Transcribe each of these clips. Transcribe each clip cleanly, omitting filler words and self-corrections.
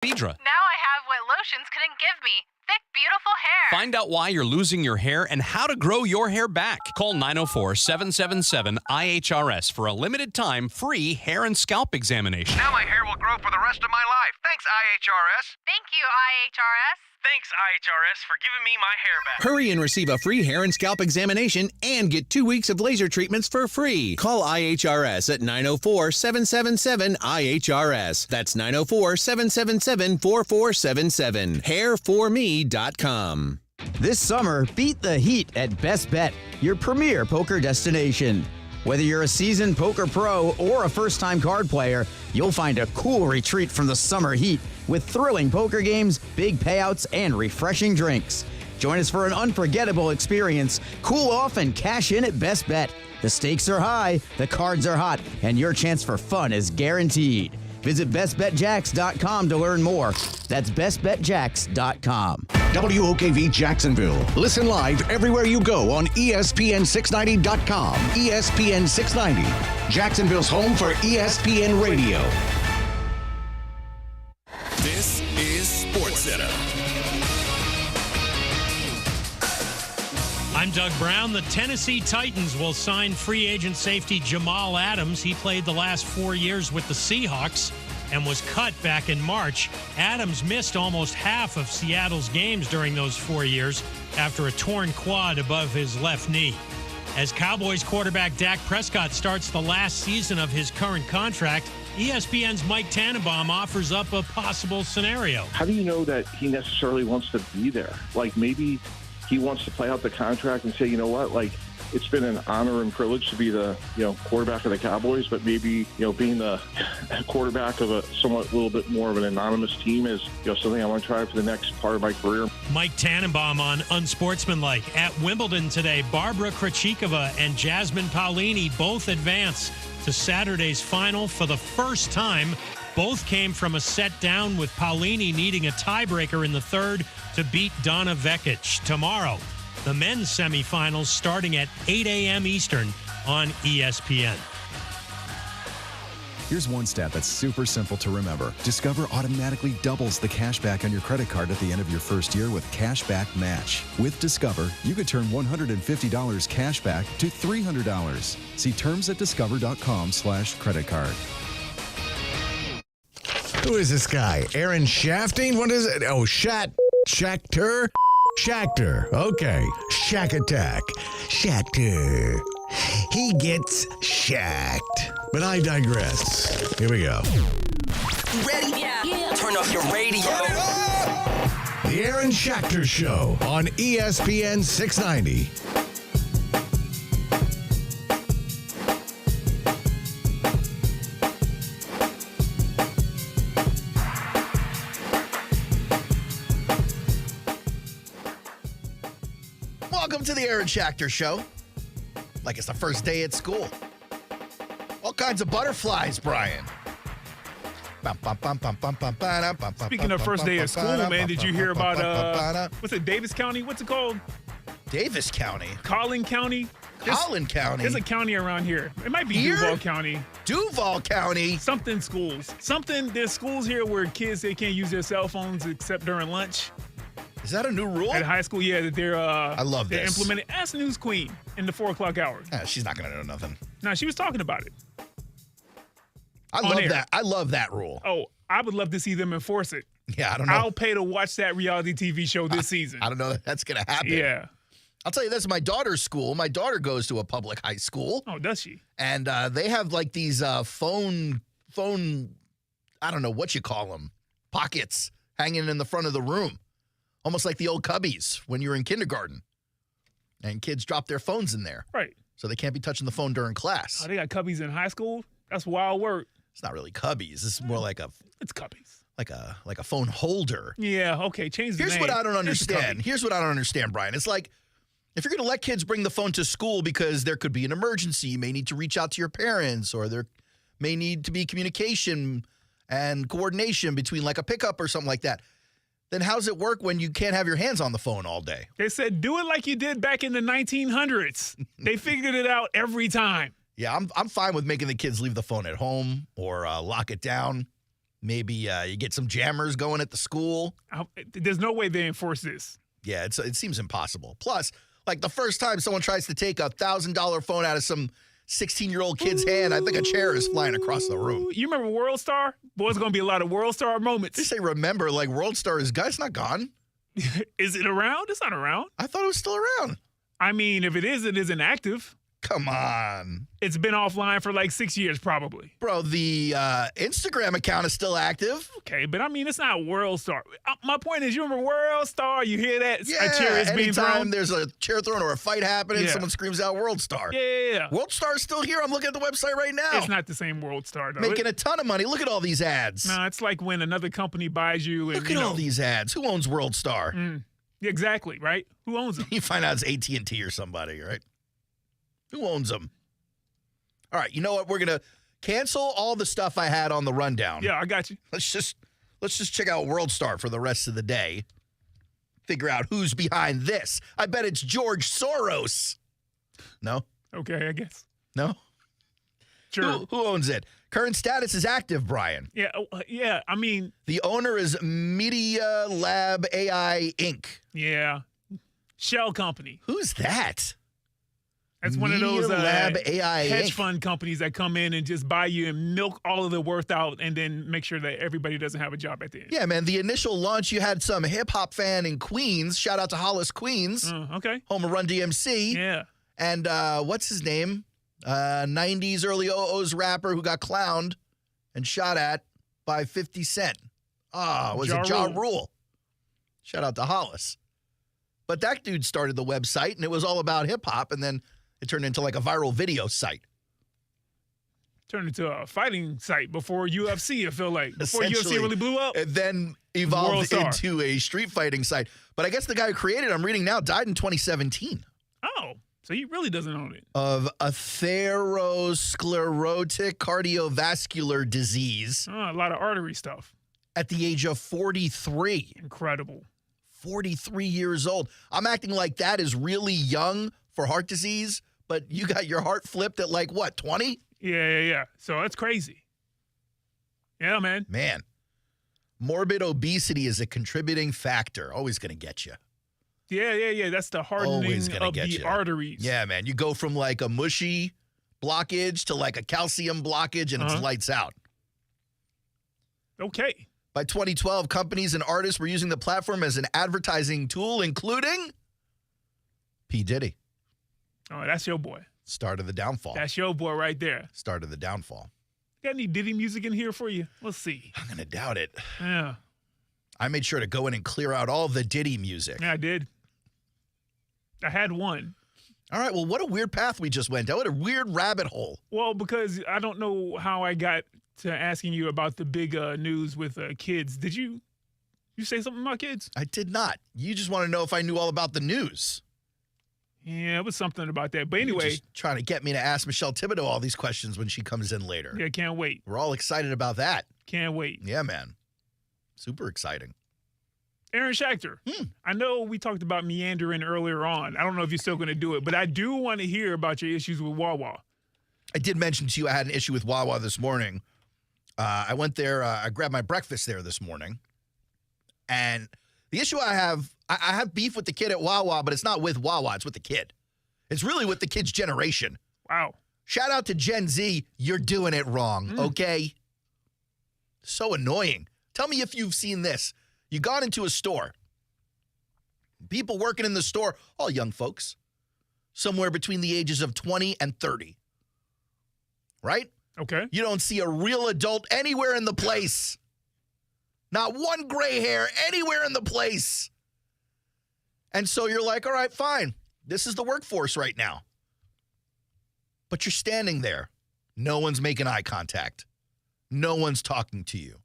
Phaedra. Now I have what lotions couldn't give me. Thick, beautiful hair. Find out why you're losing your hair and how to grow your hair back. Call 904-777-IHRS for a limited time free hair and scalp examination. Now my hair will grow for the rest of my life. Thanks, IHRS. Thank you, IHRS. Thanks, IHRS, for giving me my hair back. Hurry and receive a free hair and scalp examination and get 2 weeks of laser treatments for free. Call IHRS at 904-777-IHRS. That's 904-777-4477. Hairforme.com. This summer, beat the heat at Best Bet, your premier poker destination. Whether you're a seasoned poker pro or a first-time card player, you'll find a cool retreat from the summer heat with thrilling poker games, big payouts, and refreshing drinks. Join us for an unforgettable experience. Cool off and cash in at Best Bet. The stakes are high, the cards are hot, and your chance for fun is guaranteed. Visit bestbetjacks.com to learn more. That's bestbetjacks.com. WOKV Jacksonville. Listen live everywhere you go on ESPN690.com. ESPN 690, Jacksonville's home for ESPN Radio. This is SportsCenter. I'm Doug Brown. The Tennessee Titans will sign free agent safety Jamal Adams. He played the last 4 years with the Seahawks and was cut back in March. Adams missed almost half of Seattle's games during those 4 years after a torn quad above his left knee. As Cowboys quarterback Dak Prescott starts the last season of his current contract, ESPN's Mike Tannenbaum offers up a possible scenario. How do you know that he necessarily wants to be there? Like, maybe he wants to play out the contract and say, you know what, like, it's been an honor and privilege to be the, quarterback of the Cowboys, but maybe, being the quarterback of a somewhat little bit more of an anonymous team is, something I want to try for the next part of my career. Mike Tannenbaum on Unsportsmanlike. At Wimbledon today, Barbara Krejcikova and Jasmine Paolini both advance to Saturday's final for the first time. Both came from a set down, with Paolini needing a tiebreaker in the third to beat Donna Vekic. Tomorrow, the men's semifinals starting at 8 a.m. Eastern on ESPN. Here's one stat that's super simple to remember. Discover automatically doubles the cash back on your credit card at the end of your first year with Cash Back Match. With Discover, you could turn $150 cash back to $300. See terms at discover.com/credit card. Who is this guy? Aaron Shafting? What is it? Oh, Schachter? Schachter. Okay. Shack Attack. Schachter. He gets shacked. But I digress. Here we go. You ready? Yeah. Turn off your radio. The Aaron Schachter Show on ESPN 690. Welcome to the Aaron Schachter Show. Like it's the first day at school. All kinds of butterflies, Brian. Speaking of first day at school, man, did you hear about, what's it, Davis County? What's it called? Davis County? Collin County? Collin County? There's a county around here. It might be Here? Duval County. Duval County? Something schools. There's schools here where kids, they can't use their cell phones except during lunch. Is that a new rule? At high school, yeah, that they're I love they're this. implementing. Ask News Queen in the 4 o'clock hour. She's not going to know nothing. No, she was talking about it. I love that. I love that rule. Oh, I would love to see them enforce it. Yeah, I don't know. I'll pay to watch that reality TV show this season. I don't know that that's going to happen. Yeah. I'll tell you this, my daughter's school. My daughter goes to a public high school. Oh, does she? And they have like these phone, I don't know what you call them, pockets hanging in the front of the room. Almost like the old cubbies when you were in kindergarten. And kids drop their phones in there. Right. So they can't be touching the phone during class. Oh, they got cubbies in high school? That's wild work. It's not really cubbies. It's more like It's cubbies. Like a phone holder. Yeah, okay, change the name. Here's what I don't understand. Here's what I don't understand, Brian. It's like, if you're going to let kids bring the phone to school because there could be an emergency, you may need to reach out to your parents, or there may need to be communication and coordination between like a pickup or something like that. Then how's it work when you can't have your hands on the phone all day? They said, do it like you did back in the 1900s. They figured it out every time. Yeah, I'm fine with making the kids leave the phone at home or lock it down. Maybe you get some jammers going at the school. There's no way they enforce this. Yeah, it seems impossible. Plus, like the first time someone tries to take a $1,000 phone out of some 16-year-old kid's hand, I think a chair is flying across the room. You remember World Star? Boy, it's going to be a lot of World Star moments. They say remember, like World Star is not gone. Is it around? It's not around. I thought it was still around. I mean, if it is, it isn't active. Come on. It's been offline for like 6 years, probably. Bro, the Instagram account is still active. Okay, but I mean, it's not World Star. My point is, you remember World Star? You hear that? Yeah, a chair is being thrown. anytime there's a chair thrown or a fight happening, someone screams out World Star. Yeah. World Star is still here. I'm looking at the website right now. It's not the same World Star, though. Making a ton of money. Look at all these ads. No, it's like when another company buys you. And, Look at all these ads. Who owns World Star? Exactly, right? Who owns them? You find out it's AT&T or somebody, right? Who owns them? All right, you know what? We're going to cancel all the stuff I had on the rundown. Yeah, I got you. Let's just check out World Star for the rest of the day. Figure out who's behind this. I bet it's George Soros. No? Okay, I guess. No? Sure. Who owns it? Current status is active, Brian. Yeah, I mean. The owner is Media Lab AI Inc. Yeah. Shell company. Who's that? That's one of those Lab AI hedge Inc. fund companies that come in and just buy you and milk all of the worth out and then make sure that everybody doesn't have a job at the end. Yeah, man. The initial launch, you had some hip-hop fan in Queens. Shout out to Hollis, Queens. Okay. Home of Run DMC. Yeah. And what's his name? 90s, early 00s rapper who got clowned and shot at by 50 Cent. Was it Ja Rule? Shout out to Hollis. But that dude started the website, and it was all about hip-hop, and then it turned into like a viral video site. Turned into a fighting site before UFC, I feel like. Before UFC really blew up. It then evolved into a street fighting site. But I guess the guy who created it, I'm reading now, died in 2017. Oh, so he really doesn't own it. Of atherosclerotic cardiovascular disease. A lot of artery stuff. At the age of 43. Incredible. 43 years old. I'm acting like that is really young for heart disease, but you got your heart flipped at like, what, 20? Yeah. So that's crazy. Yeah, man. Man, morbid obesity is a contributing factor. Always going to get you. Yeah. That's the hardening of the arteries. Yeah, man. You go from like a mushy blockage to like a calcium blockage, and it's lights out. Okay. By 2012, companies and artists were using the platform as an advertising tool, including P. Diddy. Oh, that's your boy. Start of the downfall. That's your boy right there. Start of the downfall. Got any Diddy music in here for you? Let's see. I'm going to doubt it. Yeah. I made sure to go in and clear out all the Diddy music. Yeah, I did. I had one. All right, well, what a weird path we just went down. What a weird rabbit hole. Well, because I don't know how I got to asking you about the big news with kids. Did you say something about kids? I did not. You just want to know if I knew all about the news. Yeah, it was something about that. But anyway. You're just trying to get me to ask Michelle Thibodeau all these questions when she comes in later. Yeah, can't wait. We're all excited about that. Can't wait. Yeah, man. Super exciting. Aaron Schachter, I know we talked about meandering earlier on. I don't know if you're still going to do it, but I do want to hear about your issues with Wawa. I did mention to you I had an issue with Wawa this morning. I went there. I grabbed my breakfast there this morning. And the issue I have beef with the kid at Wawa, but it's not with Wawa. It's with the kid. It's really with the kid's generation. Wow. Shout out to Gen Z. You're doing it wrong, okay? So annoying. Tell me if you've seen this. You gone into a store. People working in the store, all young folks, somewhere between the ages of 20 and 30. Right? Okay. You don't see a real adult anywhere in the place. Not one gray hair anywhere in the place. And so you're like, all right, fine. This is the workforce right now. But you're standing there. No one's making eye contact. No one's talking to you.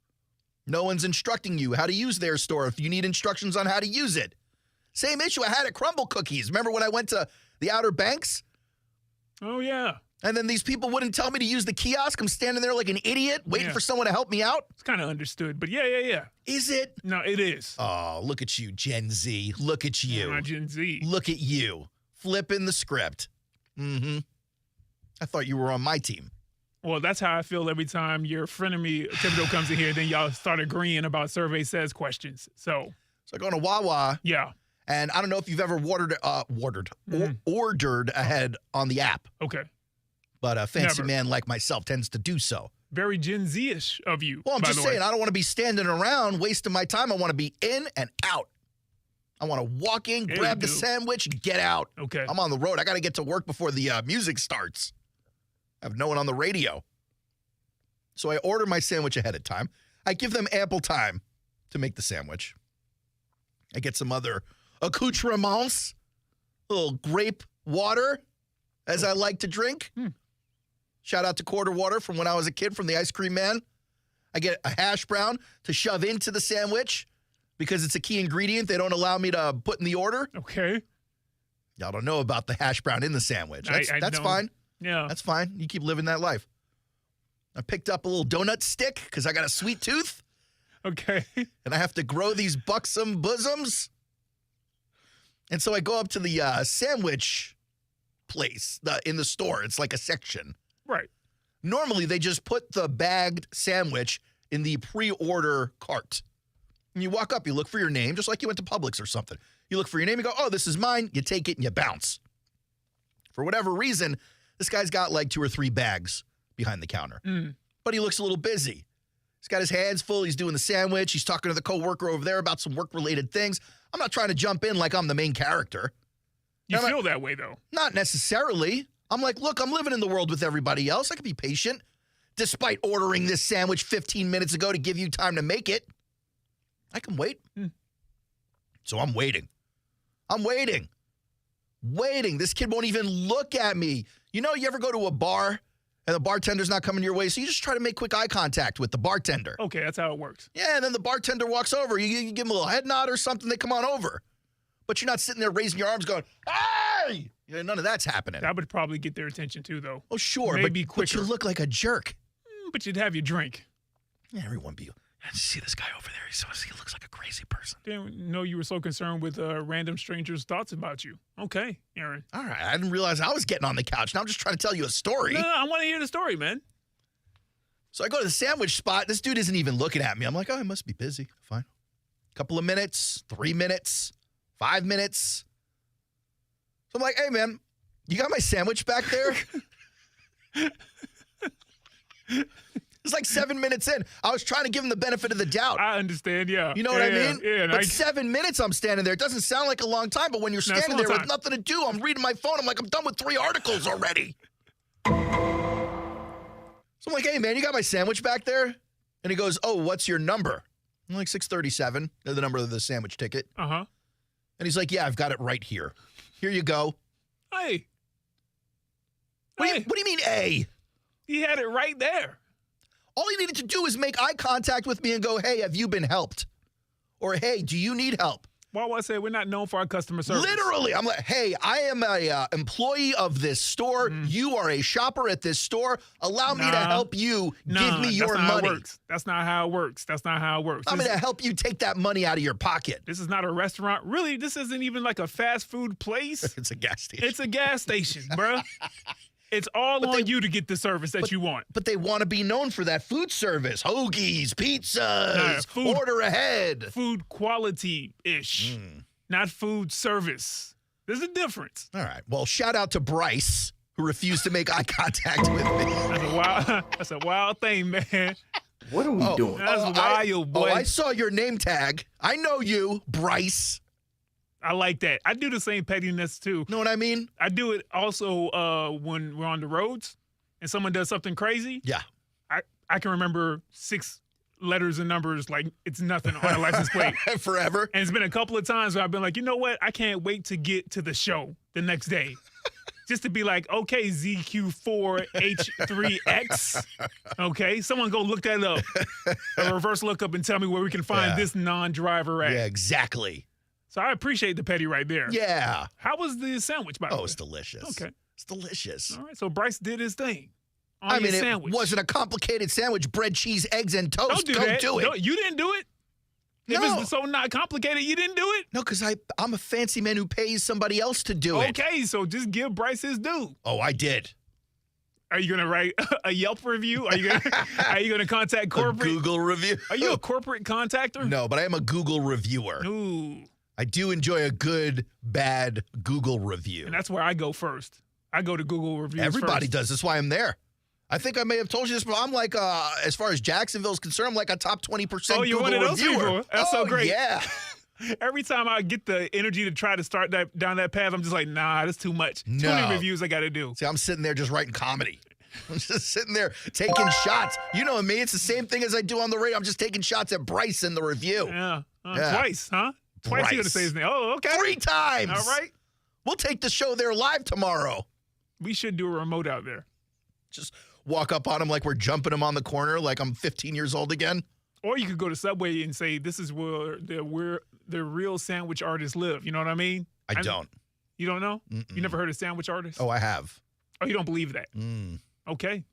No one's instructing you how to use their store if you need instructions on how to use it. Same issue I had at Crumble Cookies. Remember when I went to the Outer Banks? Oh, yeah. And then these people wouldn't tell me to use the kiosk. I'm standing there like an idiot waiting for someone to help me out. It's kind of understood, but yeah. Is it? No, it is. Oh, look at you, Gen Z. Look at you. Not Gen Z. Look at you. Flipping the script. I thought you were on my team. Well, that's how I feel every time your frenemy Thibodeau comes in here. Then y'all start agreeing about survey says questions. So I go to Wawa. Yeah. And I don't know if you've ever ordered ahead on the app. Okay. But a fancy Never. man like myself tends to do so. Very Gen Z-ish of you. Well, I'm by just the saying, way. I don't want to be standing around wasting my time. I want to be in and out. I want to walk in, Yeah, grab the you do. sandwich, get out. Okay. I'm on the road. I got to get to work before the music starts. I have no one on the radio. So I order my sandwich ahead of time. I give them ample time to make the sandwich. I get some other accoutrements, a little grape water, as I like to drink. Shout out to Quarter Water from when I was a kid from the Ice Cream Man. I get a hash brown to shove into the sandwich because it's a key ingredient they don't allow me to put in the order. Okay. Y'all don't know about the hash brown in the sandwich. That's I don't. fine. Yeah. That's fine. You keep living that life. I picked up a little donut stick because I got a sweet tooth. Okay. And I have to grow these buxom bosoms. And so I go up to the sandwich place in the store. It's like a section. Right. Normally, they just put the bagged sandwich in the pre-order cart. And you walk up, you look for your name, just like you went to Publix or something. You look for your name, you go, oh, this is mine. You take it and you bounce. For whatever reason, this guy's got like 2 or 3 bags behind the counter. But he looks a little busy. He's got his hands full. He's doing the sandwich. He's talking to the coworker over there about some work-related things. I'm not trying to jump in like I'm the main character. You feel that way, though. Not necessarily. I'm like, look, I'm living in the world with everybody else. I can be patient, despite ordering this sandwich 15 minutes ago to give you time to make it. I can wait. So I'm waiting. I'm waiting. Waiting. This kid won't even look at me. You know, you ever go to a bar and the bartender's not coming your way, so you just try to make quick eye contact with the bartender. Okay, that's how it works. Yeah, and then the bartender walks over. You give him a little head nod or something, they come on over. But you're not sitting there raising your arms going, hey! Yeah, none of that's happening. That would probably get their attention, too, though. Oh, sure. Maybe but quicker. you look like a jerk. But you'd have your drink. Yeah, everyone be. See this guy over there. He looks like a crazy person. Didn't know you were so concerned with random strangers' thoughts about you. Okay, Aaron. All right. I didn't realize I was getting on the couch. Now I'm just trying to tell you a story. No, I want to hear the story, man. So I go to the sandwich spot. This dude isn't even looking at me. I'm like, oh, he must be busy. Fine. Couple of minutes, 3 minutes, 5 minutes. So I'm like, hey, man, you got my sandwich back there? It's like 7 minutes in. I was trying to give him the benefit of the doubt. I understand, yeah. You know what I mean? Yeah. But 7 minutes I'm standing there. It doesn't sound like a long time, but when you're standing there with nothing to do, I'm reading my phone. I'm like, I'm done with 3 articles already. So I'm like, hey, man, you got my sandwich back there? And he goes, oh, what's your number? I'm like, 637, the number of the sandwich ticket. Uh-huh. And he's like, yeah, I've got it right here. Here you go. Hey. What do you mean, A? He had it right there. All he needed to do is make eye contact with me and go, hey, have you been helped? Or, hey, do you need help? Why would I say we're not known for our customer service? Literally. I'm like, hey, I am a employee of this store. You are a shopper at this store. Allow me to help you. Give me your money. That's not how it works. That's not how it works. I'm going to help you take that money out of your pocket. This is not a restaurant. Really, this isn't even like a fast food place. It's a gas station. It's a gas station, bruh. It's all on you to get the service that you want. But they want to be known for that food service. Hoagies, pizzas, order ahead. Food quality-ish, not food service. There's a difference. All right. Well, shout out to Bryce, who refused to make eye contact with me. That's a wild thing, man. What are we doing? That's wild, boy. I saw your name tag. I know you, Bryce. I like that. I do the same pettiness, too. Know what I mean? I do it also when we're on the roads and someone does something crazy. Yeah. I can remember 6 letters and numbers like it's nothing on a license plate. Forever. And it's been a couple of times where I've been like, you know what? I can't wait to get to the show the next day. Just to be like, okay, ZQ4H3X. Okay, someone go look that up. A reverse lookup and tell me where we can find this non-driver at. Yeah, exactly. So I appreciate the petty right there. Yeah. How was the sandwich, by the way? Oh, it's delicious. Okay. It's delicious. All right, so Bryce did his thing. I mean, it wasn't a complicated sandwich. Bread, cheese, eggs, and toast. Don't do that. Do it. No, you didn't do it? If it's so not complicated, you didn't do it? No, because I'm a fancy man who pays somebody else to do it. Okay, so just give Bryce his due. Oh, I did. Are you gonna write a Yelp review? Are you gonna contact corporate? A Google review? Are you a corporate contactor? No, but I am a Google reviewer. Ooh. I do enjoy a good, bad Google review. And that's where I go first. I go to Google reviews Everybody first. does. That's why I'm there. I think I may have told you this, but I'm like, as far as Jacksonville's concerned, I'm like a top 20% Oh, you're Google one of those reviewer. people. That's so great. Yeah. Every time I get the energy to try to start down that path, I'm just like, nah, that's too much. No. Too many reviews I got to do. See, I'm sitting there just writing comedy. I'm just sitting there taking shots. You know me. It's the same thing as I do on the radio. I'm just taking shots at Bryce in the review. Yeah. Yeah. Twice, huh? Twice Bryce. you're going to say his name. Oh, okay. 3 times. All right. We'll take the show there live tomorrow. We should do a remote out there. Just walk up on him like we're jumping him on the corner like I'm 15 years old again. Or you could go to Subway and say, this is where the real sandwich artists live. You know what I mean? I don't. You don't know? Mm-mm. You never heard of sandwich artists? Oh, I have. Oh, you don't believe that? Okay.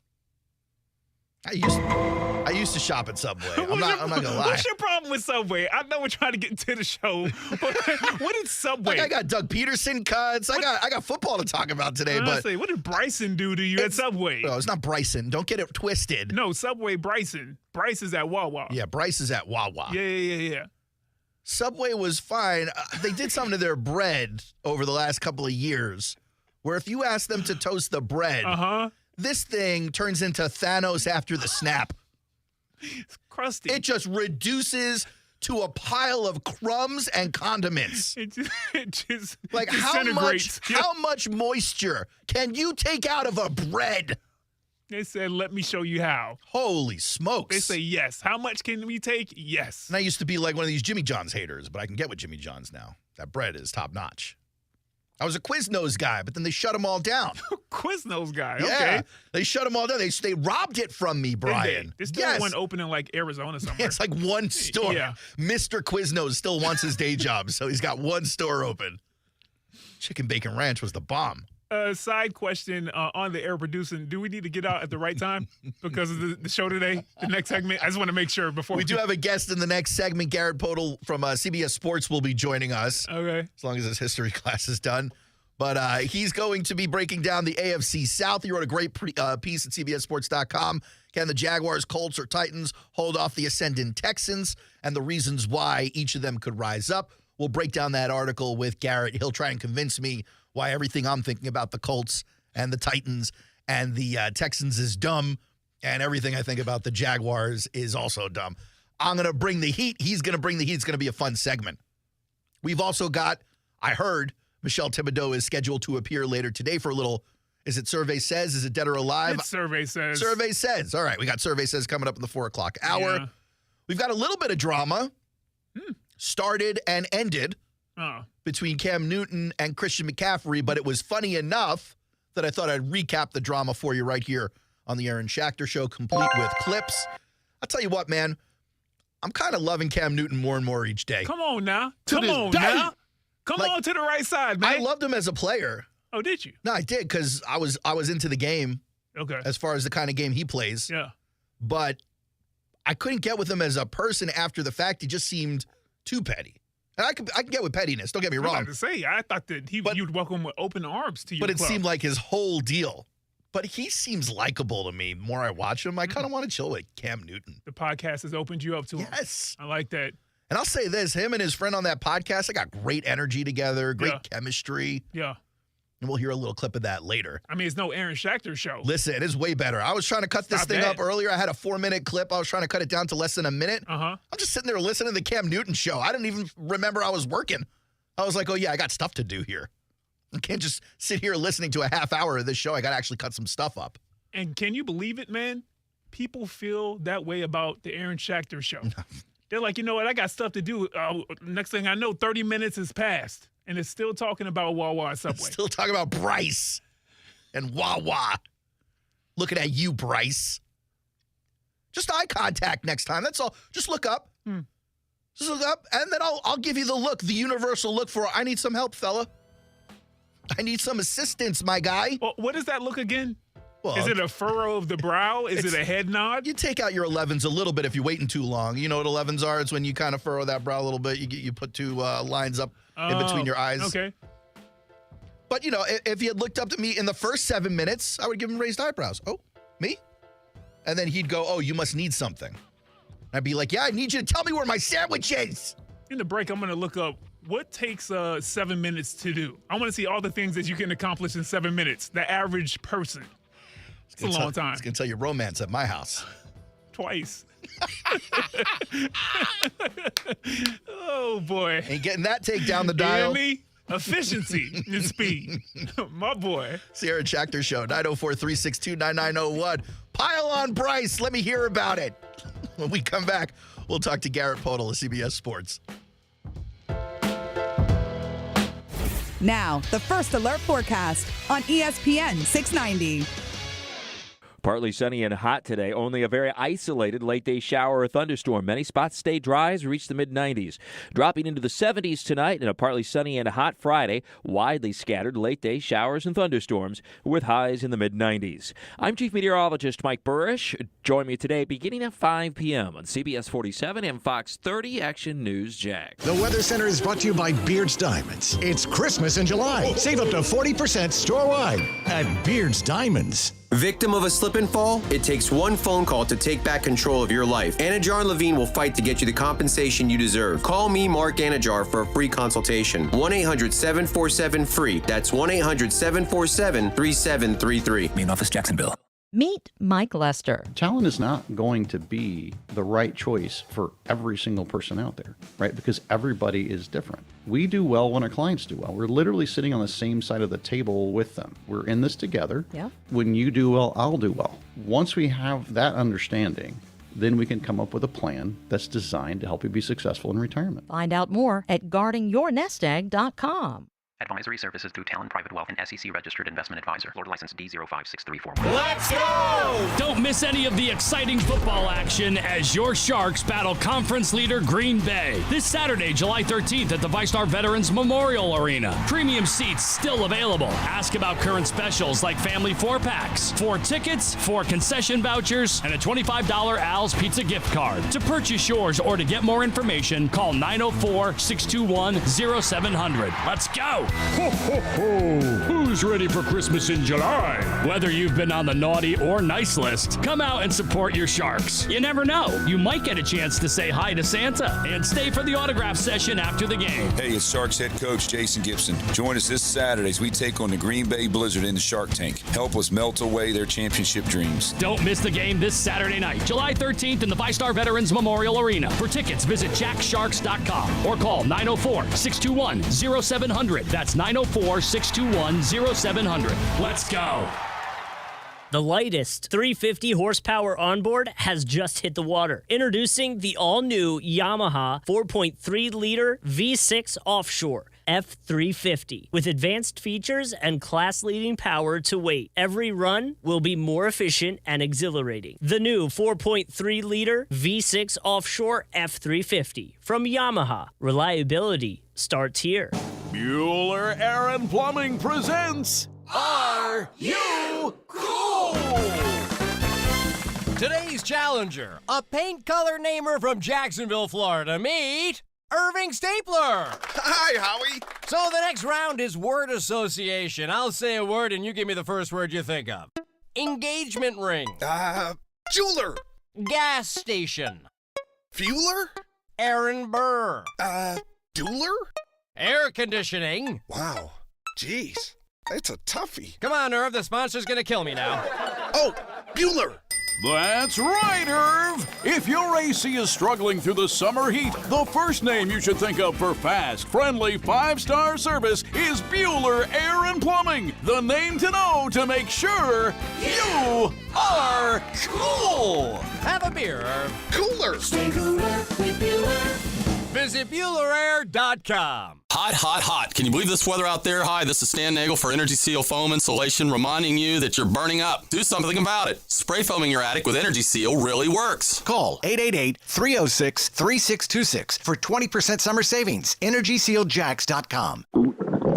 I used to shop at Subway. I'm not gonna lie. What's your problem with Subway? I know we're trying to get to the show. What is Subway? Like I got Doug Pederson cuts. I got football to talk about today. But what did Bryson do to you at Subway? No, it's not Bryson. Don't get it twisted. No, Subway Bryson. Bryce is at Wawa. Yeah, Bryce is at Wawa. Yeah. Subway was fine. They did something to their bread over the last couple of years, where if you ask them to toast the bread, this thing turns into Thanos after the snap. It's crusty. It just reduces to a pile of crumbs and condiments. It just like disintegrates. how much moisture can you take out of a bread? They said, let me show you how. Holy smokes. They say yes. How much can we take? Yes. And I used to be like one of these Jimmy John's haters, but I can get with Jimmy John's now. That bread is top notch. I was a Quiznos guy, but then they shut them all down. Quiznos guy, Yeah, okay. they shut them all down. They robbed it from me, Brian. There's still one open in like Arizona somewhere. It's like one store. Yeah. Mr. Quiznos still wants his day job, so he's got one store open. Chicken Bacon Ranch was the bomb. Side question on the air producing. Do we need to get out at the right time because of the show today, the next segment? I just want to make sure before we do have a guest in the next segment. Garrett Podell from CBS Sports will be joining us. Okay. As long as his history class is done. But he's going to be breaking down the AFC South. He wrote a great piece at CBSSports.com. Can the Jaguars, Colts, or Titans hold off the ascending Texans and the reasons why each of them could rise up? We'll break down that article with Garrett. He'll try and convince me why everything I'm thinking about the Colts and the Titans and the Texans is dumb, and everything I think about the Jaguars is also dumb. I'm going to bring the heat. He's going to bring the heat. It's going to be a fun segment. We've also got, I heard, Michelle Thibodeau is scheduled to appear later today for a little, is it Survey Says? Is it Dead or Alive? It's Survey Says. Survey Says. All right, we got Survey Says coming up in the 4 o'clock hour. Yeah. We've got a little bit of drama. Started and ended between Cam Newton and Christian McCaffrey, but it was funny enough that I thought I'd recap the drama for you right here on the Aaron Schachter Show, complete with clips. I'll tell you what, man, I'm kind of loving Cam Newton more and more each day. Come on now. Come on now. Come on to the right side, man. I loved him as a player. Oh, did you? No, I did because I was into the game. Okay. As far as the kind of game he plays. Yeah. But I couldn't get with him as a person after the fact. He just seemed too petty. And I can get with pettiness. Don't get me wrong. I was about to say, I thought that you'd welcome with open arms to your But it club. seemed like his whole deal. But he seems likable to me. The more I watch him, I kind of want to chill with Cam Newton. The podcast has opened you up to him. Yes. I like that. And I'll say this, him and his friend on that podcast, they got great energy together, great chemistry. Yeah. And we'll hear a little clip of that later. I mean, it's no Aaron Schachter show. Listen, it is way better. I was trying to cut this thing up earlier. I had a 4-minute clip. I was trying to cut it down to less than a minute. I'm just sitting there listening to the Cam Newton show. I didn't even remember I was working. I was like, oh, yeah, I got stuff to do here. I can't just sit here listening to a half hour of this show. I got to actually cut some stuff up. And can you believe it, man? People feel that way about the Aaron Schachter show. They're like, you know what? I got stuff to do. Next thing I know, 30 minutes has passed. And it's still talking about Wawa Subway. Still talking about Bryce and Wawa. Looking at you, Bryce. Just eye contact next time. That's all. Just look up. Just look up, and then I'll give you the look, the universal look for, I need some help, fella. I need some assistance, my guy. Well, what is that look again? Well, is it a furrow of the brow? Is it a head nod? You take out your 11s a little bit if you're waiting too long. You know what 11s are? It's when you kind of furrow that brow a little bit. You put two lines up in between your eyes. Okay. But, if he had looked up to me in the first 7 minutes, I would give him raised eyebrows. Oh, me? And then he'd go, oh, you must need something. I'd be like, yeah, I need you to tell me where my sandwich is. In the break, I'm going to look up what takes 7 minutes to do. I want to see all the things that you can accomplish in 7 minutes, the average person. It's a long time. It's going to tell you romance at my house. Twice. Oh, boy. Ain't getting that take down the dial. You hear me? Efficiency and speed. My boy. Sierra and Schachter Show, 904-362-9901. Pile on Bryce. Let me hear about it. When we come back, we'll talk to Garrett Podell of CBS Sports. Now, the First Alert Forecast on ESPN 690. Partly sunny and hot today. Only a very isolated late-day shower or thunderstorm. Many spots stay dry as we reach the mid-90s. Dropping into the 70s tonight and a partly sunny and hot Friday. Widely scattered late-day showers and thunderstorms with highs in the mid-90s. I'm Chief Meteorologist Mike Burrish. Join me today beginning at 5 p.m. on CBS 47 and Fox 30 Action News Jack. The Weather Center is brought to you by Beard's Diamonds. It's Christmas in July. Save up to 40% store-wide at Beard's Diamonds. Victim of a slip and fall? It takes one phone call to take back control of your life. Anajar and Levine will fight to get you the compensation you deserve. Call me, Mark Anajar, for a free consultation. 1-800-747-FREE. That's 1-800-747-3733. Main office, Jacksonville. Meet Mike Lester. Talent is not going to be the right choice for every single person out there, right? Because everybody is different. We do well when our clients do well. We're literally sitting on the same side of the table with them. We're in this together. Yeah. When you do well, I'll do well. Once we have that understanding, then we can come up with a plan that's designed to help you be successful in retirement. Find out more at guardingyournestegg.com. Advisory services through Talon Private Wealth and SEC registered investment advisor. Florida license D056341. Let's go! Don't miss any of the exciting football action as your Sharks battle conference leader Green Bay. This Saturday, July 13th at the ViStar Veterans Memorial Arena. Premium seats still available. Ask about current specials like family 4-packs, 4 tickets, 4 concession vouchers, and a $25 Al's Pizza gift card. To purchase yours or to get more information, call 904-621-0700. Let's go! Ho, ho, ho! Who's ready for Christmas in July? Whether you've been on the naughty or nice list, come out and support your Sharks. You never know. You might get a chance to say hi to Santa and stay for the autograph session after the game. Hey, it's Sharks head coach Jason Gibson. Join us this Saturday as we take on the Green Bay Blizzard in the Shark Tank. Help us melt away their championship dreams. Don't miss the game this Saturday night, July 13th in the ViStar Veterans Memorial Arena. For tickets, visit jacksharks.com or call 904-621-0700. That's 904-621-0700. Let's go. The lightest 350 horsepower onboard has just hit the water. Introducing the all-new Yamaha 4.3-liter V6 Offshore F350 with advanced features and class-leading power to weight. Every run will be more efficient and exhilarating. The new 4.3-liter V6 Offshore F350 from Yamaha. Reliability starts here. Bueller Air and Plumbing presents Are You Cool? Today's challenger, a paint color namer from Jacksonville, Florida. Meet Irving Stapler. Hi, Howie. So the next round is word association. I'll say a word and you give me the first word you think of. Engagement ring. Jeweler. Gas station. Fueler. Aaron Burr. Dueler? Air conditioning. Wow. Jeez. It's a toughie. Come on, Irv. The sponsor's gonna kill me now. Oh, Bueller. That's right, Irv. If your AC is struggling through the summer heat, the first name you should think of for fast, friendly, 5-star service is Bueller Air and Plumbing. The name to know to make sure you are cool. Have a beer, Irv. Cooler. Stay cooler with Bueller. Visit BuellerAir.com. Hot, hot, hot. Can you believe this weather out there? Hi, this is Stan Nagel for Energy Seal Foam Insulation, reminding you that you're burning up. Do something about it. Spray foaming your attic with Energy Seal really works. Call 888-306-3626 for 20% summer savings. EnergySealJacks.com.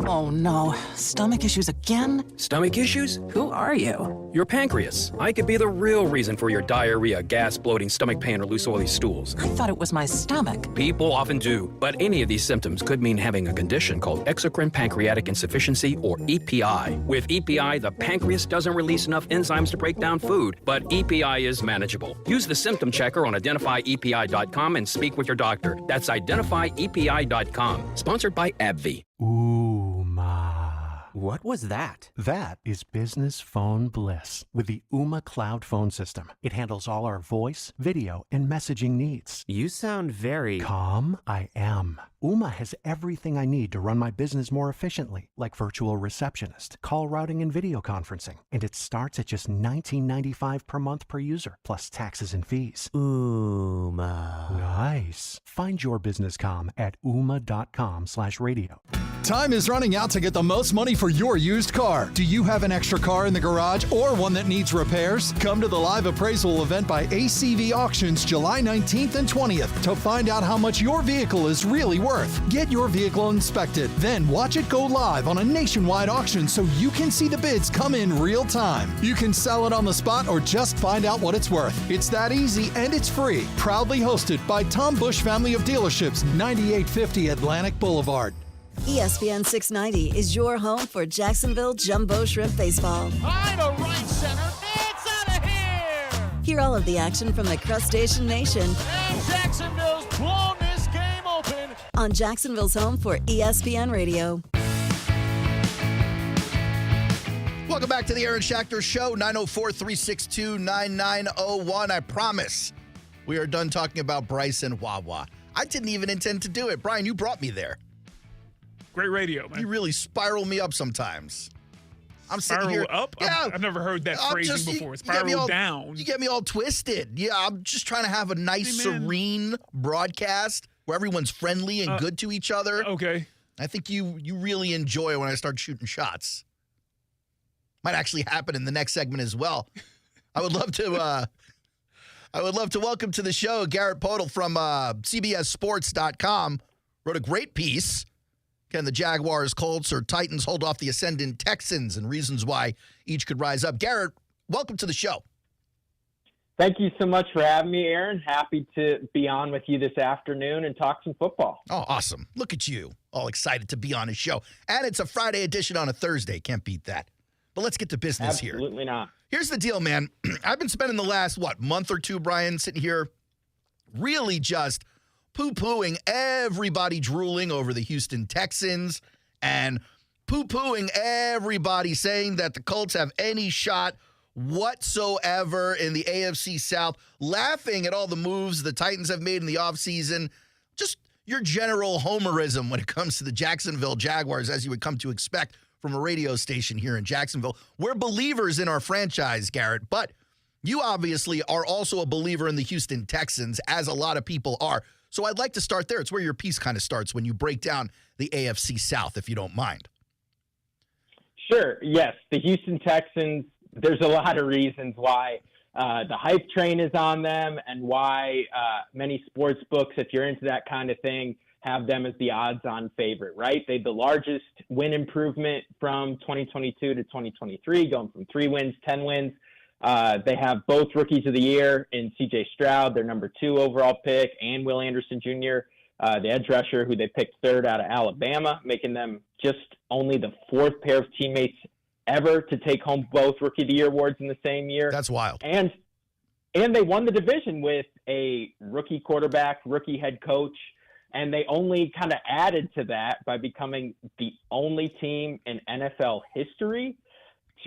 Oh no, stomach issues again? Stomach issues? Who are you? Your pancreas. I could be the real reason for your diarrhea, gas, bloating, stomach pain, or loose oily stools. I thought it was my stomach. People often do, but any of these symptoms could mean having a condition called exocrine pancreatic insufficiency, or EPI. With EPI, the pancreas doesn't release enough enzymes to break down food, but EPI is manageable. Use the symptom checker on identifyepi.com and speak with your doctor. That's identifyepi.com. Sponsored by AbbVie. What was that? That is business phone bliss with the Ooma Cloud phone system. It handles all our voice, video, and messaging needs. You sound very... Calm? I am. Ooma has everything I need to run my business more efficiently, like virtual receptionist, call routing, and video conferencing. And it starts at just $19.95 per month per user, plus taxes and fees. Ooma. Nice. Find your business comm at ooma.com/radio. Time is running out to get the most money for your used car. Do you have an extra car in the garage or one that needs repairs? Come to the live appraisal event by ACV Auctions July 19th and 20th to find out how much your vehicle is really worth. Get your vehicle inspected, then watch it go live on a nationwide auction so you can see the bids come in real time. You can sell it on the spot or just find out what it's worth. It's that easy and it's free. Proudly hosted by Tom Bush Family of Dealerships, 9850 Atlantic Boulevard. ESPN 690 is your home for Jacksonville Jumbo Shrimp Baseball. High to right center. It's out of here. Hear all of the action from the Crustacean Nation. And Jacksonville's blown this game open. On Jacksonville's home for ESPN Radio. Welcome back to the Aaron Schachter Show, 904-362-9901. I promise we are done talking about Bryce and Wawa. I didn't even intend to do it. Brian, you brought me there. Great radio, man. You really spiral me up sometimes. I'm sitting here. Up? Yeah. I've never heard that phrasing before. Spiral down. You get me all twisted. Yeah, I'm just trying to have a nice, serene broadcast where everyone's friendly and good to each other. Okay. I think you really enjoy when I start shooting shots. Might actually happen in the next segment as well. I would love to welcome to the show Garrett Podell from CBSSports.com. Wrote a great piece. Can the Jaguars, Colts, or Titans hold off the ascendant Texans, and reasons why each could rise up? Garrett, welcome to the show. Thank you so much for having me, Aaron. Happy to be on with you this afternoon and talk some football. Oh, awesome. Look at you, all excited to be on his show. And it's a Friday edition on a Thursday. Can't beat that. But let's get to business here. Absolutely not. Here's the deal, man. I've been spending the last, month or two, Brian, sitting here really just poo-pooing everybody drooling over the Houston Texans and poo-pooing everybody saying that the Colts have any shot whatsoever in the AFC South, laughing at all the moves the Titans have made in the offseason, just your general homerism when it comes to the Jacksonville Jaguars, as you would come to expect from a radio station here in Jacksonville. We're believers in our franchise, Garrett, but you obviously are also a believer in the Houston Texans, as a lot of people are. So I'd like to start there. It's where your piece kind of starts when you break down the AFC South, if you don't mind. Sure. Yes. The Houston Texans, there's a lot of reasons why the hype train is on them and why many sports books, if you're into that kind of thing, have them as the odds-on favorite, right? They had the largest win improvement from 2022 to 2023, going from 3 wins, 10 wins. They have both rookies of the year in C.J. Stroud, their number 2 overall pick, and Will Anderson Jr., the edge rusher, who they picked 3rd out of Alabama, making them just only the 4th pair of teammates ever to take home both rookie of the year awards in the same year. That's wild. And they won the division with a rookie quarterback, rookie head coach, and they only kind of added to that by becoming the only team in NFL history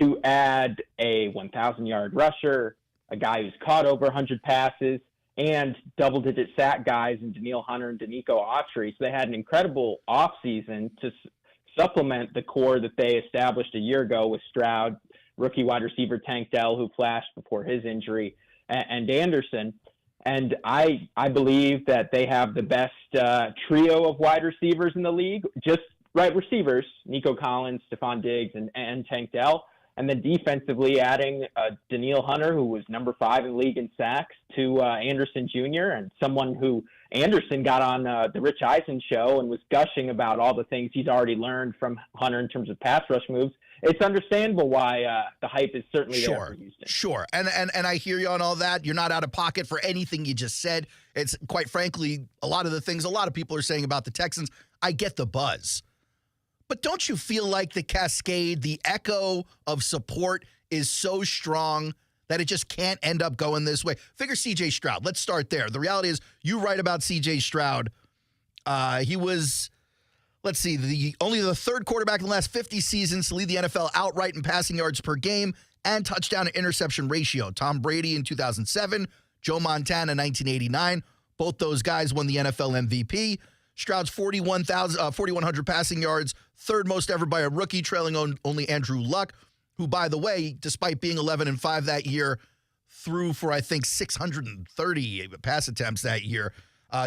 to add a 1,000-yard rusher, a guy who's caught over 100 passes, and double-digit sack guys in Danielle Hunter and Danico Autry. So they had an incredible offseason to supplement the core that they established a year ago with Stroud, rookie wide receiver Tank Dell, who flashed before his injury, and Anderson. And I believe that they have the best trio of wide receivers in the league, just right receivers, Nico Collins, Stephon Diggs, and Tank Dell. And then defensively adding Daniil Hunter, who was number 5 in the league in sacks, to Anderson Jr., and someone who Anderson got on the Rich Eisen show and was gushing about all the things he's already learned from Hunter in terms of pass rush moves. It's understandable why the hype is certainly there for Houston. Sure. And I hear you on all that. You're not out of pocket for anything you just said. It's quite frankly a lot of the things a lot of people are saying about the Texans. I get the buzz. But don't you feel like the cascade, the echo of support is so strong that it just can't end up going this way? Figure C.J. Stroud. Let's start there. The reality is you write about C.J. Stroud. He was, let's see, only the third quarterback in the last 50 seasons to lead the NFL outright in passing yards per game and touchdown to interception ratio. Tom Brady in 2007, Joe Montana in 1989. Both those guys won the NFL MVP. Stroud's 4,100 passing yards, third most ever by a rookie, trailing only Andrew Luck, who, by the way, despite being 11-5 that year, threw for, I think, 630 pass attempts that year.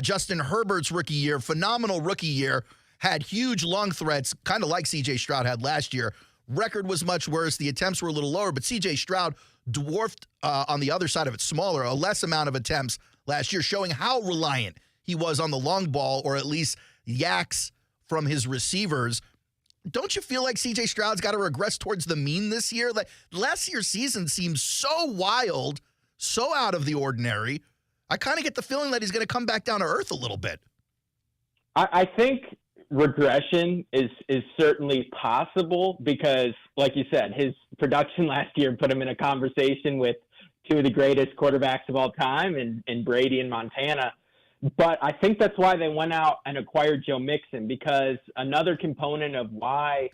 Justin Herbert's rookie year, phenomenal rookie year, had huge long threats, kind of like C.J. Stroud had last year. Record was much worse. The attempts were a little lower, but C.J. Stroud dwarfed, on the other side of it, smaller, a less amount of attempts last year, showing how reliant he was on the long ball, or at least yaks from his receivers. Don't you feel like C.J. Stroud's got to regress towards the mean this year? Like, last year's season seems so wild, so out of the ordinary. I kind of get the feeling that he's going to come back down to earth a little bit. I think regression is certainly possible because, like you said, his production last year put him in a conversation with two of the greatest quarterbacks of all time in Brady and Montana. But I think that's why they went out and acquired Joe Mixon, because another component of why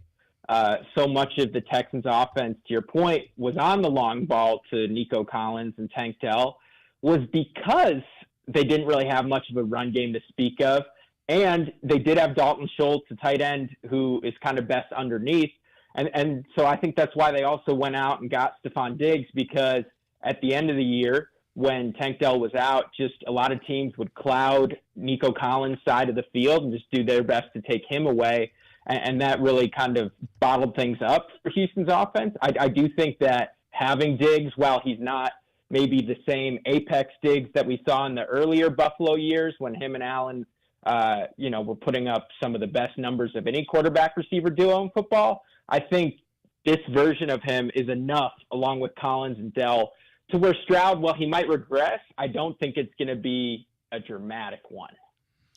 so much of the Texans offense, to your point, was on the long ball to Nico Collins and Tank Dell was because they didn't really have much of a run game to speak of. And they did have Dalton Schultz, a tight end, who is kind of best underneath. And so I think that's why they also went out and got Stephon Diggs, because at the end of the year, when Tank Dell was out, just a lot of teams would cloud Nico Collins' side of the field and just do their best to take him away. And that really kind of bottled things up for Houston's offense. I do think that having Diggs, while he's not maybe the same apex Diggs that we saw in the earlier Buffalo years when him and Allen, were putting up some of the best numbers of any quarterback receiver duo in football, I think this version of him is enough, along with Collins and Dell, to where Stroud, while he might regress, I don't think it's going to be a dramatic one.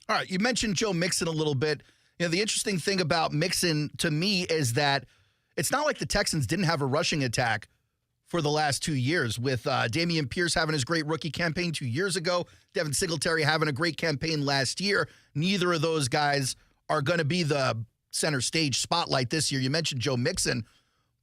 All right, you mentioned Joe Mixon a little bit. You know, the interesting thing about Mixon to me is that it's not like the Texans didn't have a rushing attack for the last 2 years, with Dameon Pierce having his great rookie campaign 2 years ago, Devin Singletary having a great campaign last year. Neither of those guys are going to be the center stage spotlight this year. You mentioned Joe Mixon,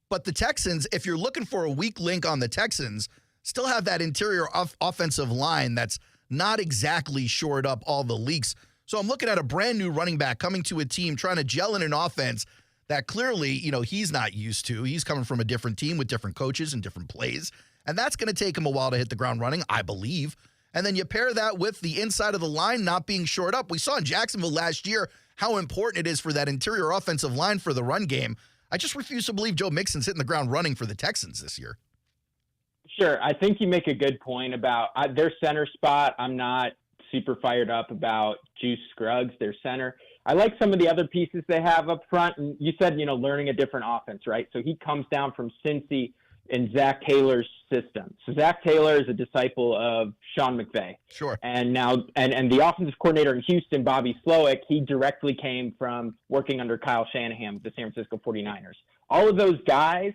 but the Texans, if you're looking for a weak link on the Texans, still have that interior offensive line that's not exactly shored up all the leaks. So I'm looking at a brand new running back coming to a team trying to gel in an offense that clearly, he's not used to. He's coming from a different team with different coaches and different plays. And that's going to take him a while to hit the ground running, I believe. And then you pair that with the inside of the line not being shored up. We saw in Jacksonville last year how important it is for that interior offensive line for the run game. I just refuse to believe Joe Mixon's hitting the ground running for the Texans this year. Sure. I think you make a good point about their center spot. I'm not super fired up about Juice Scruggs, their center. I like some of the other pieces they have up front. And you said, learning a different offense, right? So he comes down from Cincy in Zach Taylor's system. So Zach Taylor is a disciple of Sean McVay. Sure. And now, and the offensive coordinator in Houston, Bobby Slowick, he directly came from working under Kyle Shanahan with the San Francisco 49ers. All of those guys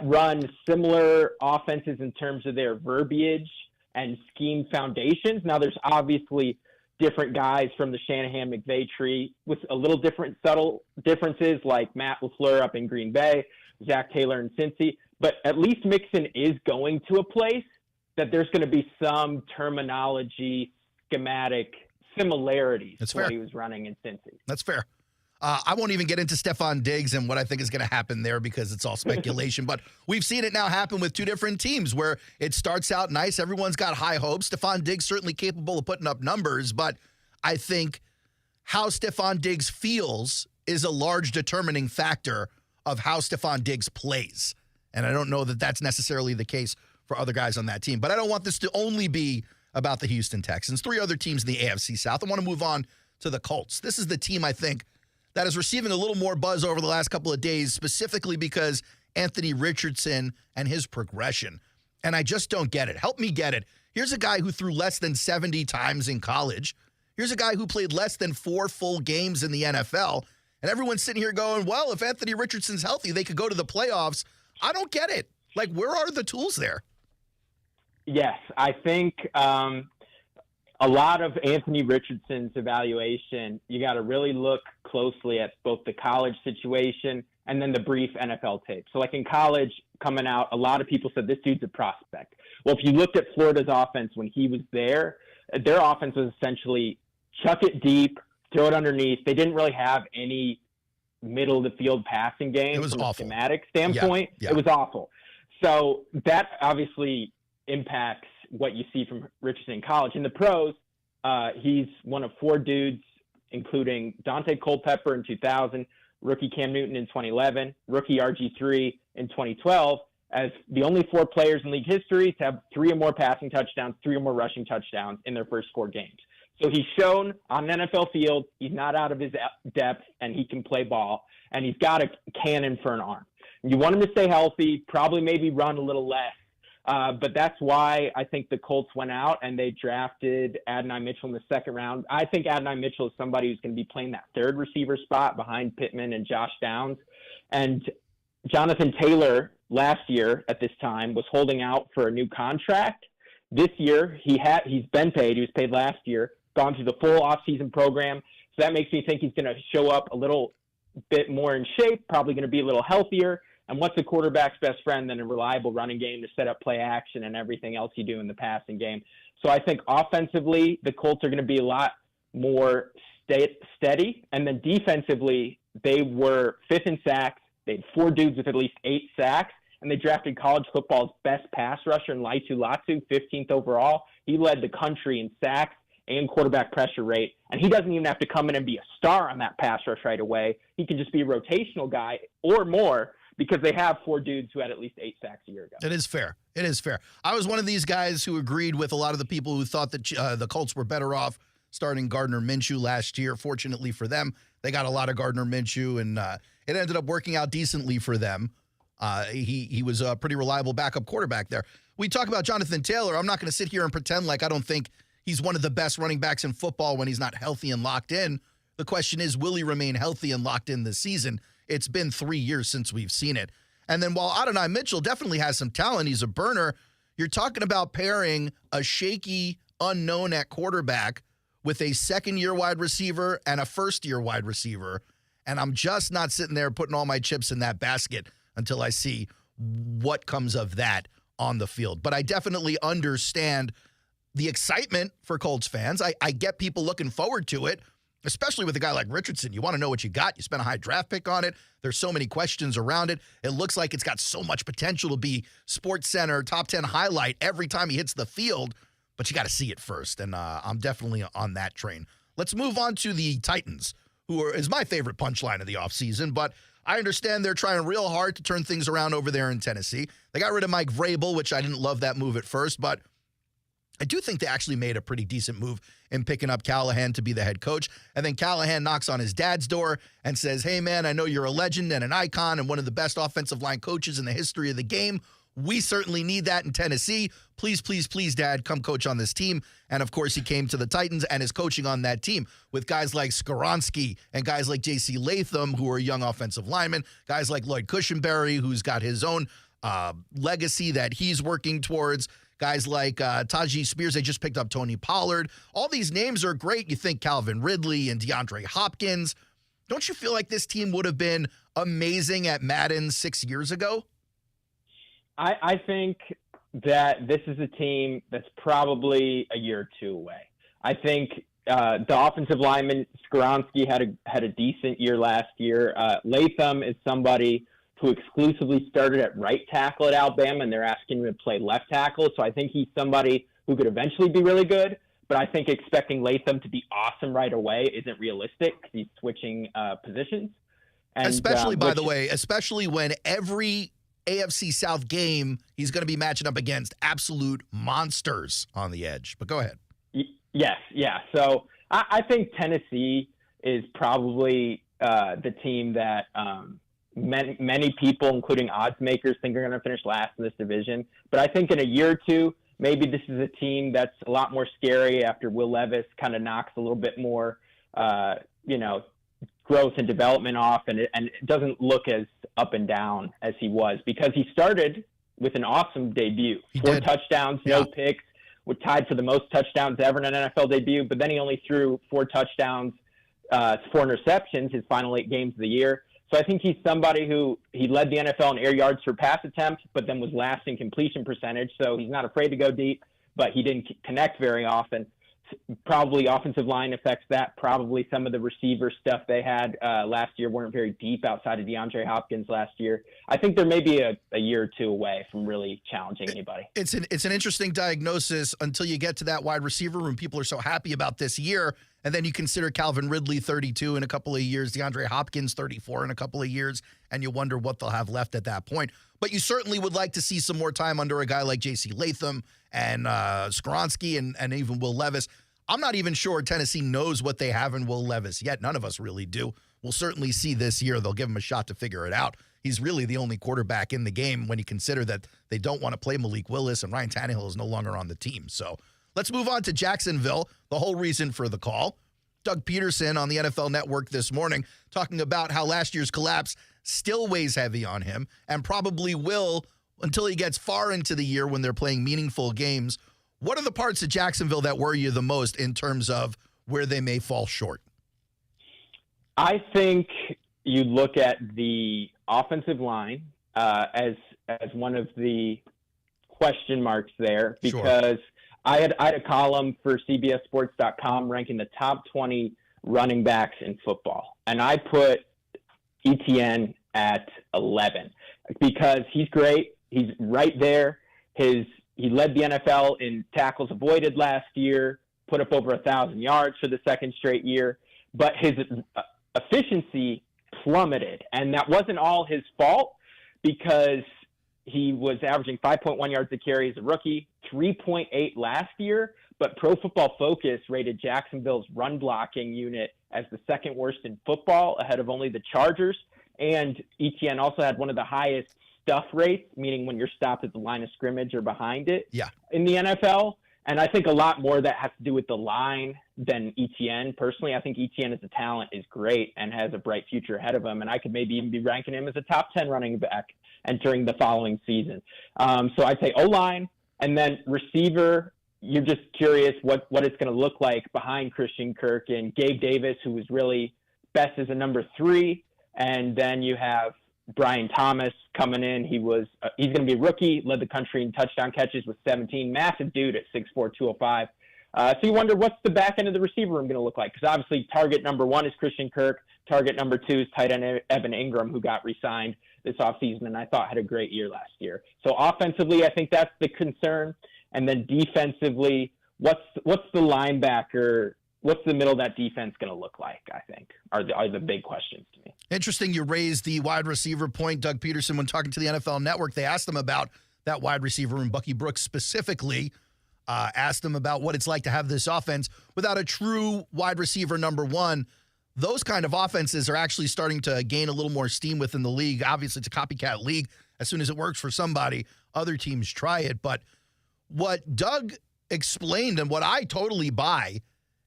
run similar offenses in terms of their verbiage and scheme foundations. Now, there's obviously different guys from the Shanahan-McVay tree with a little different subtle differences, like Matt LaFleur up in Green Bay, Zach Taylor in Cincy. But at least Mixon is going to a place that there's going to be some terminology, schematic similarities That's to fair. what he was running in Cincy. That's fair. I won't even get into Stephon Diggs and what I think is going to happen there because it's all speculation. But we've seen it now happen with two different teams where it starts out nice. Everyone's got high hopes. Stephon Diggs certainly capable of putting up numbers, but I think how Stephon Diggs feels is a large determining factor of how Stephon Diggs plays. And I don't know that that's necessarily the case for other guys on that team. But I don't want this to only be about the Houston Texans. 3 other teams in the AFC South. I want to move on to the Colts. This is the team, I think, that is receiving a little more buzz over the last couple of days, specifically because Anthony Richardson and his progression. And I just don't get it. Help me get it. Here's a guy who threw less than 70 times in college. Here's a guy who played less than 4 full games in the NFL. And everyone's sitting here going, well, if Anthony Richardson's healthy, they could go to the playoffs. I don't get it. Like, where are the tools there? Yes, I think a lot of Anthony Richardson's evaluation, you got to really look closely at both the college situation and then the brief NFL tape. So like in college coming out, a lot of people said this dude's a prospect. Well, if you looked at Florida's offense when he was there, their offense was essentially chuck it deep, throw it underneath. They didn't really have any middle of the field passing game. It was from awful. A schematic standpoint. Yeah. It was awful. So that obviously impacts what you see from Richardson in college. In the pros, he's one of 4 dudes, including Dante Culpepper in 2000, rookie Cam Newton in 2011, rookie RG3 in 2012, as the only 4 players in league history to have 3 or more passing touchdowns, 3 or more rushing touchdowns in their first 4 games. So he's shown on an NFL field he's not out of his depth and he can play ball, and he's got a cannon for an arm. You want him to stay healthy, probably maybe run a little less. But that's why I think the Colts went out and they drafted Adonai Mitchell in the 2nd round. I think Adonai Mitchell is somebody who's going to be playing that 3rd receiver spot behind Pittman and Josh Downs. And Jonathan Taylor last year at this time was holding out for a new contract. This year he's been paid. He was paid last year, gone through the full offseason program. So that makes me think he's going to show up a little bit more in shape, probably going to be a little healthier. And what's a quarterback's best friend than a reliable running game to set up play action and everything else you do in the passing game? So I think offensively, the Colts are going to be a lot more steady. And then defensively, they were 5th in sacks. They had 4 dudes with at least 8 sacks. And they drafted college football's best pass rusher in Laitu Latu, 15th overall. He led the country in sacks and quarterback pressure rate. And he doesn't even have to come in and be a star on that pass rush right away. He can just be a rotational guy or more, because they have 4 dudes who had at least 8 sacks a year ago. It is fair. It is fair. I was one of these guys who agreed with a lot of the people who thought that the Colts were better off starting Gardner Minshew last year. Fortunately for them, they got a lot of Gardner Minshew, and it ended up working out decently for them. He was a pretty reliable backup quarterback there. We talk about Jonathan Taylor. I'm not going to sit here and pretend like I don't think he's one of the best running backs in football when he's not healthy and locked in. The question is, will he remain healthy and locked in this season? It's been 3 years since we've seen it. And then while Adonai Mitchell definitely has some talent, he's a burner, you're talking about pairing a shaky unknown at quarterback with a 2nd-year wide receiver and a 1st-year wide receiver. And I'm just not sitting there putting all my chips in that basket until I see what comes of that on the field. But I definitely understand the excitement for Colts fans. I get people looking forward to it, especially with a guy like Richardson. You want to know what you got. You spent a high draft pick on it. There's so many questions around it. It looks like it's got so much potential to be SportsCenter top 10 highlight every time he hits the field, but you got to see it first, and I'm definitely on that train. Let's move on to the Titans, who is my favorite punchline of the offseason, but I understand they're trying real hard to turn things around over there in Tennessee. They got rid of Mike Vrabel, which I didn't love that move at first, but I do think they actually made a pretty decent move in picking up Callahan to be the head coach. And then Callahan knocks on his dad's door and says, hey, man, I know you're a legend and an icon and one of the best offensive line coaches in the history of the game. We certainly need that in Tennessee. Please, please, please, Dad, come coach on this team. And, of course, he came to the Titans and is coaching on that team with guys like Skoronski and guys like J.C. Latham, who are young offensive linemen, guys like Lloyd Cushenberry, who's got his own legacy that he's working towards, guys like Tajee Spears. They just picked up Tony Pollard. All these names are great. You think Calvin Ridley and DeAndre Hopkins. Don't you feel like this team would have been amazing at Madden 6 years ago? I think that this is a team that's probably a year or 2 away. I think the offensive lineman, Skoronski, had a decent year last year. Latham is somebody who exclusively started at right tackle at Alabama, and they're asking him to play left tackle. So I think he's somebody who could eventually be really good. But I think expecting Latham to be awesome right away isn't realistic because he's switching positions. And, especially, by the way, especially when every AFC South game, he's going to be matching up against absolute monsters on the edge. But go ahead. Yes, yeah. So I think Tennessee is probably the team that many people, including odds makers, think are going to finish last in this division. But I think in a year or two, maybe this is a team that's a lot more scary after Will Levis kind of knocks a little bit more, growth and development off, and it doesn't look as up and down as he was, because he started with an awesome debut. Four touchdowns, no picks, was tied for the most touchdowns ever in an NFL debut, but then he only threw 4 touchdowns, 4 interceptions his final 8 games of the year. So I think he's somebody who he led the NFL in air yards per pass attempt, but then was last in completion percentage. So he's not afraid to go deep, but he didn't connect very often. Probably offensive line affects that. Probably some of the receiver stuff they had last year weren't very deep outside of DeAndre Hopkins last year. I think they're maybe a year or two away from really challenging anybody. It's an interesting diagnosis until you get to that wide receiver room. People are so happy about this year, and then you consider Calvin Ridley 32 in a couple of years, DeAndre Hopkins 34 in a couple of years, and you wonder what they'll have left at that point. But you certainly would like to see some more time under a guy like J.C. Latham and Skoronski and even Will Levis. I'm not even sure Tennessee knows what they have in Will Levis yet. None of us really do. We'll certainly see this year. They'll give him a shot to figure it out. He's really the only quarterback in the game when you consider that they don't want to play Malik Willis and Ryan Tannehill is no longer on the team. So let's move on to Jacksonville, the whole reason for the call. Doug Pederson on the NFL Network this morning talking about how last year's collapse still weighs heavy on him and probably will until he gets far into the year when they're playing meaningful games. What are the parts of Jacksonville that worry you the most in terms of where they may fall short? I think you look at the offensive line as one of the question marks there, because I had a column for CBSSports.com ranking the top 20 running backs in football, and I put ETN at 11 because he's great. He's right there. He led the NFL in tackles avoided last year, put up over 1,000 yards for the second straight year, but his efficiency plummeted, and that wasn't all his fault because he was averaging 5.1 yards a carry as a rookie, 3.8 last year, but Pro Football Focus rated Jacksonville's run blocking unit as the second worst in football, ahead of only the Chargers, and ETN also had one of the highest stuff rates, meaning when you're stopped at the line of scrimmage or behind it in the NFL. And I think a lot more of that has to do with the line than ETN. Personally, I think ETN as a talent is great and has a bright future ahead of him. And I could maybe even be ranking him as a top 10 running back entering the following season. So I'd say O-line, and then receiver, you're just curious what it's going to look like behind Christian Kirk and Gabe Davis, who was really best as a number 3. And then you have Brian Thomas coming in. He's going to be a rookie, led the country in touchdown catches with 17, massive dude at 6'4", 205. So you wonder what's the back end of the receiver room going to look like? Because obviously target number 1 is Christian Kirk. Target number 2 is tight end Evan Ingram, who got re-signed this offseason and I thought had a great year last year. So offensively, I think that's the concern. And then defensively, what's the linebacker, what's the middle of that defense going to look like, I think, are the big questions to me. Interesting you raised the wide receiver point. Doug Pederson, when talking to the NFL Network, they asked him about that wide receiver room. Bucky Brooks specifically asked him about what it's like to have this offense without a true wide receiver number 1. Those kind of offenses are actually starting to gain a little more steam within the league. Obviously, it's a copycat league. As soon as it works for somebody, other teams try it. But what Doug explained and what I totally buy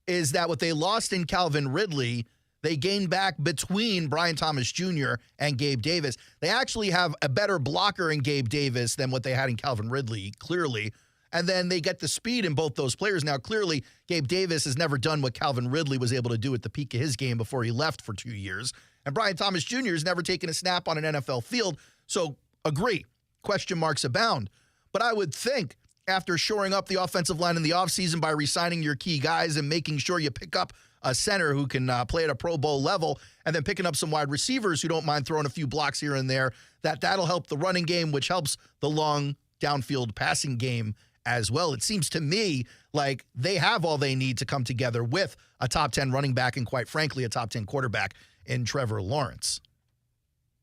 is that what they lost in Calvin Ridley, they gained back between Brian Thomas Jr. and Gabe Davis. They actually have a better blocker in Gabe Davis than what they had in Calvin Ridley, clearly. And then they get the speed in both those players. Now, clearly, Gabe Davis has never done what Calvin Ridley was able to do at the peak of his game before he left for 2 years. And Brian Thomas Jr. has never taken a snap on an NFL field. So, agree, question marks abound. But I would think after shoring up the offensive line in the offseason by re-signing your key guys and making sure you pick up a center who can play at a Pro Bowl level, and then picking up some wide receivers who don't mind throwing a few blocks here and there, that'll help the running game, which helps the long downfield passing game as well. It seems to me like they have all they need to come together with a top 10 running back and, quite frankly, a top 10 quarterback in Trevor Lawrence.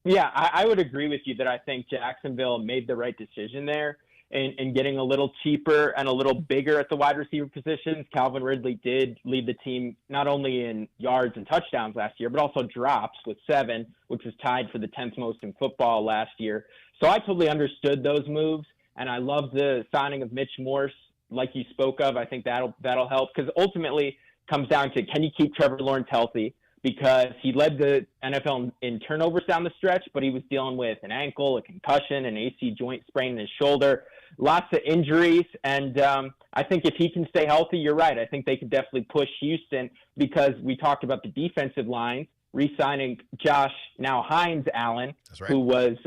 Yeah, I would agree with you that I think Jacksonville made the right decision there in getting a little cheaper and a little bigger at the wide receiver positions. Calvin Ridley did lead the team not only in yards and touchdowns last year, but also drops with 7, which was tied for the 10th most in football last year. So I totally understood those moves, and I love the signing of Mitch Morse, like you spoke of. I think that'll help, because ultimately it comes down to, can you keep Trevor Lawrence healthy? Because he led the NFL in turnovers down the stretch, but he was dealing with an ankle, a concussion, an AC joint sprain in his shoulder, lots of injuries. And I think if he can stay healthy, you're right. I think they could definitely push Houston, because we talked about the defensive line, re-signing Josh, now Hines Allen, who was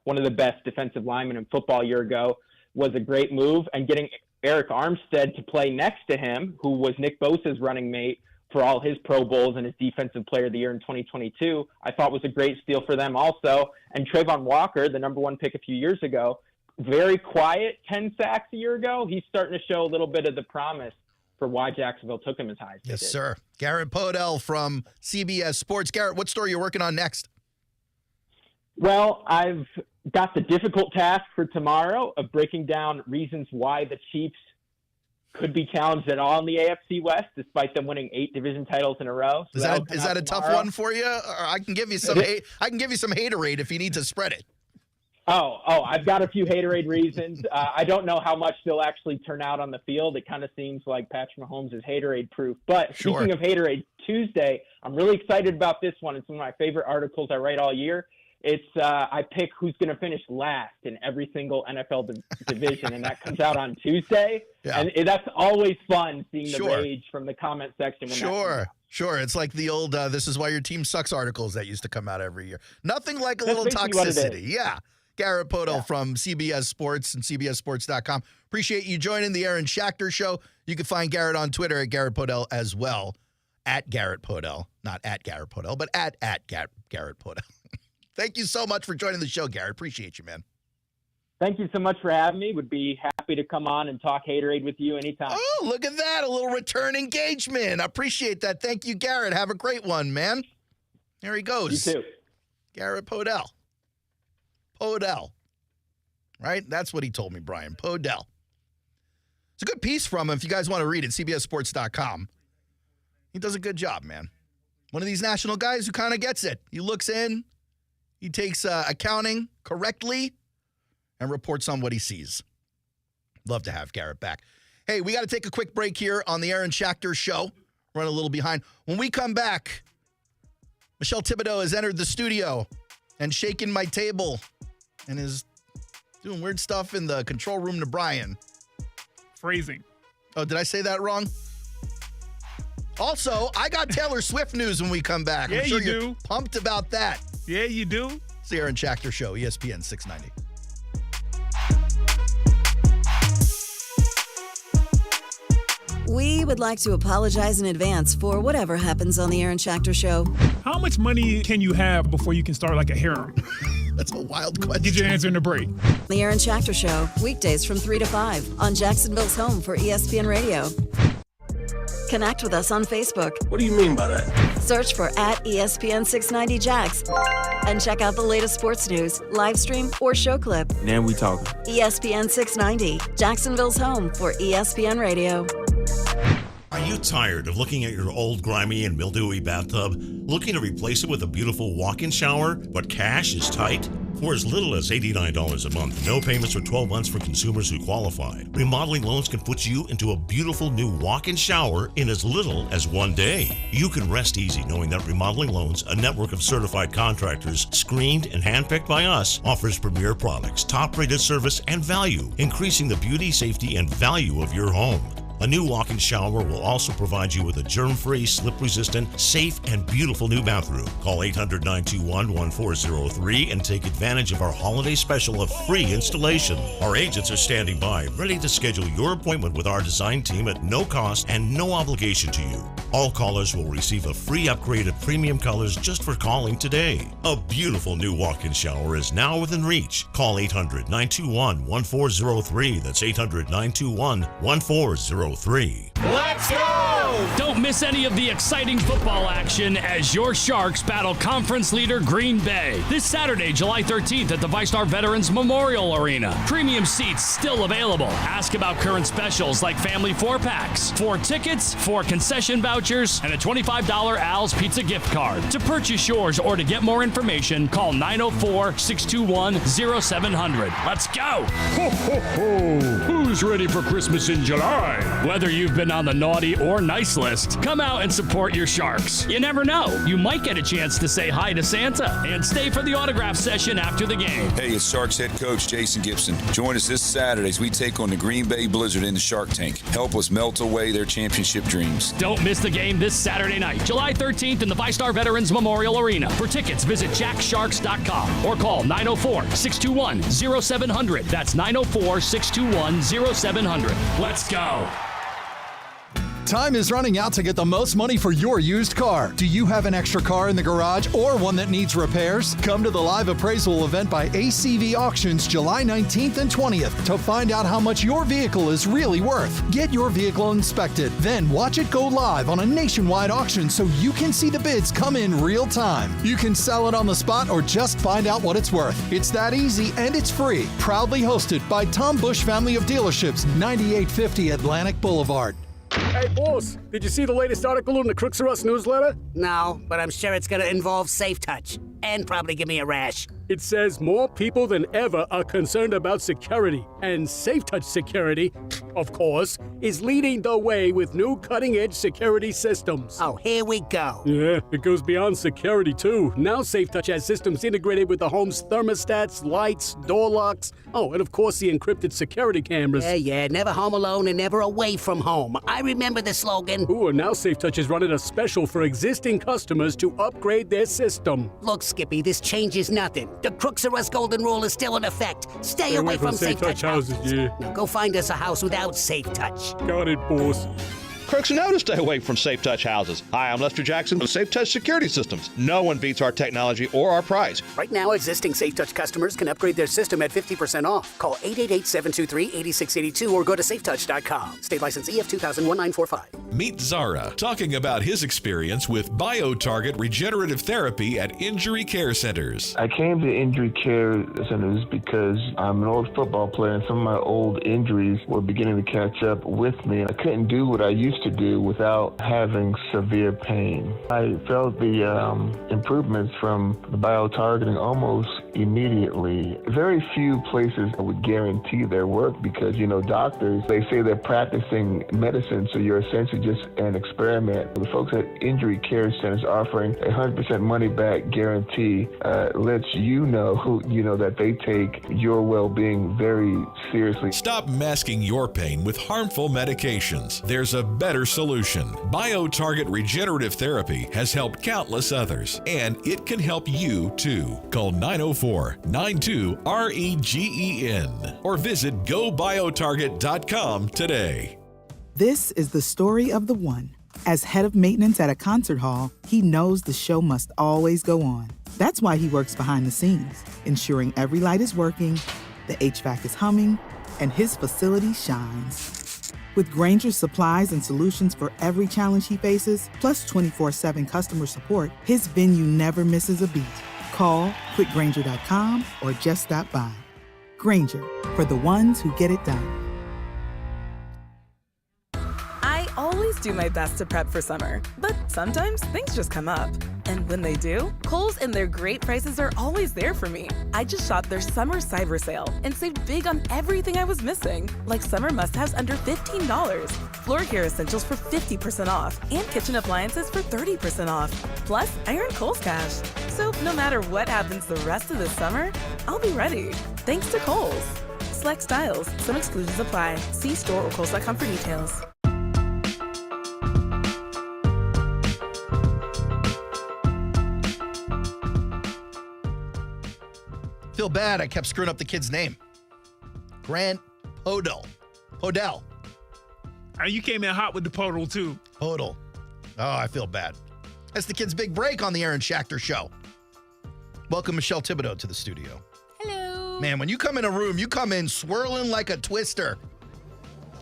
one of the best defensive linemen in football a year ago, was a great move. And getting Eric Armstead to play next to him, who was Nick Bosa's running mate for all his Pro Bowls and his Defensive Player of the Year in 2022, I thought was a great steal for them also. And Trayvon Walker, the number 1 pick a few years ago, very quiet, 10 sacks a year ago. He's starting to show a little bit of the promise for why Jacksonville took him as high as they did. Yes, sir. Garrett Podell from CBS Sports. Garrett, what story are you working on next? Well, I've got the difficult task for tomorrow of breaking down reasons why the Chiefs could be challenged at all in the AFC West, despite them winning 8 division titles in a row. So is that a tough one for you? Or I can give you some I can give you some haterade if you need to spread it. Oh, I've got a few haterade reasons. I don't know how much they'll actually turn out on the field. It kind of seems like Patrick Mahomes is haterade proof. But speaking of haterade, Tuesday, I'm really excited about this one. It's one of my favorite articles I write all year. It's I pick who's going to finish last in every single NFL division, and that comes out on Tuesday. Yeah. And that's always fun, seeing the rage from the comment section. When Sure. It's like the old "This is why your team sucks" articles that used to come out every year. Nothing like a little toxicity. Yeah. Garrett Podell from CBS Sports and CBSSports.com. Appreciate you joining the Aaron Schachter Show. You can find Garrett on Twitter at Garrett Podell as well. At Garrett Podell. Not at Garrett Podell, but at Garrett Podell. Thank you so much for joining the show, Garrett. Appreciate you, man. Thank you so much for having me. Would be happy to come on and talk haterade with you anytime. Oh, look at that. A little return engagement. I appreciate that. Thank you, Garrett. Have a great one, man. There he goes. You too. Garrett Podell. Right? That's what he told me, Brian. Podell. It's a good piece from him if you guys want to read it, CBSSports.com. He does a good job, man. One of these national guys who kind of gets it. He looks in, he takes accounting correctly, and reports on what he sees. Love to have Garrett back. Hey, we got to take a quick break here on the Aaron Schachter Show. Run a little behind. When we come back, Michelle Thibodeau has entered the studio and shaken my table and is doing weird stuff in the control room to Brian. Phrasing. Oh, did I say that wrong? Also, I got Taylor Swift news when we come back. Yeah, I'm sure you you're pumped about that. Yeah, you do. It's the Aaron Schachter Show, ESPN 690. We would like to apologize in advance for whatever happens on the Aaron Schachter Show. How much money can you have before you can start like a harem? That's a wild question. Get your answer in the break. The Aaron Schachter Show, weekdays from 3 to 5 on Jacksonville's home for ESPN Radio. Connect with us on Facebook. What do you mean by that? Search for @ESPN690Jax and check out the latest sports news, live stream, or show clip. Now we talking. ESPN 690, Jacksonville's home for ESPN Radio. Are you tired of looking at your old, grimy, and mildewy bathtub, looking to replace it with a beautiful walk-in shower, but cash is tight? For as little as $89 a month, no payments for 12 months for consumers who qualify, Remodeling Loans can put you into a beautiful new walk-in shower in as little as 1 day. You can rest easy knowing that Remodeling Loans, a network of certified contractors, screened and handpicked by us, offers premier products, top-rated service, and value, increasing the beauty, safety, and value of your home. A new walk-in shower will also provide you with a germ-free, slip-resistant, safe, and beautiful new bathroom. Call 800-921-1403 and take advantage of our holiday special of free installation. Our agents are standing by, ready to schedule your appointment with our design team at no cost and no obligation to you. All callers will receive a free upgrade of premium colors just for calling today. A beautiful new walk-in shower is now within reach. Call 800-921-1403. That's 800-921-1403. Let's go! Don't miss any of the exciting football action as your Sharks battle conference leader Green Bay. This Saturday, July 13th at the VyStar Veterans Memorial Arena. Premium seats still available. Ask about current specials like family 4-packs, 4 tickets, 4 concession vouchers, and a $25 Al's Pizza gift card. To purchase yours or to get more information, call 904-621-0700. Let's go! Ho, ho, ho! Who's ready for Christmas in July? Whether you've been on the naughty or nice list, come out and support your Sharks. You never know. You might get a chance to say hi to Santa and stay for the autograph session after the game. Hey, it's Sharks head coach Jason Gibson. Join us this Saturday as we take on the Green Bay Blizzard in the Shark Tank. Help us melt away their championship dreams. Don't miss the game this Saturday night, July 13th in the VyStar Veterans Memorial Arena. For tickets, visit jacksharks.com or call 904-621-0700. That's 904-621-0700. Let's go. Time is running out to get the most money for your used car. Do you have an extra car in the garage or one that needs repairs? Come to the live appraisal event by ACV Auctions July 19th and 20th to find out how much your vehicle is really worth. Get your vehicle inspected, then watch it go live on a nationwide auction so you can see the bids come in real time. You can sell it on the spot or just find out what it's worth. It's that easy and it's free. Proudly hosted by Tom Bush Family of Dealerships, 9850 Atlantic Boulevard. Hey, boss, did you see the latest article in the Crooks R Us newsletter? No, but I'm sure it's going to involve Safe Touch and probably give me a rash. It says more people than ever are concerned about security, and Safe Touch Security, of course, is leading the way with new cutting-edge security systems. Oh, here we go. Yeah, it goes beyond security, too. Now Safe Touch has systems integrated with the home's thermostats, lights, door locks, oh, and of course the encrypted security cameras. Yeah, never home alone and never away from home. I remember the slogan. Ooh, and now Safe Touch is running a special for existing customers to upgrade their system. Look, Skippy, this changes nothing. The Crooks R Us golden rule is still in effect. Stay away from Safe Touch houses. Yeah. Now go find us a house without Safe Touch. Got it, boss. Crooks know to stay away from Safe Touch houses. Hi, I'm Lester Jackson of Safe Touch Security Systems. No one beats our technology or our price. Right now, existing Safe Touch customers can upgrade their system at 50% off. Call 888-723-8682 or go to safetouch.com. State license EF 2000-1945. Meet Zara, talking about his experience with BioTarget regenerative therapy at injury care centers. I came to injury care centers because I'm an old football player and some of my old injuries were beginning to catch up with me. I couldn't do what I used to do without having severe pain. I felt the improvements from the biotargeting almost immediately. Very few places would guarantee their work because, doctors, they say they're practicing medicine, so you're essentially just an experiment. The folks at injury care centers offering a 100% money-back guarantee lets you know that they take your well-being very seriously. Stop masking your pain with harmful medications. There's a better solution. BioTarget regenerative therapy has helped countless others, and it can help you too. Call 904-92-REGEN or visit gobiotarget.com today. This is the story of the one. As head of maintenance at a concert hall, he knows the show must always go on. That's why he works behind the scenes, ensuring every light is working, the HVAC is humming, and his facility shines. With Grainger's supplies and solutions for every challenge he faces, plus 24/7 customer support, his venue never misses a beat. Call quickgrainger.com or just stop by. Grainger, for the ones who get it done. I always do my best to prep for summer, but sometimes things just come up. And when they do, Kohl's and their great prices are always there for me. I just shopped their summer cyber sale and saved big on everything I was missing, like summer must-haves under $15, floor care essentials for 50% off, and kitchen appliances for 30% off. Plus, I earned Kohl's cash. So no matter what happens the rest of the summer, I'll be ready. Thanks to Kohl's. Select styles. Some exclusions apply. See store or Kohl's.com for details. Feel bad. I kept screwing up the kid's name. Garrett Podell. You came in hot with the Podell, too. Podell. Oh, I feel bad. That's the kid's big break on the Aaron Schachter Show. Welcome, Michelle Thibodeau, to the studio. Hello. Man, when you come in a room, you come in swirling like a twister.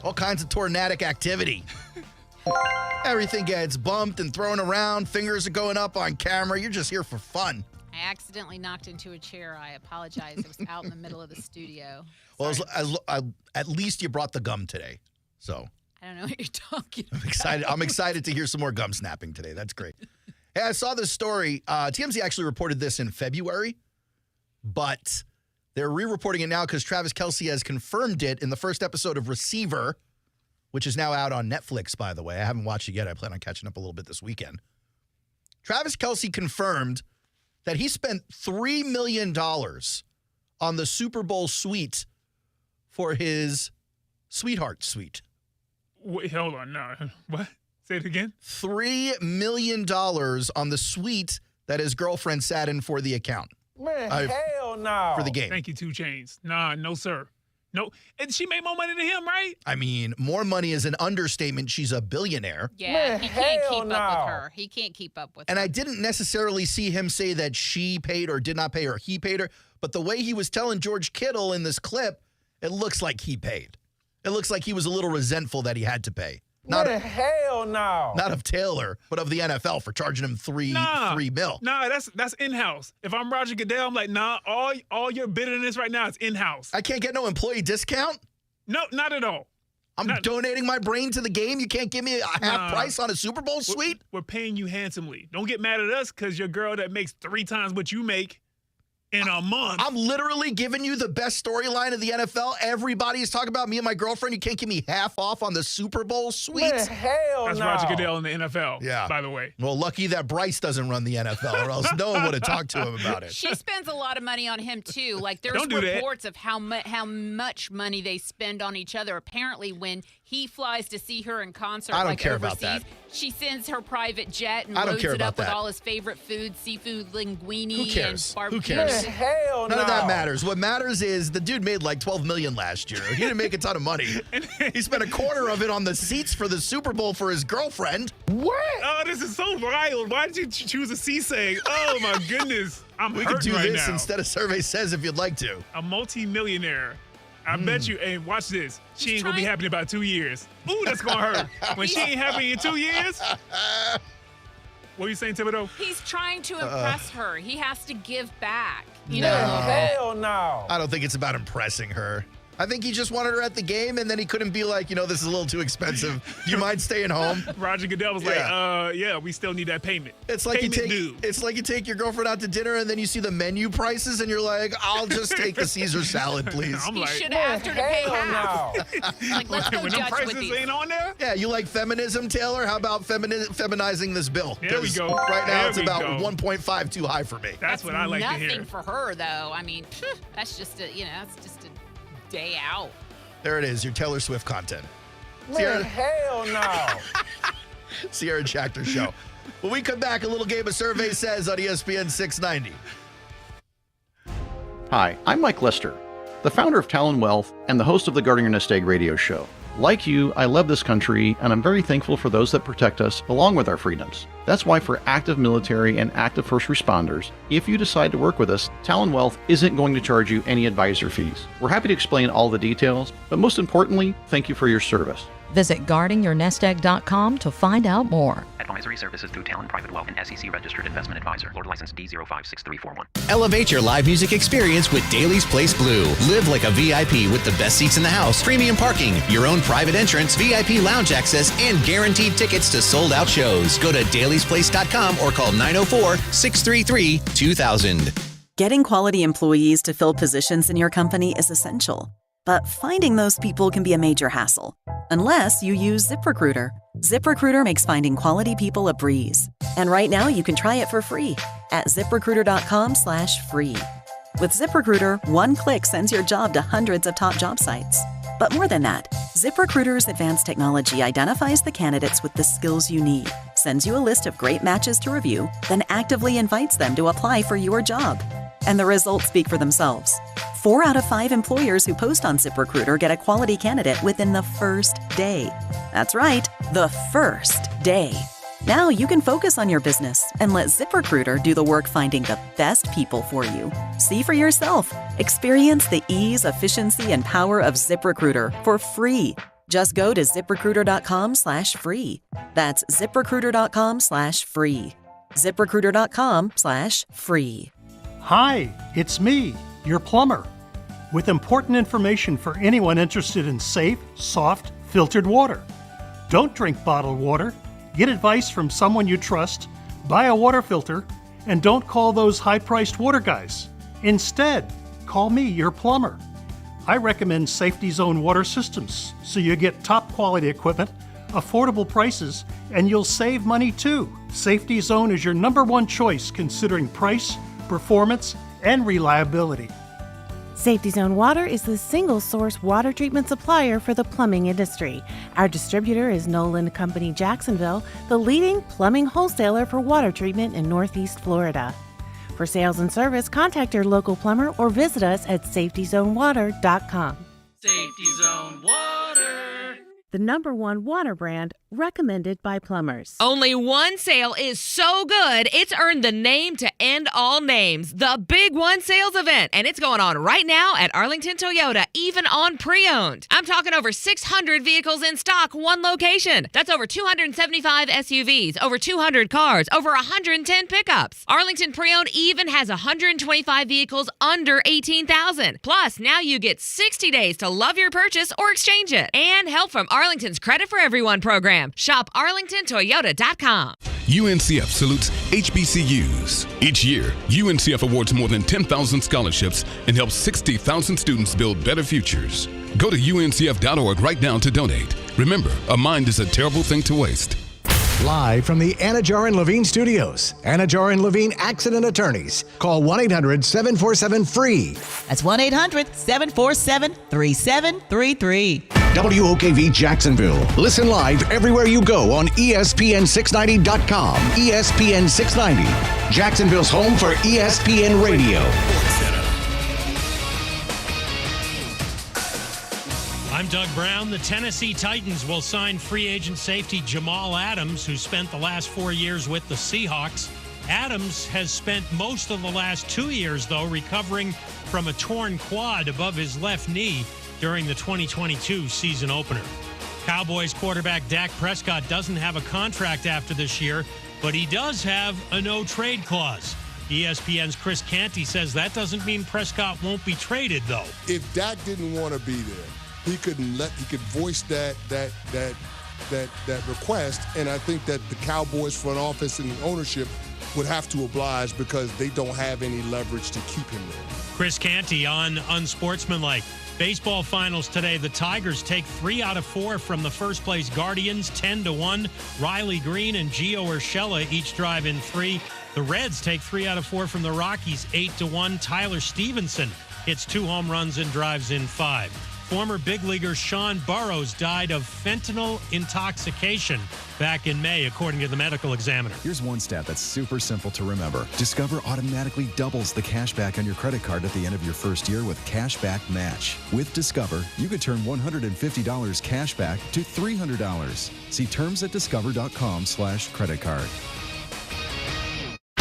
All kinds of tornadic activity. Everything gets bumped and thrown around. Fingers are going up on camera. You're just here for fun. I accidentally knocked into a chair. I apologize. It was out in the middle of the studio. Well, at least you brought the gum today. So I don't know what you're talking about. I'm excited to hear some more gum snapping today. That's great. Hey, I saw this story. TMZ actually reported this in February, but they're re-reporting it now because Travis Kelce has confirmed it in the first episode of Receiver, which is now out on Netflix, by the way. I haven't watched it yet. I plan on catching up a little bit this weekend. Travis Kelce confirmed that he spent $3 million on the Super Bowl suite for his sweetheart suite. Wait, hold on. No. What? Say it again? $3 million on the suite that his girlfriend sat in for the account. Man, hell no. For the game. Thank you, 2 Chainz. Nah, no, sir. No. And she made more money than him, right? I mean, more money is an understatement. She's a billionaire. Yeah, Man, he can't hell keep no. up with her. He can't keep up with And her. I didn't necessarily see him say that she paid or did not pay or he paid her, but the way he was telling George Kittle in this clip, it looks like he paid. It looks like he was a little resentful that he had to pay. Man, hell no. Not of Taylor, but of the NFL for charging him $3 mil. Nah, that's in-house. If I'm Roger Goodell, I'm like, nah, all your bitterness right now is in-house. I can't get no employee discount? No, not at all. I'm donating my brain to the game. You can't give me a half price on a Super Bowl suite? We're paying you handsomely. Don't get mad at us because your girl that makes 3 times what you make in a month. I'm literally giving you the best storyline of the NFL. Everybody is talking about me and my girlfriend. You can't give me half off on the Super Bowl suite? Man, hell That's no. Roger Goodell in the NFL, Yeah. by the way. Well, lucky that Bryce doesn't run the NFL, or else no one would have talked to him about it. She spends a lot of money on him, too. Like, there's Don't do that. reports of how much money they spend on each other. Apparently, when he flies to see her in concert, I don't like care overseas, about that. she sends her private jet and I don't loads care it up about with that. all his favorite foods, seafood linguine Who cares? and barbecue. Who cares? Man, hell no. None of that matters. What matters is the dude made like $12 million last year. He didn't make a ton of money. He spent a quarter of it on the seats for the Super Bowl for his girlfriend. What? Oh, this is so wild. Why did you choose a C-Seg? Oh, my goodness. I'm We could hurting do right this now. instead of Survey Says if you'd like to. A multi-millionaire. I bet you, hey, watch this. She ain't going to be happy in about 2 years. Ooh, that's going to hurt. When she ain't happy in 2 years. What are you saying, Thibodeau? He's trying to impress her. He has to give back. You No. know? Hell no. I don't think it's about impressing her. I think he just wanted her at the game, and then he couldn't be like, this is a little too expensive. Do you mind staying home? Roger Goodell was like, yeah, we still need that payment. It's like payment it's like you take your girlfriend out to dinner, and then you see the menu prices, and you're like, I'll just take the Caesar salad, please. I'm He like, should have asked her to pay half. No. Like, let's go when them judge prices with these. ain't on there? Yeah, you like feminism, Taylor? How about feminizing this bill? There we 'Cause go. Right now, There it's we about go. 1.5 too high for me. That's what I like to Nothing hear. for her, though. I mean, that's just a day out. There it is, your Taylor Swift content. Man, hell no. Sierra and Schachter Show. When we come back, a little game of Survey Says on ESPN 690. Hi, I'm Mike Lester, the founder of Talon Wealth and the host of the Guarding Your Nest Egg radio show. Like you, I love this country, and I'm very thankful for those that protect us along with our freedoms. That's why for active military and active first responders, if you decide to work with us, Talon Wealth isn't going to charge you any advisor fees. We're happy to explain all the details, but most importantly, thank you for your service. Visit guardingyournestegg.com to find out more. Advisory services through Talon Private Wealth and SEC Registered Investment Advisor. Florida License D056341. Elevate your live music experience with Daly's Place Blue. Live like a VIP with the best seats in the house, premium parking, your own private entrance, VIP lounge access, and guaranteed tickets to sold-out shows. Go to dailysplace.com or call 904-633-2000. Getting quality employees to fill positions in your company is essential. But finding those people can be a major hassle, unless you use ZipRecruiter. ZipRecruiter makes finding quality people a breeze. And right now you can try it for free at ZipRecruiter.com/free. With ZipRecruiter, one click sends your job to hundreds of top job sites. But more than that, ZipRecruiter's advanced technology identifies the candidates with the skills you need, sends you a list of great matches to review, then actively invites them to apply for your job. And the results speak for themselves. 4 out of 5 employers who post on ZipRecruiter get a quality candidate within the first day. That's right, the first day. Now you can focus on your business and let ZipRecruiter do the work finding the best people for you. See for yourself. Experience the ease, efficiency, and power of ZipRecruiter for free. Just go to ZipRecruiter.com/free. That's ZipRecruiter.com/free. ZipRecruiter.com/free. Hi, it's me, your plumber, with important information for anyone interested in safe, soft, filtered water. Don't drink bottled water. Get advice from someone you trust, buy a water filter, and don't call those high-priced water guys. Instead, call me, your plumber. I recommend Safety Zone water systems, so you get top-quality equipment, affordable prices, and you'll save money too. Safety Zone is your #1 choice considering price, performance, and reliability. Safety Zone Water is the single-source water treatment supplier for the plumbing industry. Our distributor is Nolan Company Jacksonville, the leading plumbing wholesaler for water treatment in Northeast Florida. For sales and service, contact your local plumber or visit us at safetyzonewater.com. Safety Zone Water. The #1 water brand recommended by plumbers. Only one sale is so good, it's earned the name to end all names. The Big One Sales Event. And it's going on right now at Arlington Toyota, even on pre-owned. I'm talking over 600 vehicles in stock, one location. That's over 275 SUVs, over 200 cars, over 110 pickups. Arlington Pre-Owned even has 125 vehicles under $18,000. Plus, now you get 60 days to love your purchase or exchange it. And help from Arlington's Credit for Everyone program. Shop arlingtontoyota.com. UNCF salutes HBCUs. Each year, UNCF awards more than 10,000 scholarships and helps 60,000 students build better futures. Go to uncf.org right now to donate. Remember, a mind is a terrible thing to waste. Live from the Anajar and Levine Studios, Anajar and Levine Accident Attorneys. Call 1-800-747-FREE. That's 1-800-747-3733. WOKV Jacksonville. Listen live everywhere you go on ESPN690.com. ESPN 690, Jacksonville's home for ESPN Radio. I'm Doug Brown. The Tennessee Titans will sign free agent safety Jamal Adams, who spent the last 4 years with the Seahawks. Adams has spent most of the last 2 years, though, recovering from a torn quad above his left knee during the 2022 season opener. Cowboys quarterback Dak Prescott doesn't have a contract after this year, but he does have a no-trade clause. ESPN's Chris Canty says that doesn't mean Prescott won't be traded, though. If Dak didn't want to be there, he could voice that request, and I think that the Cowboys front office and the ownership would have to oblige because they don't have any leverage to keep him there. Chris Canty on Unsportsmanlike. Baseball finals today. The Tigers take 3 out of 4 from the first-place Guardians, 10-1. Riley Green and Gio Urshela each drive in 3. The Reds take 3 out of 4 from the Rockies, 8-1. Tyler Stevenson hits 2 home runs and drives in 5. Former big leaguer Sean Burroughs died of fentanyl intoxication back in May, according to the medical examiner. Here's one stat that's super simple to remember. Discover automatically doubles the cash back on your credit card at the end of your first year with Cash Back Match. With Discover, you could turn $150 cash back to $300. See terms at discover.com/credit card.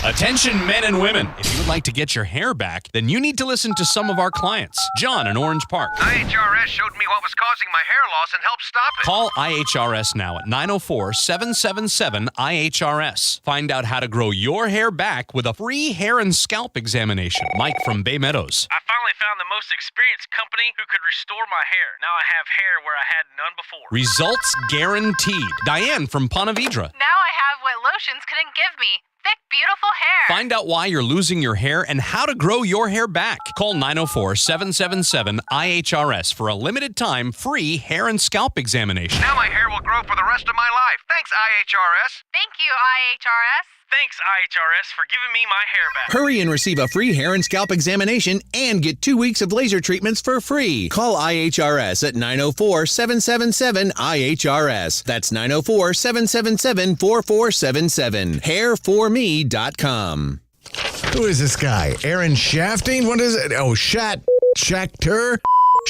Attention men and women. If you would like to get your hair back, then you need to listen to some of our clients. John in Orange Park. IHRS showed me what was causing my hair loss and helped stop it. Call IHRS now at 904-777-IHRS. Find out how to grow your hair back with a free hair and scalp examination. Mike from Bay Meadows. I finally found the most experienced company who could restore my hair. Now I have hair where I had none before. Results guaranteed. Diane from Ponte Vedra. Now I have what lotions couldn't give me. Thick, beautiful hair. Find out why you're losing your hair and how to grow your hair back. Call 904-777-IHRS for a limited time free hair and scalp examination. Now my hair will grow for the rest of my life. Thanks, IHRS. Thank you, IHRS. Thanks, IHRS, for giving me my hair back. Hurry and receive a free hair and scalp examination and get 2 weeks of laser treatments for free. Call IHRS at 904-777-IHRS. That's 904-777-4477. Hairforme.com. Who is this guy? Aaron Shafting? What is it? Oh, Schachter?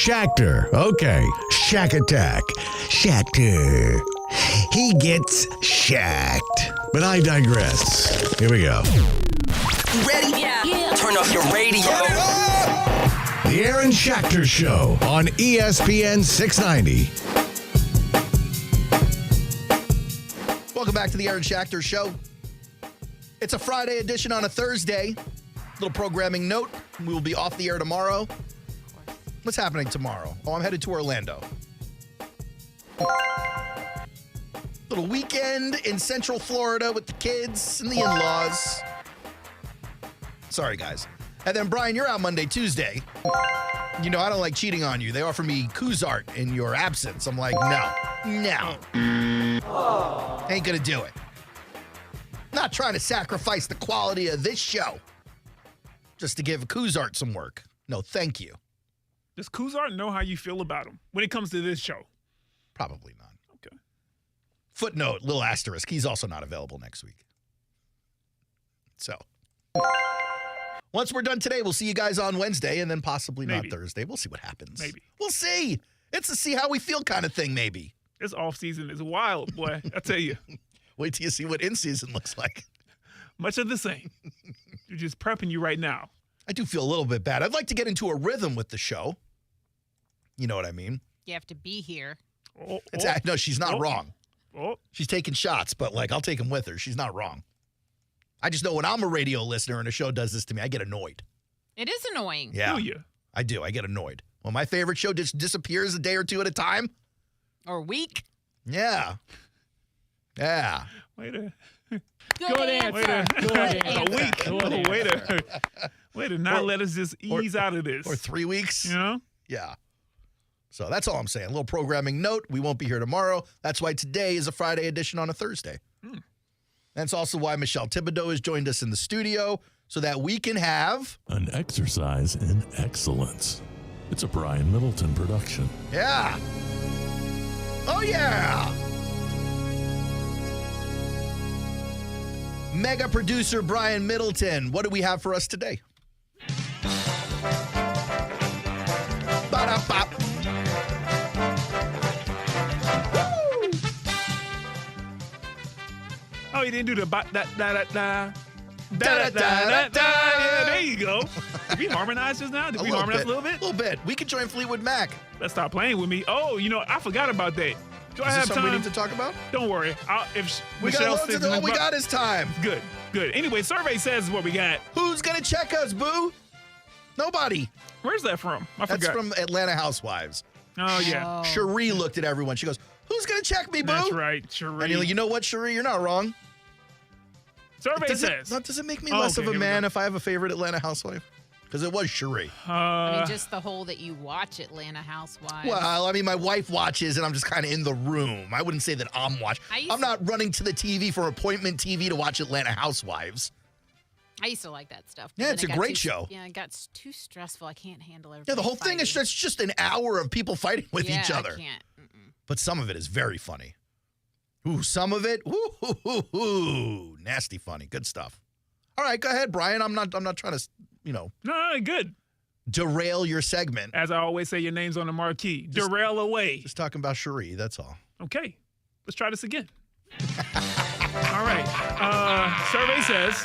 Schachter. Okay. Shack Attack. Schachter. He gets shacked. But I digress. Here we go. Ready? Yeah. Turn off your radio. The Aaron Schachter Show on ESPN 690. back to the Aaron Schachter Show. It's a Friday edition on a Thursday. Little programming note. We will be off the air tomorrow. What's happening tomorrow? Oh, I'm headed to Orlando. Little weekend in Central Florida with the kids and the in-laws. Sorry, guys. And then, Brian, you're out Monday, Tuesday. You know, I don't like cheating on you. They offer me Kuzart in your absence. I'm like, no. Ain't gonna do it. Not trying to sacrifice the quality of this show just to give Kuzart some work. No, thank you. Does Kuzart know how you feel about him when it comes to this show? Probably not. Okay. Footnote, little asterisk. He's also not available next week. So, once we're done today, we'll see you guys on Wednesday and then possibly not Thursday. We'll see what happens. Maybe. We'll see. It's a see how we feel kind of thing, maybe. This off season is wild, boy. I tell you. Wait till you see what in season looks like. Much of the same. You're just prepping you right now. I do feel a little bit bad. I'd like to get into a rhythm with the show. You know what I mean? You have to be here. No, she's not wrong. Oh. She's taking shots, but I'll take them with her. She's not wrong. I just know when I'm a radio listener and a show does this to me, I get annoyed. It is annoying. Yeah. Do you? I do. I get annoyed. When my favorite show just disappears a day or two at a time. Or a week. Yeah. Yeah. Good answer. A week. Way to not let us just ease out of this. Or 3 weeks. You know? Yeah. So that's all I'm saying. A little programming note. We won't be here tomorrow. That's why today is a Friday edition on a Thursday. That's also why Michelle Thibodeau has joined us in the studio so that we can have an exercise in excellence. It's a Brian Middleton production. Yeah. Oh, yeah. Mega producer Brian Middleton. What do we have for us today? Ba-da-bop. Oh, you didn't do the da-da-da-da. Da-da-da-da-da. Yeah, there you go. Did we harmonize just now? Did we harmonize a little bit? A little bit. We could join Fleetwood Mac. Let's stop playing with me. Oh, I forgot about that. Do I Is have this something time we need to talk about? Don't worry. If We Michelle got loads of all we got is time. Good. Anyway, survey says what we got. Who's going to check us, boo? Nobody. Where's that from? I forgot. That's from Atlanta Housewives. Oh, yeah. Cherie looked at everyone. She goes, who's going to check me, boo? That's right, Cherie. And you're like, you know what, Cherie? You're not wrong. Survey says. Does it make me less of a man if I have a favorite Atlanta housewife? Because it was Cherie. I mean, just the whole that you watch Atlanta Housewives. Well, I mean, my wife watches, and I'm just kind of in the room. I wouldn't say that I'm watching. I'm not running to the TV for appointment TV to watch Atlanta Housewives. I used to like that stuff. Yeah, it's a great show. Yeah, it got too stressful. I can't handle everything. Yeah, the whole thing is just an hour of people fighting with each other. I can't. But some of it is very funny. Ooh, some of it, ooh, nasty funny. Good stuff. All right, go ahead, Brian. I'm not trying to, No, good. Derail your segment. As I always say, your name's on the marquee. Derail away. Just talking about Cherie, that's all. Okay, let's try this again. All right. Survey says.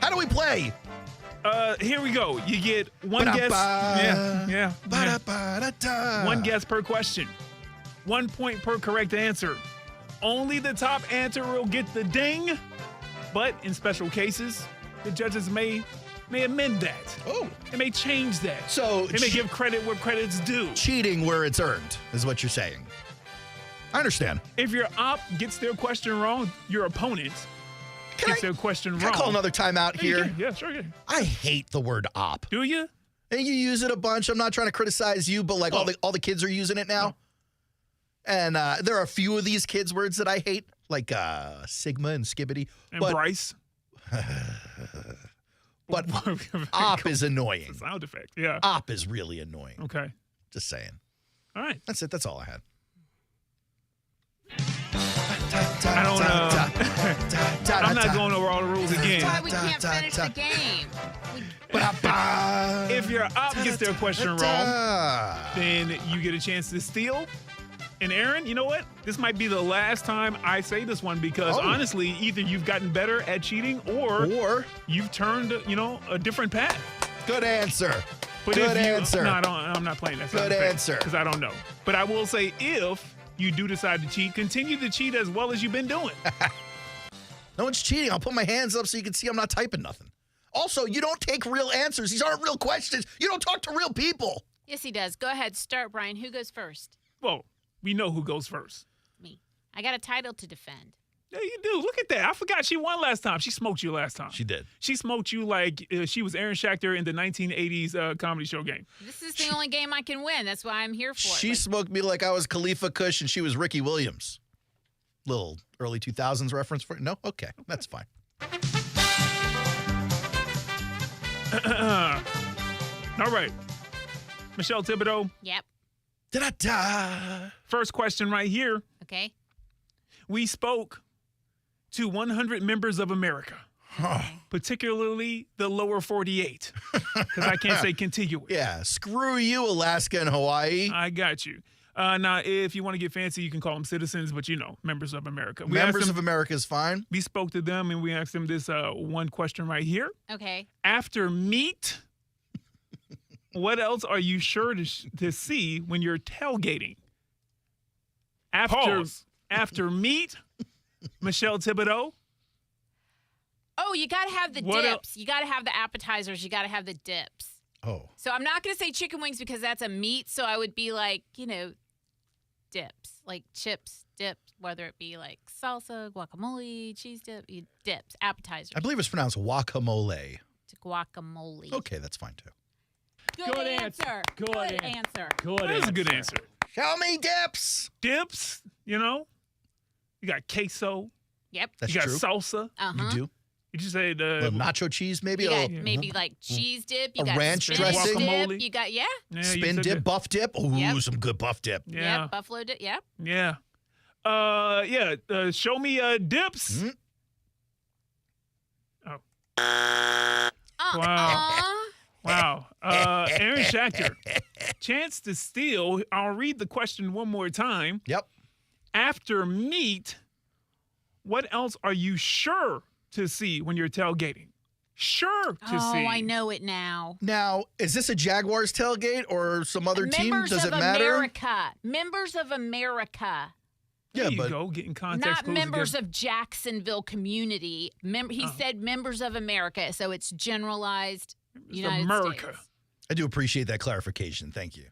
How do we play? Here we go. You get one guess. Yeah. One guess per question. 1 point per correct answer. Only the top answer will get the ding. But in special cases, the judges may amend that. Oh. They may change that. So they may give credit where credit's due. Cheating where it's earned is what you're saying. I understand. If your op gets their question wrong, your opponent gets their question wrong. Can I call another timeout here? Yeah, sure. Yeah. I hate the word op. Do you? And you use it a bunch. I'm not trying to criticize you, but all the kids are using it now. And there are a few of these kids' words that I hate, like Sigma and Skibbity. And Bryce. But op is annoying. It's a sound effect, yeah. Op is really annoying. Okay. Just saying. All right. That's it. That's all I had. I don't I'm not going over all the rules again. That's why we can't finish the game. If your op gets their question wrong, then you get a chance to steal. And Aaron, you know what? This might be the last time I say this one because honestly, either you've gotten better at cheating or you've turned, a different path. Good answer. But Good answer. No, I'm not playing that. Good answer. Because I don't know. But I will say if you do decide to cheat, continue to cheat as well as you've been doing. No one's cheating. I'll put my hands up so you can see I'm not typing nothing. Also, you don't take real answers. These aren't real questions. You don't talk to real people. Yes, he does. Go ahead. Start, Brian. Who goes first? Well, we know who goes first. Me. I got a title to defend. Yeah, you do. Look at that. I forgot she won last time. She smoked you last time. She did. She smoked you like she was Aaron Schachter in the 1980s comedy show game. This is the only game I can win. That's why I'm here for it. She smoked me like I was Khalifa Kush and she was Ricky Williams. Little early 2000s reference for it? No? Okay. That's fine. All right. Michelle Thibodeau. Yep. Da-da-da. First question right here. Okay. We spoke to 100 members of America, particularly the lower 48, because I can't say contiguous. Yeah, screw you, Alaska and Hawaii. I got you. Now, if you want to get fancy, you can call them citizens, but members of America. Members of America is fine. We spoke to them, and we asked them this one question right here. Okay. After meat, what else are you sure to see when you're tailgating? After meat, Michelle Thibodeau. Oh, you got to have the dips. You got to have the appetizers. You got to have the dips. Oh. So I'm not going to say chicken wings because that's a meat. So I would be like, dips, like chips, dips, whether it be like salsa, guacamole, cheese dip, dips, appetizers. I believe it's pronounced guacamole. It's guacamole. Okay, that's fine too. Good answer. Good answer. That's a good answer. Show me dips. Dips, You got queso. Yep. That's you got true. salsa. You do. You just say the nacho cheese, maybe. You got maybe like cheese dip. You got ranch spinach dressing. Dip. You got spin dip, buff dip. Ooh, some good buff dip. Yeah. Buffalo dip. Yep. Yeah. Show me dips. Mm-hmm. Oh. Wow. Aaron Schachter. Chance to steal. I'll read the question one more time. Yep. After meat, what else are you sure to see when you're tailgating? Sure to see. Oh, I know it now. Now, is this a Jaguars tailgate or some other team? Does it matter? Members of America. There you go, getting context. Not members of Jacksonville community. He said members of America, so it's generalized United States. I do appreciate that clarification. Thank you.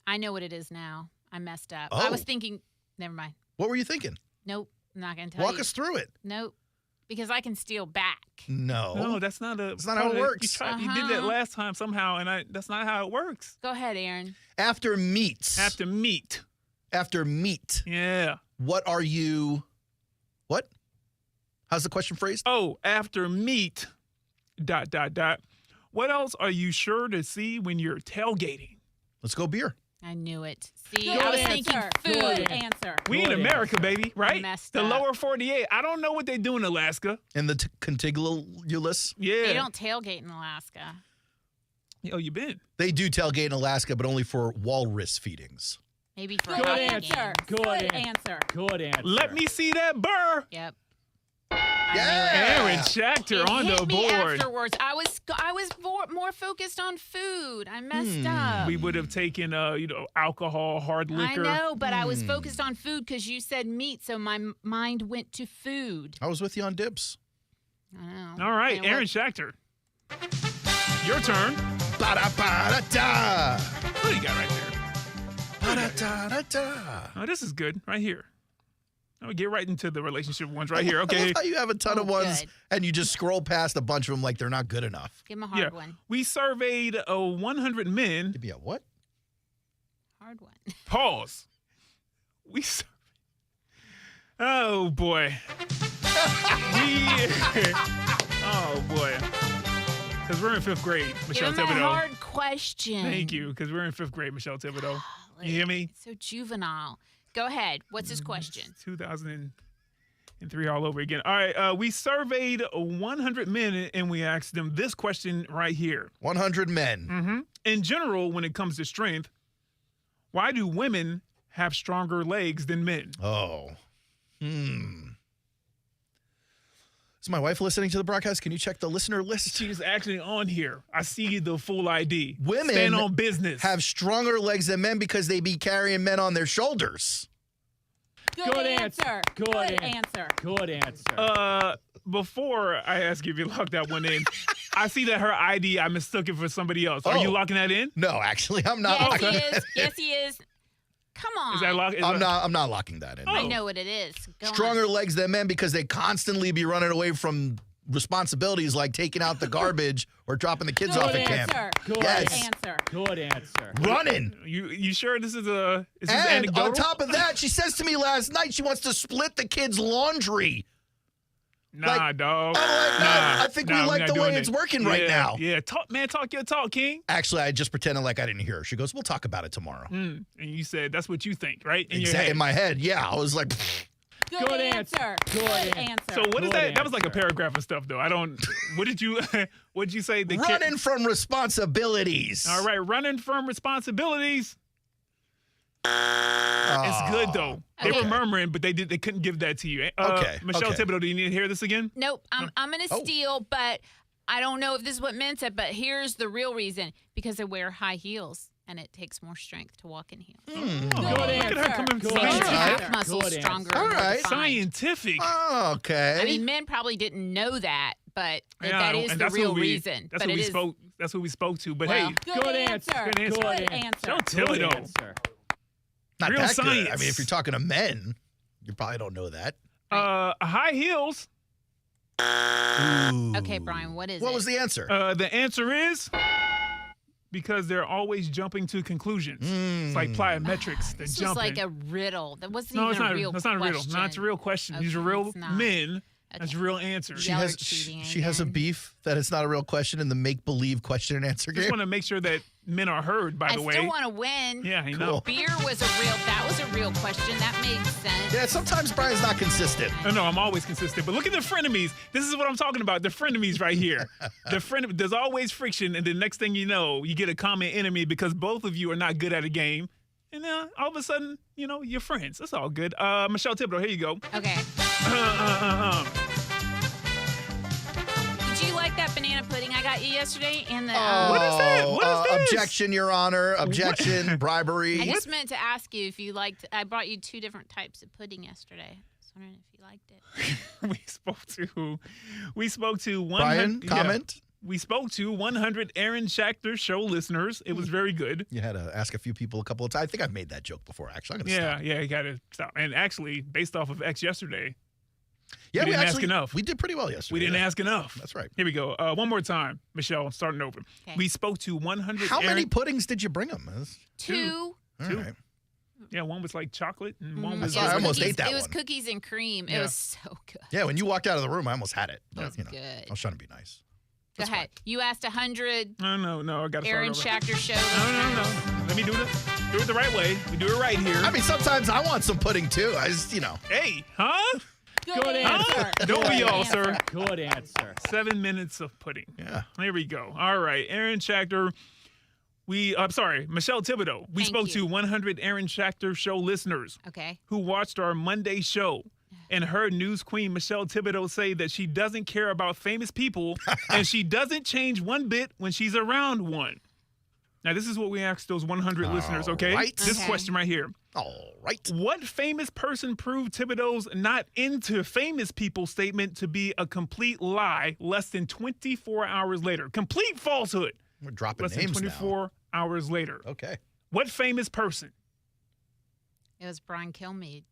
I know what it is now. I messed up. Oh. I was thinking, never mind. What were you thinking? Nope, I'm not going to tell you. Walk us through it. Nope, because I can steal back. No, that's not how it works. You did that last time somehow, and that's not how it works. Go ahead, Aaron. After meat. Yeah. What are you? What? How's the question phrased? Oh, after meat. ... What else are you sure to see when you're tailgating? Let's go beer. I knew it. See, I was thinking food. Answer. We in America, baby, right? I messed the up. lower 48. I don't know what they do in Alaska. And the contiguous? Yeah. They don't tailgate in Alaska. Oh, you been? They do tailgate in Alaska, but only for walrus feedings. Maybe for Good hockey answer. games. Good answer. Good answer. Let me see that burr. Yep. Aaron Schachter on the Me board. afterwards, I was more focused on food. I messed up. We would have taken, alcohol, hard liquor. I know, but I was focused on food because you said meat, so my mind went to food. I was with you on dips. I know. All right, Aaron Schachter. Your turn. Ba-da-ba-da-da. What do you got right there? Ba-da-da-da-da. Oh, this is good right here. I'll get right into the relationship ones right here. I Okay. love how you have a ton of ones good. and you just scroll past a bunch of them like they're not good enough. Give him a hard one. We surveyed 100 men. Give me a what? Hard one. Pause. Oh, boy. Oh, boy. Because we're in 5th grade, Michelle Give him Thibodeau. a hard question. Thank you, because we're in 5th grade, Michelle Thibodeau. You hear me? So juvenile. Go ahead. What's his question? 2003 all over again. All right. We surveyed 100 men, and we asked them this question right here. 100 men. Mm-hmm. In general, when it comes to strength, why do women have stronger legs than men? Oh. Is my wife listening to the broadcast? Can you check the listener list? She's actually on here. I see the full ID. Women stand on business. Have stronger legs than men because they be carrying men on their shoulders. Good answer. Good answer. Good answer. Before I ask you if you locked that one in, I see that her ID, I mistook it for somebody else. Are you locking that in? No, actually, I'm not. Yes, he is. Yes, he is. Come on. Is that locked? I'm not locking that in. I know what it is. Go Stronger on. legs than men because they constantly be running away from responsibilities like taking out the garbage or dropping the kids off at camp. Good answer. Good answer. Running. You sure this is and anecdotal? on top of that, she says to me last night she wants to split the kids' laundry. Nah, dog. I think we like the way it's working right now. Yeah, talk your talk, King. Actually, I just pretended like I didn't hear her. She goes, "We'll talk about it tomorrow." And you said that's what you think, right? In your head. head. In my head, yeah. I was like, Good answer. Good answer. So what is that? That was like a paragraph of stuff, though. I don't. What did you say? Running from responsibilities. All right, running from responsibilities. It's good though. They were murmuring, but they couldn't give that to you. Michelle Thibodeau, do you need to hear this again? Nope. I'm gonna steal, but I don't know if this is what men said. But here's the real reason: because they wear high heels, and it takes more strength to walk in heels. Good answer. Look at her coming Calf muscles stronger. All right. Scientific. Okay. I mean, men probably didn't know that, but that is the real reason. That's what we spoke. That's what we spoke to. But well, hey, good answer. Good answer. Michelle Thibodeau. Not real that science. good. I mean, if you're talking to men, you probably don't know that. High heels. Ooh. Okay, Brian, what is it? What was the answer? The answer is because they're always jumping to conclusions. It's like plyometrics. They're This jumping. was like a riddle. That wasn't No, even it's not. a real That's not a riddle. question. No, it's a real question. These are Okay, real it's not. men. That's a real answer. She has a beef that it's not a real question in the make-believe question and answer Just game. want to make sure that men are heard, by the way. I still want to win. Yeah, I know. Beer that was a real question. That made sense. Yeah, sometimes Brian's not consistent. No, I'm always consistent. But look at the frenemies. This is what I'm talking about. The frenemies right here. There's always friction, and the next thing you know, you get a common enemy because both of you are not good at a game. And then all of a sudden, you're friends. That's all good. Michelle Thibodeau, here you go. Okay. Did you like that banana pudding I got you yesterday? And the what is that? What is this? Objection, Your Honor. Objection, bribery. I just meant to ask you if you liked. I brought you 2 different types of pudding yesterday. I was wondering if you liked it. We spoke to 100. Brian, comment? Yeah, we spoke to 100 Aaron Schachter show listeners. It was very good. You had to ask a few people a couple of times. I think I've made that joke before, actually. I'm going to stop. Yeah, you got to stop. And actually, based off of X yesterday, yeah, we didn't ask enough. We did pretty well yesterday. We didn't ask enough. That's right. Here we go. One more time, Michelle, starting over. Okay. We spoke to 100 How many puddings did you bring them? 2. All right. Yeah, one was like chocolate and one I was... I almost ate that It was one. cookies and cream. Yeah. It was so good. Yeah, when you walked out of the room, I almost had it. It was good. good. I was trying to be nice. Go ahead. You asked 100 No, I got to Aaron start over. Schachter show. No. Let me do it the right way. We do it right here. I mean, sometimes I want some pudding, too. I just, Hey, huh? Good answer. Don't we all, answer. sir? Good answer. 7 minutes of pudding. Yeah. Here we go. All right, Aaron Schachter. Michelle Thibodeau. We spoke to 100 Aaron Schachter show listeners Okay. who watched our Monday show and heard news queen Michelle Thibodeau say that she doesn't care about famous people and she doesn't change one bit when she's around one. Now, this is what we asked those 100 listeners, okay? right. This Okay. question right here. All right. What famous person proved Thibodeau's not into famous people statement to be a complete lie less than 24 hours later? Complete falsehood. We're dropping Less than names 24 hours later. now. Okay. What famous person? It was Brian Kilmeade.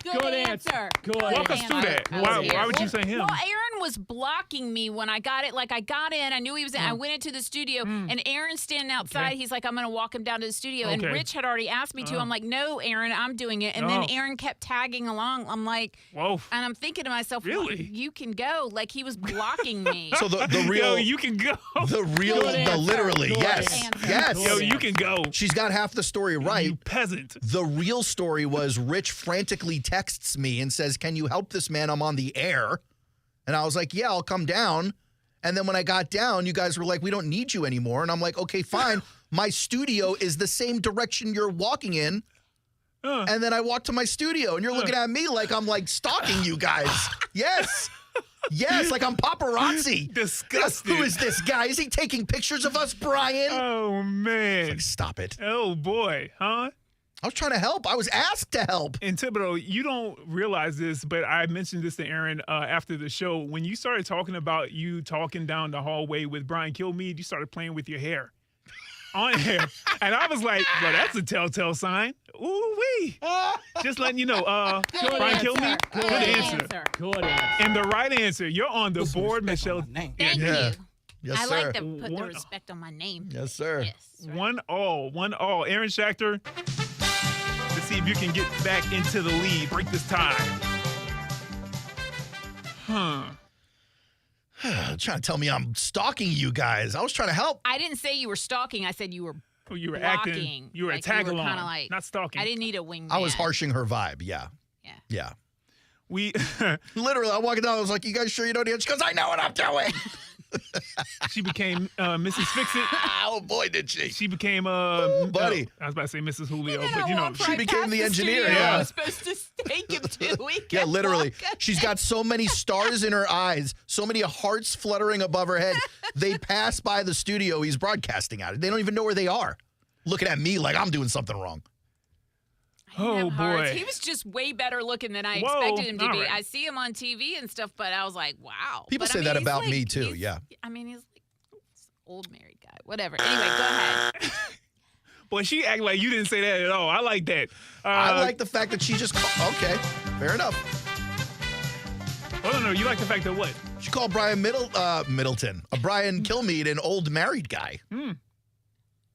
Good answer. Good Walk us through that. Why would you say him? Well, Aaron was blocking me when I got it. Like, I got in. I knew he was in. I went into the studio, and Aaron's standing outside. Okay. He's like, I'm going to walk him down to the studio. And Okay. Rich had already asked me to. I'm like, no, Aaron, I'm doing it. And then Aaron kept tagging along. I'm like, Whoa. and I'm thinking to myself, Really? well, you can go. Like, he was blocking me. So the real... Yo, you can go. Literally, Good yes. answer. Yes. Yo, you can go. She's got half the story right. You peasant. The real story was Rich frantically texts me and says, can you help this man? I'm on the air. And I was like, yeah, I'll come down. And then when I got down, you guys were like, we don't need you anymore. And I'm like, okay, fine. My studio is the same direction you're walking in. And then I walked to my studio and you're looking at me like I'm like stalking you guys. Yes. Yes, like I'm paparazzi. Disgusting. Who is this guy? Is he taking pictures of us, Brian? Oh, man. Like, stop it. Oh, boy. Huh? I was trying to help. I was asked to help. And Thibodeau, you don't realize this, but I mentioned this to Aaron after the show. When you started talking about you talking down the hallway with Brian Kilmeade, you started playing with your hair. On hair. And I was like, well, that's a telltale sign. Ooh-wee. Just letting you know. Brian Kilmeade, good answer. Good answer. And the right answer, you're on the board, Michelle. Thank you. Yes, I sir. like to put the respect on my name. Yes, sir. Yes, right. 1-all. Aaron Schachter, let's see if you can get back into the lead. Break this tie. Trying to tell me I'm stalking you guys. I was trying to help. I didn't say you were stalking. I said you were you were blocking. acting. You were a like tag-along, kinda like, not stalking. I didn't need a wingman. I was harshing her vibe. Yeah. We literally, I'm walking down. I was like, "You guys sure you don't need?" She goes, "I know what I'm doing." She became Mrs. Fix-It. Oh boy, did she! She became buddy. I was about to say Mrs. Julio, but you know, she became the engineer. I was supposed to take him to. Yeah, literally. She's got so many stars in her eyes, so many hearts fluttering above her head. They pass by the studio he's broadcasting at. They don't even know where they are. Looking at me like I'm doing something wrong. Oh, boy. He was just way better looking than I expected him to be. Right. I see him on TV and stuff, but I was like, wow. People say that about me, too, yeah. I mean, he's like an old married guy. Whatever. Anyway, go ahead. Boy, she act like you didn't say that at all. I like that. I like the fact that she just okay, fair enough. Oh, no, you like the fact that what? She called Brian Middleton, Brian Kilmeade, an old married guy.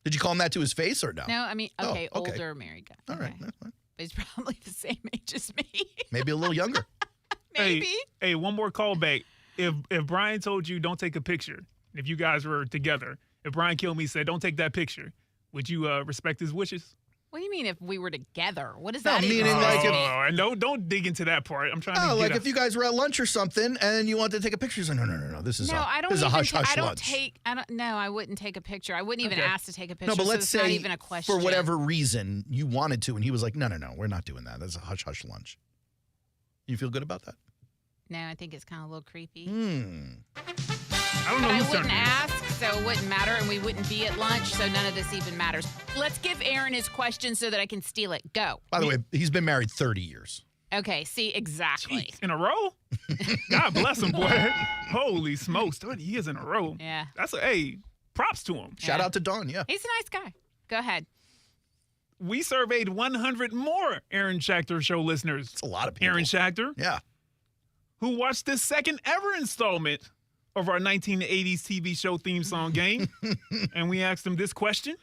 Did you call him that to his face or no? No, I mean, okay, older married guy. All right, that's fine. But he's probably the same age as me. Maybe a little younger. Maybe. Hey, one more callback. If Brian told you don't take a picture, if you guys were together, if Brian Kilmeade said don't take that picture, would you respect his wishes? What do you mean if we were together? What does No, that meaning even like mean? don't dig into that part. I'm trying to No, get like if you guys were at lunch or something and you wanted to take a picture, so no. This is a hush lunch. No, I wouldn't take a picture. I wouldn't even ask to take a picture. No, but let's so say it's not even a question. for whatever reason you wanted to, and he was like, no, we're not doing that. That's a hush lunch. You feel good about that? No, I think it's kind of a little creepy. I don't know. I wouldn't ask, so it wouldn't matter, and we wouldn't be at lunch, so none of this even matters. Let's give Aaron his question so that I can steal it. Go. By the way, he's been married 30 years. Okay, see, exactly. Jeez, in a row? God bless him, boy. Holy smokes, 30 years in a row. Yeah. That's props to him. Shout out to Dawn, yeah. He's a nice guy. Go ahead. We surveyed 100 more Aaron Schachter Show listeners. It's a lot of people. Aaron Schachter. Yeah. Who watched the second ever installment of our 1980s TV show theme song game. And we asked them this question.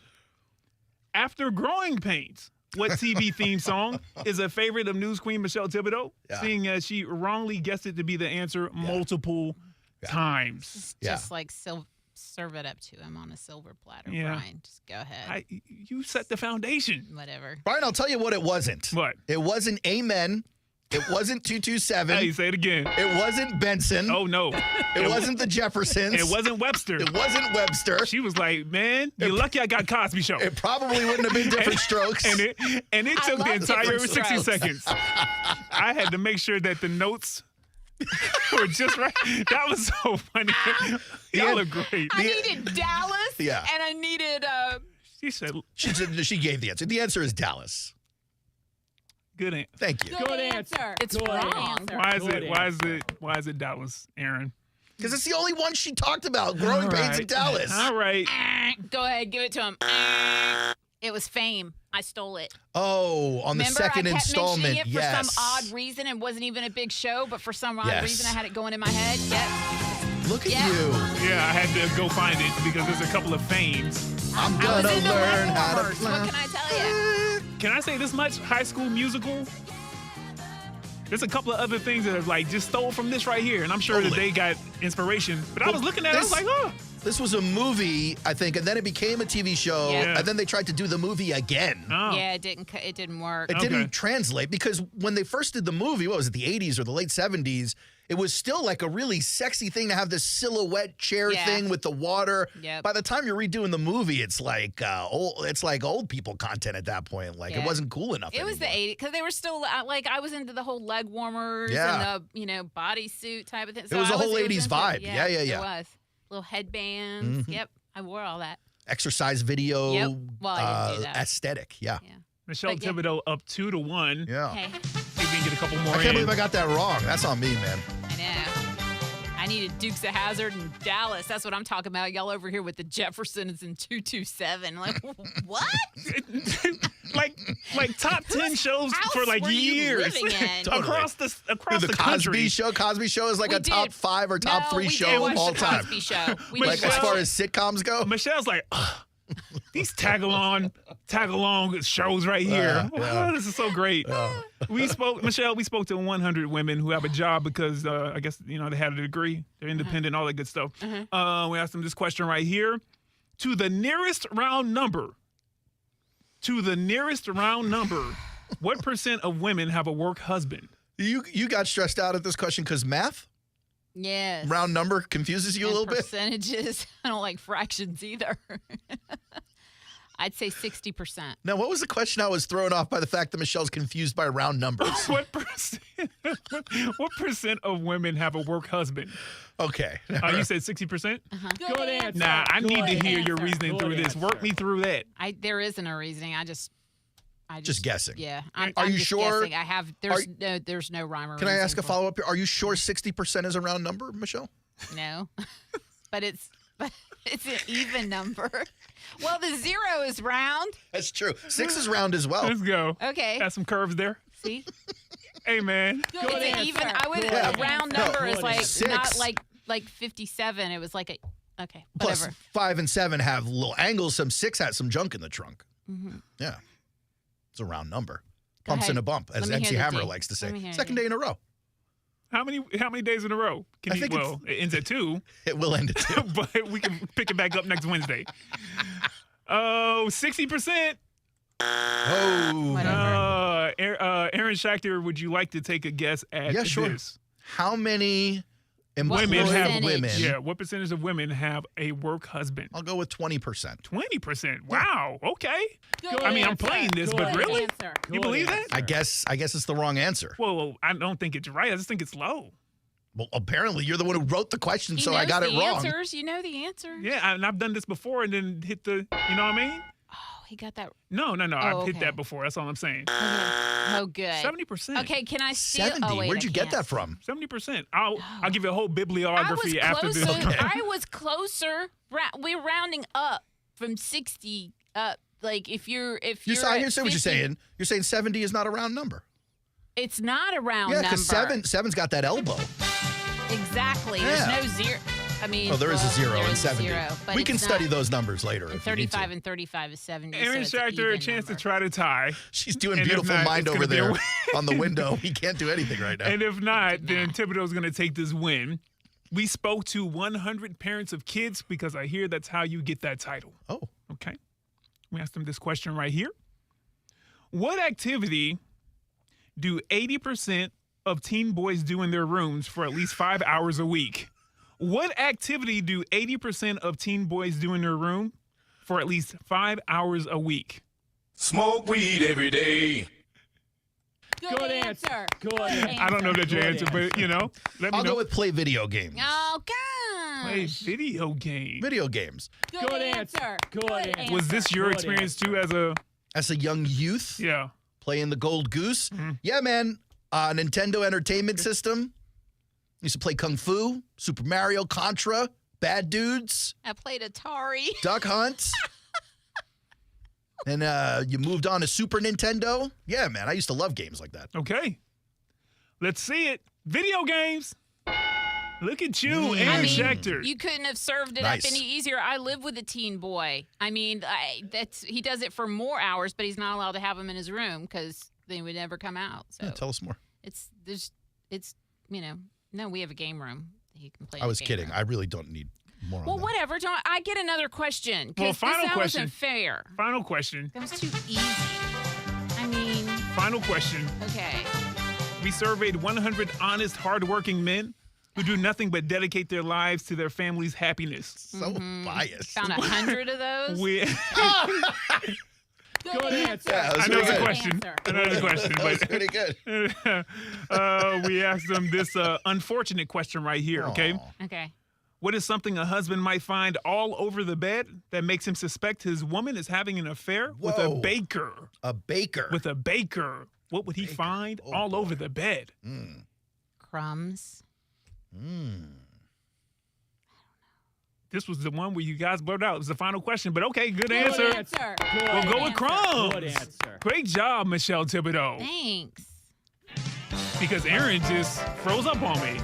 After Growing Pains, what TV theme song is a favorite of news queen Michelle Thibodeau, seeing as she wrongly guessed it to be the answer multiple times? Just like serve it up to him on a silver platter, Brian. Just go ahead. You set the foundation. Whatever. Brian, I'll tell you what it wasn't. What? It wasn't Amen. It wasn't 227. Hey, say it again. It wasn't Benson. Oh, no. It wasn't the Jeffersons. It wasn't Webster. It wasn't Webster. She was like, man, you're lucky I got Cosby Show. It probably wouldn't have been Different Strokes. And it took the entire 60 seconds. I had to make sure that the notes were just right. That was so funny. Y'all are great. I needed Dallas. Yeah. And I needed... She said... She gave the answer. The answer is Dallas. Good answer. Thank you. Good answer. It's Good wrong. answer. Why is it Dallas, Aaron? Because it's the only one she talked about. Growing Pains in Dallas. All right. Go ahead, give it to him. It was Fame. I stole it. Oh, on the second installment. Remember, I kept mentioning it for some odd reason. It wasn't even a big show, but for some odd reason, I had it going in my head. Yep. Look at you. Yeah, I had to go find it because there's a couple of fames. I'm gonna learn how to fly. What can I tell you? Can I say this much? High School Musical. There's a couple of other things that are like just stole from this right here, and I'm sure that they got inspiration. But I was looking at it, I was like, oh. This was a movie, I think, and then it became a TV show, and then they tried to do the movie again. Oh. Yeah, it didn't work. It didn't translate because when they first did the movie, what was it, the 80s or the late 70s, it was still like a really sexy thing to have this silhouette chair thing with the water. Yep. By the time you're redoing the movie, it's like old people content at that point. Like it wasn't cool enough. It was the 80s because they were still like I was into the whole leg warmers and the bodysuit type of thing. So it was a whole 80s vibe. Yeah. It was. Little headbands. Mm-hmm. Yep, I wore all that. Exercise video Well, I didn't do that. aesthetic. Yeah. Michelle Thibodeau up 2-1. Yeah. Okay. See if we can get a couple more I can't in. believe I got that wrong. That's on me, man. I know. I needed Dukes of Hazzard in Dallas. That's what I'm talking about. Y'all over here with the Jeffersons and 227. Like, what? like top 10 shows for like were you years living in? across the The country. Cosby Show is like a top 5 or top 3 we show did of watch all the time. Cosby Show. We Like did as watch far it. as sitcoms go. Michelle's like, these tag along shows right here. Yeah. Oh, this is so great. Michelle, we spoke to 100 women who have a job because I guess they had a degree, they're independent, all that good stuff. We asked them this question right here: to the nearest round number, what % of women have a work husband? You got stressed out at this question because math? Yes. Round number confuses you a little bit? Percentages. I don't like fractions either. I'd say 60%. Now, what was the question? I was thrown off by the fact that Michelle's confused by round numbers. What % of women have a work husband? Okay. You said 60%? Good answer. Nah, I need to hear your answer. reasoning through this. Work me through that. There isn't a reasoning. I just guessing. Yeah. Are I'm you just sure? Guessing. There's no rhyme or Can I reason ask a for it. follow-up here? Are you sure 60% is a round number, Michelle? No. but it's an even number. Well, the 0 is round. That's true. 6 is round as well. Let's go. Okay. Got some curves there. See? Hey, man. It's an even. A round number is like 6. not like 57. It was like a. Okay. Plus, Whatever. 5 and 7 have little angles. Some 6 has some junk in the trunk. Mm-hmm. Yeah. It's a round number. Go Pumps ahead. in a bump, as Let me MC hear the Hammer D. likes to Let me say. hear Second the day in a row. How many days in a row? It ends at 2. It will end at 2. But we can pick it back up next Wednesday. 60%. Oh. Aaron Schachter, would you like to take a guess at Yeah, sure. this? How many Women have women? Yeah, what percentage of women have a work husband? I'll go with 20%. 20%. Wow. Okay. Good I mean, I'm answer. playing this, Good but really? answer. You Good believe that? I guess it's the wrong answer. Well, I don't think it's right. I just think it's low. Well, apparently you're the one who wrote the question, He so I knows got it the wrong. Answers. You know the answer. Yeah, and I've done this before and then hit the, you know what I mean? Oh, he got that. No. Oh, I've hit okay. that before. That's all I'm saying. Oh, good. 70%. Okay, can I steal? 70. Oh, wait, Where'd you I get can't. that from? 70%. I'll give you a whole I was bibliography after this. closer. I was closer. We're rounding up from 60 up. Like if you're I at hear what you're 50, saying. You're saying 70 is not a round number. It's not a round Yeah, number. because seven's got that elbow. Exactly. Yeah. There's no 0. I mean, There is a 0 there in is a 70. 0, but We can it's study not. those numbers later. And if you need to. 35 and 35 is 70. Aaron so it's an Schachter, a even chance number. to try to tie. She's doing And if beautiful not, mind it's over gonna be a there win. on the window. He can't do anything right now. And if not, then Thibodeau's going to take this win. We spoke to 100 parents of kids because I hear that's how you get that title. Oh. Okay. We asked them this question right here. What activity do 80% of teen boys do in their rooms for at least 5 hours a week? What activity do 80% of teen boys do in their room for at least 5 hours a week? Smoke weed every day. Good answer. Good answer. I don't know that your Good answer, but, let me I'll know. go with play video games. Oh, gosh. Play video game. Video games. Good answer. Good answer. Was this your Good experience answer. too As a young youth, Yeah. playing the Gold Goose. Mm-hmm. Yeah, man. Nintendo Entertainment System. Used to play Kung Fu, Super Mario, Contra, Bad Dudes, I played Atari. Duck Hunt. And you moved on to Super Nintendo. Yeah, man. I used to love games like that. Okay. Let's see it. Video games. Look at you, Aaron I mean, Schachter. you couldn't have served it Nice. up any easier. I live with a teen boy. I mean, he does it for more hours, but he's not allowed to have them in his room because they would never come out. So Yeah, tell us more. No, we have a game room. He can play. I was kidding. I really don't need more Well, on that. whatever. John, I get another question. 'Cause Well, final that question. wasn't fair. Final question. That was too easy. I mean, Final question. okay. We surveyed 100 honest, hardworking men who do nothing but dedicate their lives to their family's happiness. So biased. Found 100 of those. We, Good answer. Yeah, I know it's a good. question. I know it's a question, That was but pretty good. we asked them this unfortunate question right here. Okay. Okay. What is something a husband might find all over the bed that makes him suspect his woman is having an affair with a baker? A baker. With a baker. What would he find all over the bed? Crumbs. This was the one where you guys blurred out. It was the final question, but okay, good answer. We'll go with crumbs. Good answer. Great job, Michelle Thibodeau. Thanks. Because Aaron just froze up on me.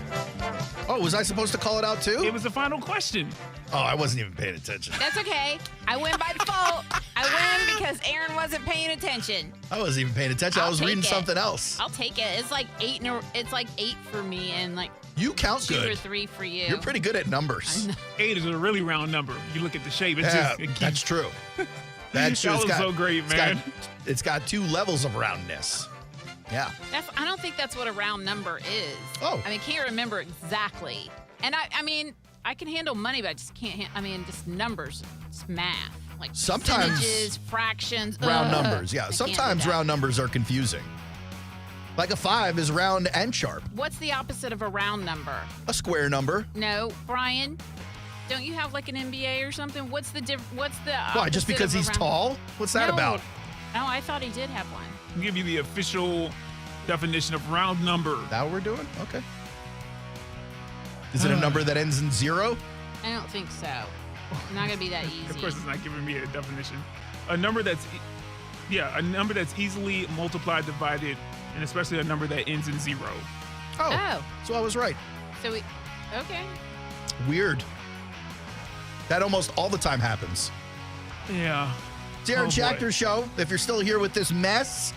Oh, was I supposed to call it out too? It was the final question. Oh, I wasn't even paying attention. That's okay. I win by default. I win because Aaron wasn't paying attention. I wasn't even paying attention. I was reading something else. I'll take it. It's like 8 for me and like you count 2 good. or 3 for you. You're pretty good at numbers. 8 is a really round number. You look at the shape. It's that's true. That's true. That was so great, man. It's got 2 levels of roundness. Yeah. I don't think that's what a round number is. Oh. I can't remember exactly. And I mean, I can handle money, but I just can't. Just numbers. It's math. Like sometimes percentages, fractions. Round numbers. Yeah. Sometimes round numbers are confusing. Like a 5 is round and sharp. What's the opposite of a round number? A square number. No, Brian. Don't you have like an MBA or something? What's the Why? Just because he's tall? What's that about? Oh, I thought he did have one. I'll give you the official definition of round number. That what we're doing? Okay. Is it a number that ends in 0? I don't think so. It's not gonna be that easy. Of course, it's not giving me a definition. A number that's easily multiplied, divided, and especially a number that ends in 0. Oh. So I was right. Okay. Weird. That almost all the time happens. Yeah. It's Aaron Schachter Show. If you're still here with this mess,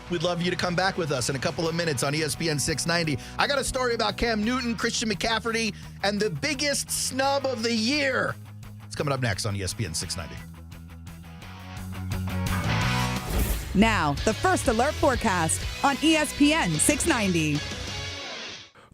we'd love you to come back with us in a couple of minutes on ESPN 690. I got a story about Cam Newton, Christian McCaffrey, and the biggest snub of the year. It's coming up next on ESPN 690. Now, the First Alert forecast on ESPN 690.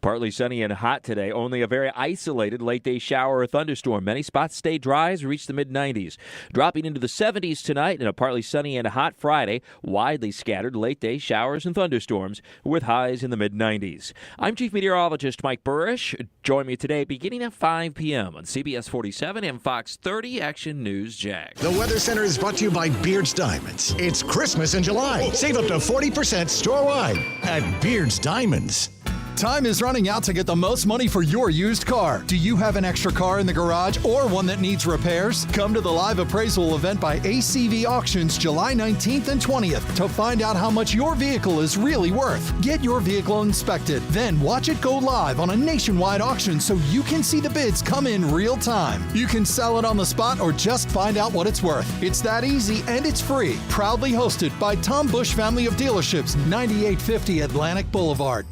Partly sunny and hot today. Only a very isolated late-day shower or thunderstorm. Many spots stay dry as we reach the mid-90s. Dropping into the 70s tonight and a partly sunny and hot Friday. Widely scattered late-day showers and thunderstorms with highs in the mid-90s. I'm Chief Meteorologist Mike Burrish. Join me today beginning at 5 p.m. on CBS 47 and Fox 30 Action News Jag. The Weather Center is brought to you by Beard's Diamonds. It's Christmas in July. Save up to 40% store-wide at Beard's Diamonds. Time is running out to get the most money for your used car. Do you have an extra car in the garage or one that needs repairs? Come to the live appraisal event by ACV Auctions July 19th and 20th to find out how much your vehicle is really worth. Get your vehicle inspected, then watch it go live on a nationwide auction so you can see the bids come in real time. You can sell it on the spot or just find out what it's worth. It's that easy and it's free. Proudly hosted by Tom Bush Family of Dealerships, 9850 Atlantic Boulevard.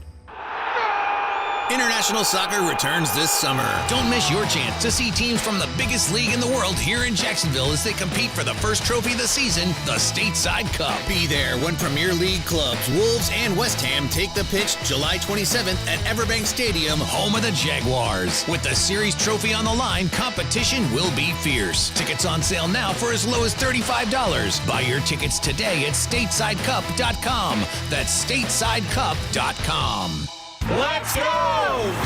International soccer returns this summer. Don't miss your chance to see teams from the biggest league in the world here in Jacksonville as they compete for the first trophy of the season, the Stateside Cup. Be there when Premier League clubs Wolves and West Ham take the pitch July 27th at Everbank Stadium, home of the Jaguars. With the series trophy on the line, competition will be fierce. Tickets on sale now for as low as $35. Buy your tickets today at statesidecup.com. That's statesidecup.com. Let's go!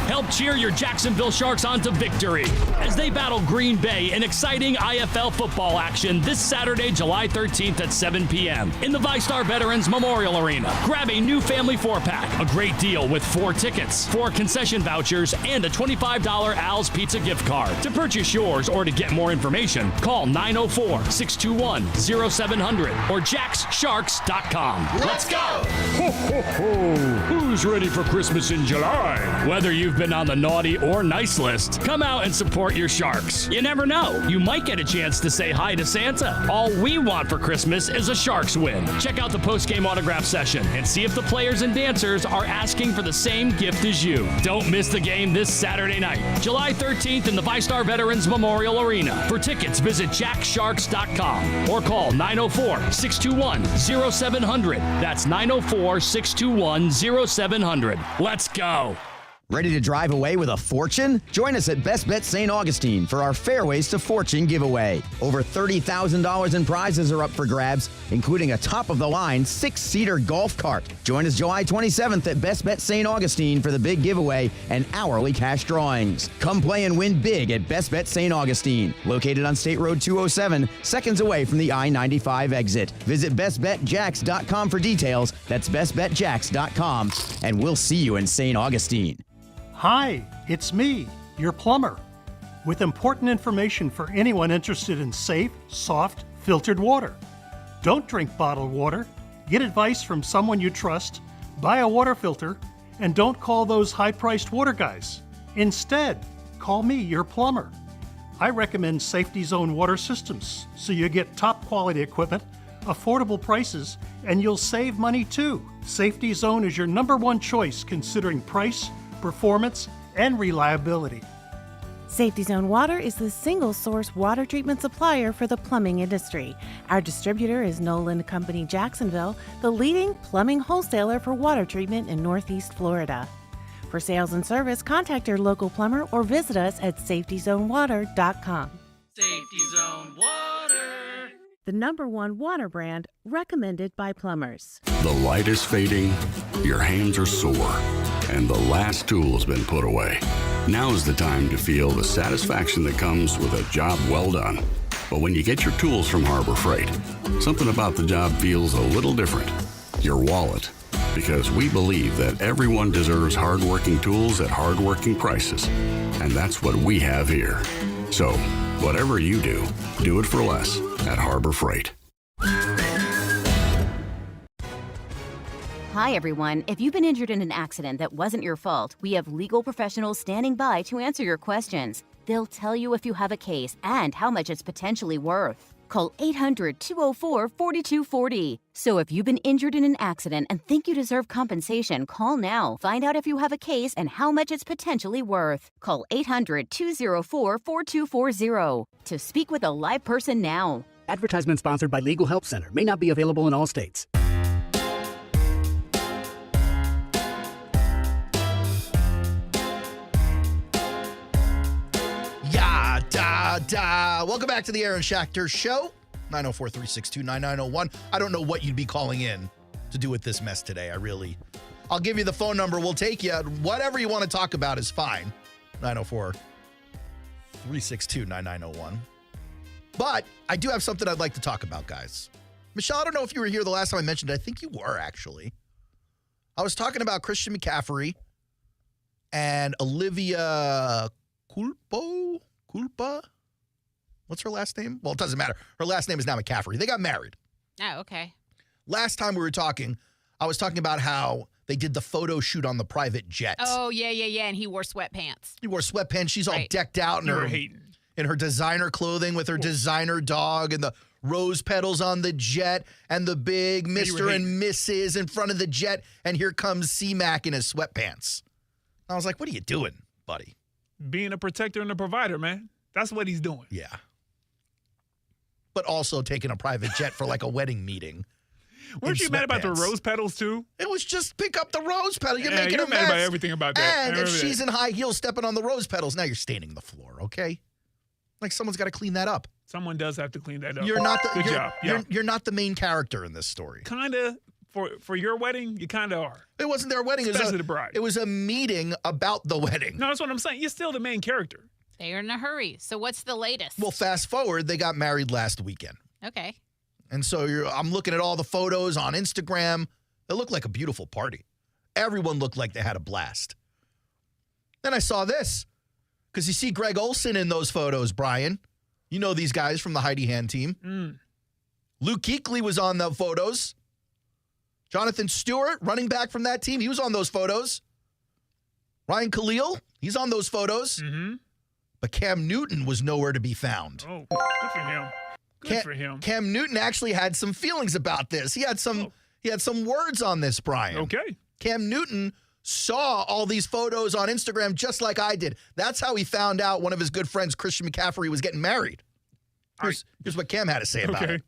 Help cheer your Jacksonville Sharks on to victory as they battle Green Bay in exciting IFL football action this Saturday, July 13th at 7 p.m. in the VyStar Veterans Memorial Arena. Grab a new family 4-pack, a great deal with 4 tickets, 4 concession vouchers, and a $25 Al's Pizza gift card. To purchase yours or to get more information, call 904-621-0700 or jackssharks.com. Let's go! Ho, ho, ho! Who's ready for Christmas in July? Whether you've been on the naughty or nice list, come out and support your Sharks. You never know. You might get a chance to say hi to Santa. All we want for Christmas is a Sharks win. Check out the post-game autograph session and see if the players and dancers are asking for the same gift as you. Don't miss the game this Saturday night, July 13th in the VyStar Veterans Memorial Arena. For tickets, visit jackssharks.com or call 904-621-0700. That's 904-621-0700. Let's go. Ready to drive away with a fortune? Join us at Best Bet St. Augustine for our Fairways to Fortune giveaway. Over $30,000 in prizes are up for grabs, including a top-of-the-line 6-seater golf cart. Join us July 27th at Best Bet St. Augustine for the big giveaway and hourly cash drawings. Come play and win big at Best Bet St. Augustine, located on State Road 207, seconds away from the I-95 exit. Visit bestbetjacks.com for details. That's bestbetjacks.com, and we'll see you in St. Augustine. Hi, it's me, your plumber, with important information for anyone interested in safe, soft, filtered water. Don't drink bottled water. Get advice from someone you trust, buy a water filter, and don't call those high-priced water guys. Instead, call me, your plumber. I recommend Safety Zone water systems, so you get top-quality equipment, affordable prices, and you'll save money too. Safety Zone is your #1 choice considering price, performance, and reliability. Safety Zone Water is the single-source water treatment supplier for the plumbing industry. Our distributor is Nolan Company Jacksonville, the leading plumbing wholesaler for water treatment in Northeast Florida. For sales and service, contact your local plumber or visit us at safetyzonewater.com. Safety Zone Water. The #1 water brand recommended by plumbers. The light is fading, your hands are sore, and the last tool's been put away. Now is the time to feel the satisfaction that comes with a job well done. But when you get your tools from Harbor Freight, something about the job feels a little different. Your wallet. Because we believe that everyone deserves hardworking tools at hardworking prices. And that's what we have here. So, whatever you do, do it for less at Harbor Freight. Hi, everyone. If you've been injured in an accident that wasn't your fault, we have legal professionals standing by to answer your questions. They'll tell you if you have a case and how much it's potentially worth. Call 800-204-4240. So if you've been injured in an accident and think you deserve compensation, call now. Find out if you have a case and how much it's potentially worth. Call 800-204-4240 to speak with a live person now. Advertisement sponsored by Legal Help Center. May not be available in all states. Welcome back to the Aaron Schachter Show. 904-362-9901. I don't know what you'd be calling in to do with this mess today. I'll give you the phone number. We'll take you. Whatever you want to talk about is fine. 904-362-9901. But I do have something I'd like to talk about, guys. Michelle, I don't know if you were here the last time I mentioned it. I think you were, actually. I was talking about Christian McCaffrey and Olivia Culpa? What's her last name? Well, it doesn't matter. Her last name is now McCaffrey. They got married. Oh, okay. Last time we were talking, I was talking about how they did the photo shoot on the private jet. Oh, yeah. And he wore sweatpants. He wore sweatpants. She's all decked out in her designer clothing with her designer dog and the rose petals on the jet and the big Mr. and Mrs. in front of the jet. And here comes C-Mac in his sweatpants. I was like, what are you doing, buddy? Being a protector and a provider, man. That's what he's doing. Yeah. But also taking a private jet for like a wedding meeting. Weren't you mad about the rose petals, too? It was just pick up the rose petals. You're making a mess. Mad about everything about that. And if she's in high heels stepping on the rose petals, now you're staining the floor, okay? Like someone's got to clean that up. Someone does have to clean that up. You're not the, Good job. You're not the main character in this story. Kind of. For your wedding, you kind of are. It wasn't their wedding. Especially the bride. It was a meeting about the wedding. No, that's what I'm saying. You're still the main character. They're in a hurry. So what's the latest? Well, fast forward, they got married last weekend. Okay. And so I'm looking at all the photos on Instagram. It looked like a beautiful party. Everyone looked like they had a blast. Then I saw this. Because you see Greg Olsen in those photos, Brian. You know these guys from the Heidi Hand team. Luke Kuechly was on the photos. Jonathan Stewart, running back from that team, he was on those photos. Ryan Khalil, he's on those photos. But Cam Newton was nowhere to be found. Oh, good for him. Good for him. Cam Newton actually had some feelings about this. He had some words on this, Brian. Okay. Cam Newton saw all these photos on Instagram just like I did. That's how he found out one of his good friends, Christian McCaffrey, was getting married. Here's what Cam had to say about it.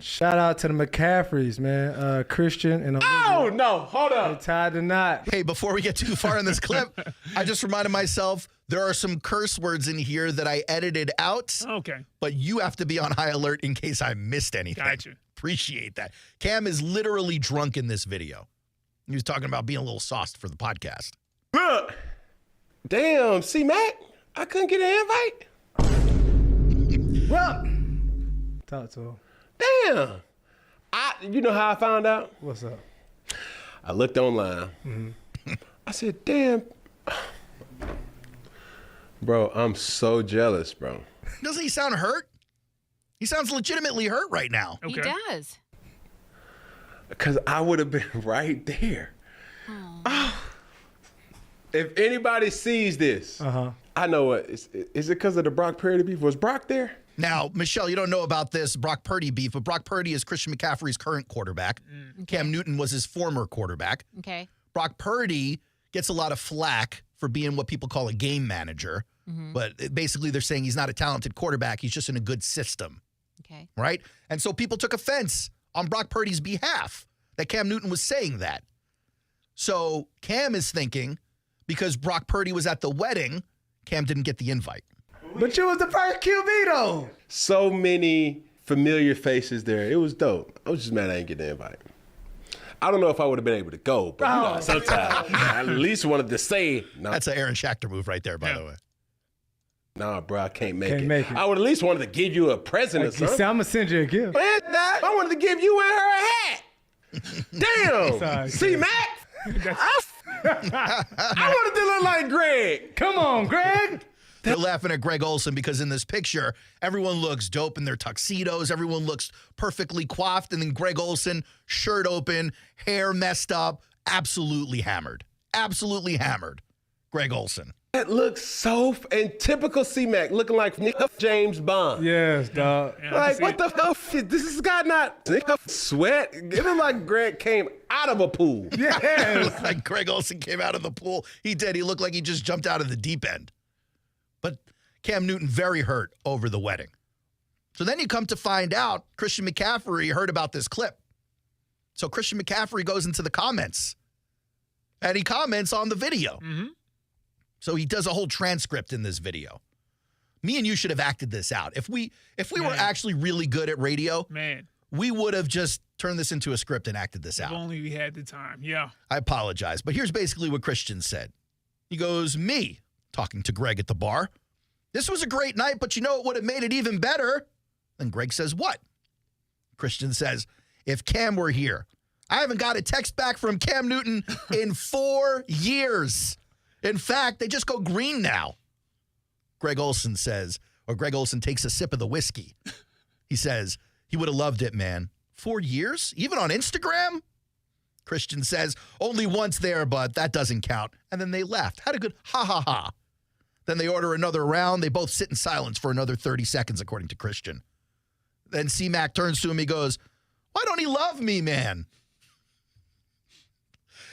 Shout out to the McCaffreys, man. Christian and Olivia. Oh, no. Hold on. They tied the knot. Hey, before we get too far in this clip, I just reminded myself there are some curse words in here that I edited out. Okay. But you have to be on high alert in case I missed anything. Gotcha. Appreciate that. Cam is literally drunk in this video. He was talking about being a little sauced for the podcast. Damn, C-Mac, I couldn't get an invite. Well, talk to him. Damn. You know how I found out? What's up? I looked online. Mm-hmm. I said, damn. Bro, I'm so jealous, bro. Doesn't he sound hurt? He sounds legitimately hurt right now. He does. Because I would have been right there. Oh. If anybody sees this, I know what. Is it because of the Brock Purdy beef? Was Brock there? Now, Michelle, you don't know about this Brock Purdy beef, but Brock Purdy is Christian McCaffrey's current quarterback. Cam Newton was his former quarterback. Okay. Brock Purdy gets a lot of flack for being what people call a game manager. But basically they're saying he's not a talented quarterback. He's just in a good system. Okay. Right? And so people took offense on Brock Purdy's behalf that Cam Newton was saying that. So Cam is thinking because Brock Purdy was at the wedding, Cam didn't get the invite. But you was the first QB, though. So many familiar faces there. It was dope. I was just mad I didn't get the invite. I don't know if I would have been able to go, but you know, sometimes I at least wanted to say. No. That's an Aaron Schachter move right there, by the way. Nah, bro, I can't make it. I would at least wanted to give you a present or something. I'm going to send you a gift. Man, I wanted to give you and her a hat. Damn. See, Mac? I wanted to look like Greg. Come on, Greg. They're laughing at Greg Olsen because in this picture, everyone looks dope in their tuxedos. Everyone looks perfectly coiffed. And then Greg Olsen, shirt open, hair messed up, absolutely hammered. Absolutely hammered. Greg Olsen. That looks so and typical C-Mac, looking like James Bond. Yes, dog. Yeah, like, what the fuck? This guy not sweat? It looked like Greg came out of a pool. Yeah. It looked like Greg Olsen came out of the pool. He did. He looked like he just jumped out of the deep end. But Cam Newton very hurt over the wedding. So then you come to find out Christian McCaffrey heard about this clip. So Christian McCaffrey goes into the comments and he comments on the video. So he does a whole transcript in this video. Me and you should have acted this out. If we were actually really good at radio, we would have just turned this into a script and acted this out. If only we had the time. Yeah. I apologize. But here's basically what Christian said. He goes, me, talking to Greg at the bar. This was a great night, but you know what would have made it even better? And Greg says, what? Christian says, if Cam were here. I haven't got a text back from Cam Newton in 4 years. In fact, they just go green now. Greg Olsen says, or Greg Olsen takes a sip of the whiskey. He says, he would have loved it, man. 4 years? Even on Instagram? Christian says, only once there, but that doesn't count. And then they laughed. Had a good ha ha ha. Then they order another round. They both sit in silence for another 30 seconds, according to Christian. Then C-Mac turns to him. He goes, why don't he love me, man?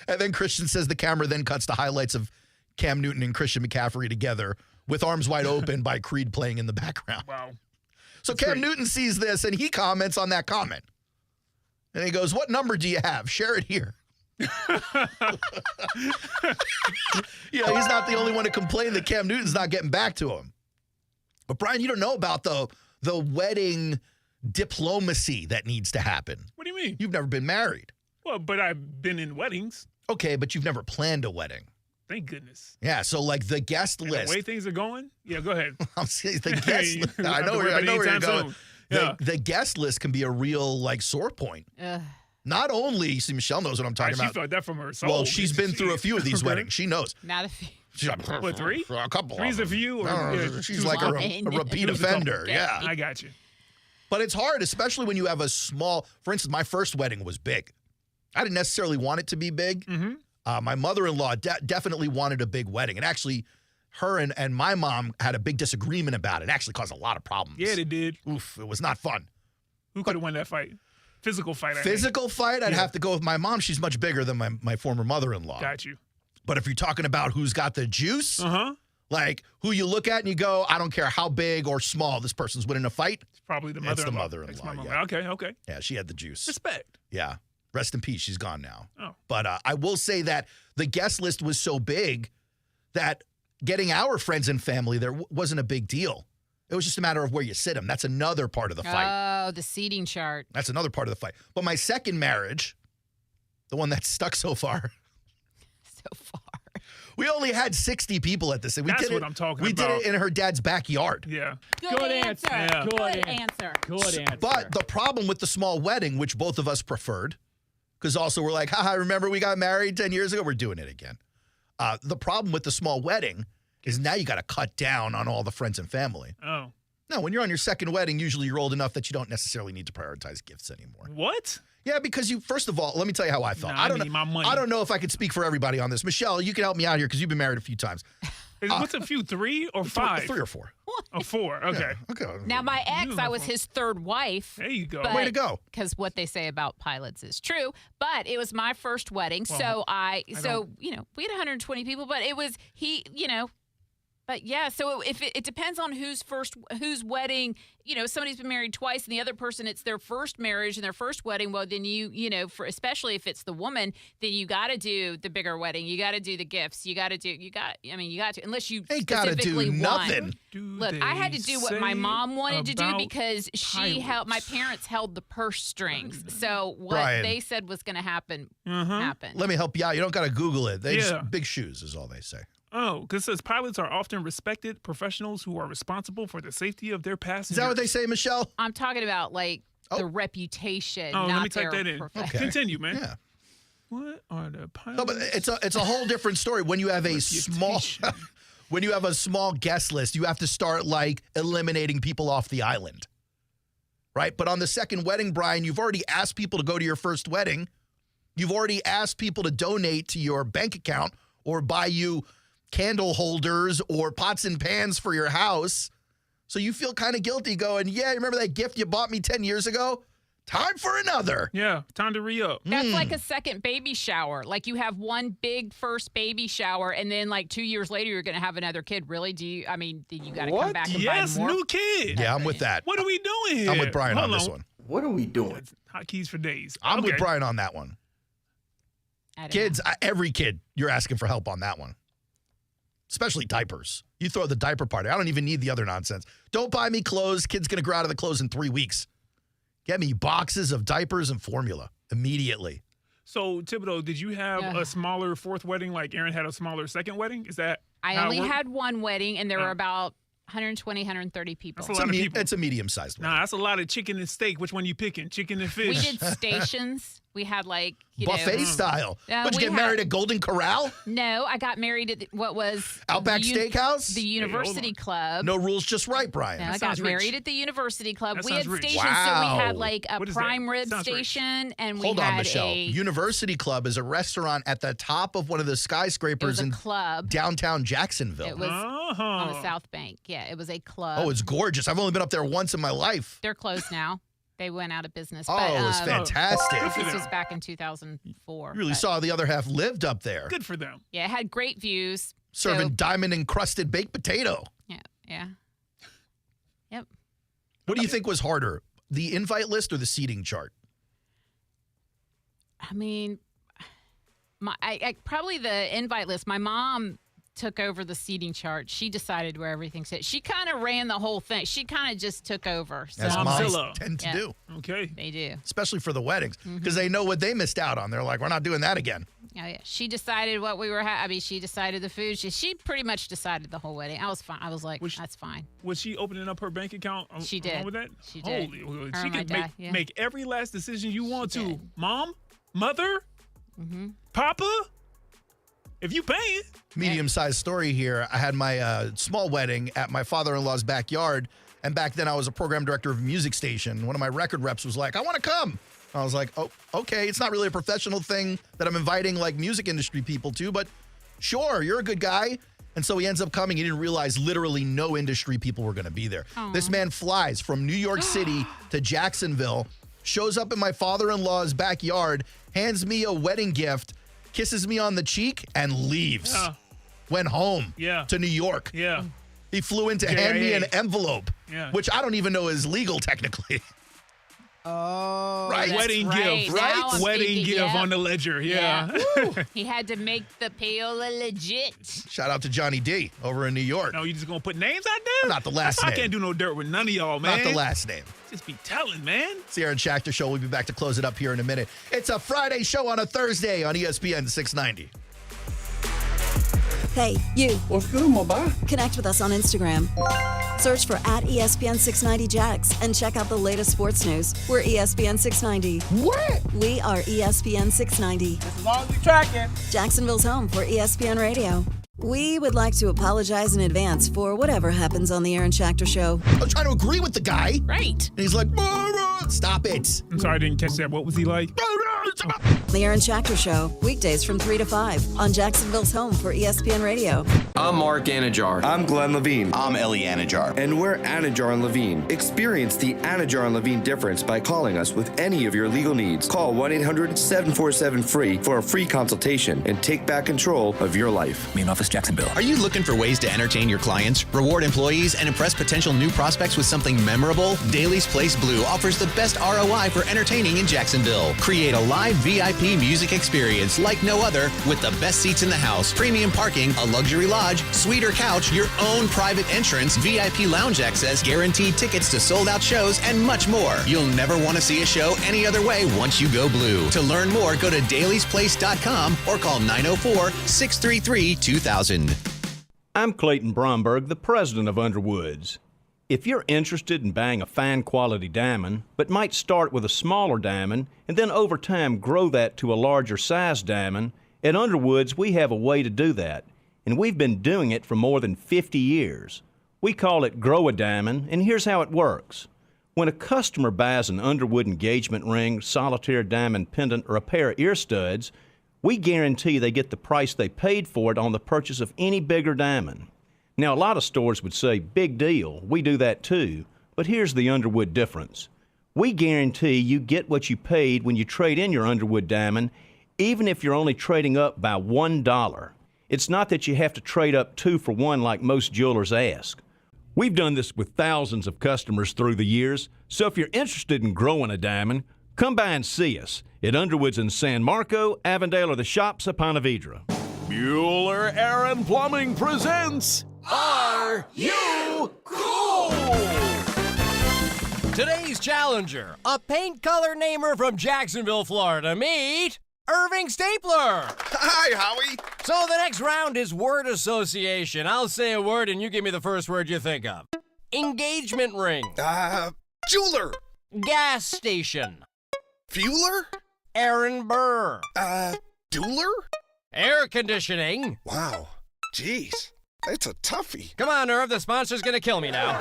And then Christian says the camera then cuts to highlights of Cam Newton and Christian McCaffrey together with Arms Wide Open by Creed playing in the background. Wow. So Cam Newton sees this and he comments on that comment. And he goes, what number do you have? Share it here. You know, he's not the only one to complain that Cam Newton's not getting back to him. But Brian, you don't know about the wedding diplomacy that needs to happen. What do you mean? You've never been married. Well, but I've been in weddings. Okay, but you've never planned a wedding. Thank goodness. Yeah, so like the guest list. The way things are going? Yeah, go ahead. I'm saying the guest list. I know where you're going. The guest list can be a real like sore point. Not only, see, Michelle knows what I'm talking about. She felt that from her soul. Well, she's been through a few of these weddings. She knows. Not a few. She's like, what, 3? A couple. Three's a few? Or, she's like a repeat offender. Yeah. I got you. But it's hard, especially when you have a small, for instance, my first wedding was big. I didn't necessarily want it to be big. My mother-in-law definitely wanted a big wedding. And actually, her and my mom had a big disagreement about it. It actually caused a lot of problems. Yeah, they did. Oof, it was not fun. Who could have won that fight? Physical fight, Physical fight, I'd have to go with my mom. She's much bigger than my former mother-in-law. Got you. But if you're talking about who's got the juice, Like, who you look at and you go, I don't care how big or small this person's winning a fight. It's probably the It's mother-in-law. the mother-in-law, Yeah. Okay. Yeah, she had the juice. Respect. Yeah. Rest in peace. She's gone now. Oh. But I will say that the guest list was so big that getting our friends and family there wasn't a big deal. It was just a matter of where you sit them. That's another part of the fight. Oh, the seating chart. That's another part of the fight. But my second marriage, the one that's stuck so far. We only had 60 people at this. And That's what I'm talking We about. did it in her dad's backyard. Yeah. Good answer. Yeah. Good answer. Good answer. But the problem with the small wedding, which both of us preferred, because also we're like, haha, remember we got married 10 years ago? We're doing it again. The problem with the small wedding is now you got to cut down on all the friends and family. Oh. No, when you're on your second wedding, usually you're old enough that you don't necessarily need to prioritize gifts anymore. What? Yeah, because first of all, let me tell you how I felt. Nah, I need my money. I don't know if I could speak for everybody on this. Michelle, you can help me out here because you've been married a few times. What's a few, 3 or 5? 3 or 4. Oh, 4. Okay. Yeah, okay. Now, my ex, I was his third wife. There you go. Way to go. Because what they say about pilots is true. But it was my first wedding. Well, so we had 120 people, but it was But yeah, so if it depends on whose wedding, somebody's been married twice and the other person, it's their first marriage and their first wedding. Well, then especially if it's the woman, then you got to do the bigger wedding. You got to do the gifts. You got to, unless you ain't got to do nothing. Look, I had to do what my mom wanted to do because my parents held the purse strings. So what Brian, they said was going to happen happened. Let me help you out. You don't got to Google it. Big shoes is all they say. Oh, because it says pilots are often respected professionals who are responsible for the safety of their passengers. Is that what they say, Michelle? I'm talking about the reputation. Oh, not let me type their that in. profession. Continue, man. Yeah. What are the pilots? No, but it's a whole different story. When you have a small guest list, you have to start eliminating people off the island. Right? But on the second wedding, Brian, you've already asked people to go to your first wedding. You've already asked people to donate to your bank account or buy you candle holders or pots and pans for your house. So you feel kind of guilty going, yeah, remember that gift you bought me 10 years ago? Time for another. Yeah, time to re-up. That's like a second baby shower. Like you have one big first baby shower and then 2 years later you're going to have another kid. Really? Then you got to come back and buy more? New kid. Yeah, I'm with that. What are we doing here? I'm with Brian on this one. What are we doing? Hotkeys for days. I'm with Brian on that one. Kids, every kid, you're asking for help on that one. Especially diapers. You throw the diaper party. I don't even need the other nonsense. Don't buy me clothes. Kid's going to grow out of the clothes in 3 weeks. Get me boxes of diapers and formula immediately. So, Thibodeau, did you have a smaller fourth wedding like Aaron had a smaller second wedding? Is that I only had one wedding, and there were about 120, 130 people. That's a lot of people. It's a medium-sized one. Nah, that's a lot of chicken and steak. Which one you picking? Chicken and fish? We did stations. We had buffet style. But you get married at Golden Corral? No, I got married at what was Outback Steakhouse? The University Club. No rules, just right, Brian. No, I got married at the University Club. We had stations, wow. so we had a prime rib station, and we Hold had on, Michelle. University Club is a restaurant at the top of one of the skyscrapers in downtown Jacksonville. It was on the South Bank. Yeah, it was a club. Oh, it's gorgeous. I've only been up there once in my life. They're closed now. They went out of business. Oh, it was fantastic. This was back in 2004. You really saw the other half lived up there. Good for them. Yeah, it had great views. Serving diamond-encrusted baked potato. Yeah. Yep. What do you think was harder, the invite list or the seating chart? I mean, probably the invite list. My mom took over the seating chart. She decided where everything sat. She kind of ran the whole thing. She kind of just took over. So. As moms tend to do. Okay. They do. Especially for the weddings, because they know what they missed out on. They're like, we're not doing that again. Oh, yeah. She decided what we were she decided the food. She pretty much decided the whole wedding. I was fine. I was like, that's fine. Was she opening up her bank account? She did. With that? She did. Holy, she could make every last decision you want to. Mom? Mother? Papa? If you paying. Medium-sized story here. I had my small wedding at my father-in-law's backyard, and back then I was a program director of a music station. One of my record reps was like, I want to come. I was like, oh, okay. It's not really a professional thing that I'm inviting music industry people to, but sure, you're a good guy. And so he ends up coming. He didn't realize literally no industry people were going to be there. Aww. This man flies from New York City to Jacksonville, shows up in my father-in-law's backyard, hands me a wedding gift, kisses me on the cheek, and leaves. went home to New York. Yeah. He flew in to hand me an envelope, which I don't even know is legal technically. Oh, right. Wedding gift, Now I'm Wedding thinking, gift on the ledger. Yeah. He had to make the payola legit. Shout out to Johnny D over in New York. No, you just gonna put names out there? Not the last I name. can't do no dirt with none of y'all, man. Not the last name. Just be telling, man. Sierra and Schachter Show. We'll be back to close it up here in a minute. It's a Friday show on a Thursday on ESPN 690. Hey, you. What's good, my boy? Connect with us on Instagram. Search for @ESPN690Jax and check out the latest sports news. We're ESPN 690. What? We are ESPN 690. As long as you tracking. Jacksonville's home for ESPN Radio. We would like to apologize in advance for whatever happens on the Aaron Schachter Show. I was trying to agree with the guy. Right. And he's like, stop it. I'm sorry I didn't catch that. What was he like? The Aaron Schachter Show, weekdays from 3 to 5 on Jacksonville's home for ESPN Radio. I'm Mark Anajar. I'm Glenn Levine. I'm Ellie Anajar. And we're Anajar and Levine. Experience the Anajar and Levine difference by calling us with any of your legal needs. Call 1-800-747-FREE for a free consultation and take back control of your life. Main office, Jacksonville. Are you looking for ways to entertain your clients, reward employees, and impress potential new prospects with something memorable? Daly's Place Blue offers the best ROI for entertaining in Jacksonville. Create a live VIP music experience like no other with the best seats in the house, premium parking, a luxury lodge, suite or couch, your own private entrance, VIP lounge access, guaranteed tickets to sold-out shows, and much more. You'll never want to see a show any other way once you go blue. To learn more, go to dailysplace.com or call 904-633-2000. I'm Clayton Bromberg, the president of Underwoods. If you're interested in buying a fine quality diamond, but might start with a smaller diamond and then over time grow that to a larger size diamond, at Underwoods we have a way to do that, and we've been doing it for more than 50 years. We call it Grow a Diamond, and here's how it works. When a customer buys an Underwood engagement ring, solitaire diamond pendant, or a pair of ear studs, we guarantee they get the price they paid for it on the purchase of any bigger diamond. Now, a lot of stores would say, big deal, we do that too, but here's the Underwood difference. We guarantee you get what you paid when you trade in your Underwood diamond, even if you're only trading up by $1. It's not that you have to trade up 2 for 1 like most jewelers ask. We've done this with thousands of customers through the years, so if you're interested in growing a diamond, come by and see us at Underwoods in San Marco, Avondale, or the shops of Ponte Vedra. Bueller Aaron Plumbing presents Are You Cool? Today's challenger, a paint color namer from Jacksonville, Florida. Meet Irving Stapler. Hi, Howie. So the next round is word association. I'll say a word and you give me the first word you think of. Engagement ring. Jeweler. Gas station. Fueler. Aaron Burr. Dueler. Air conditioning. Wow. Jeez. It's a toughie. Come on, Irv. The sponsor's gonna kill me now.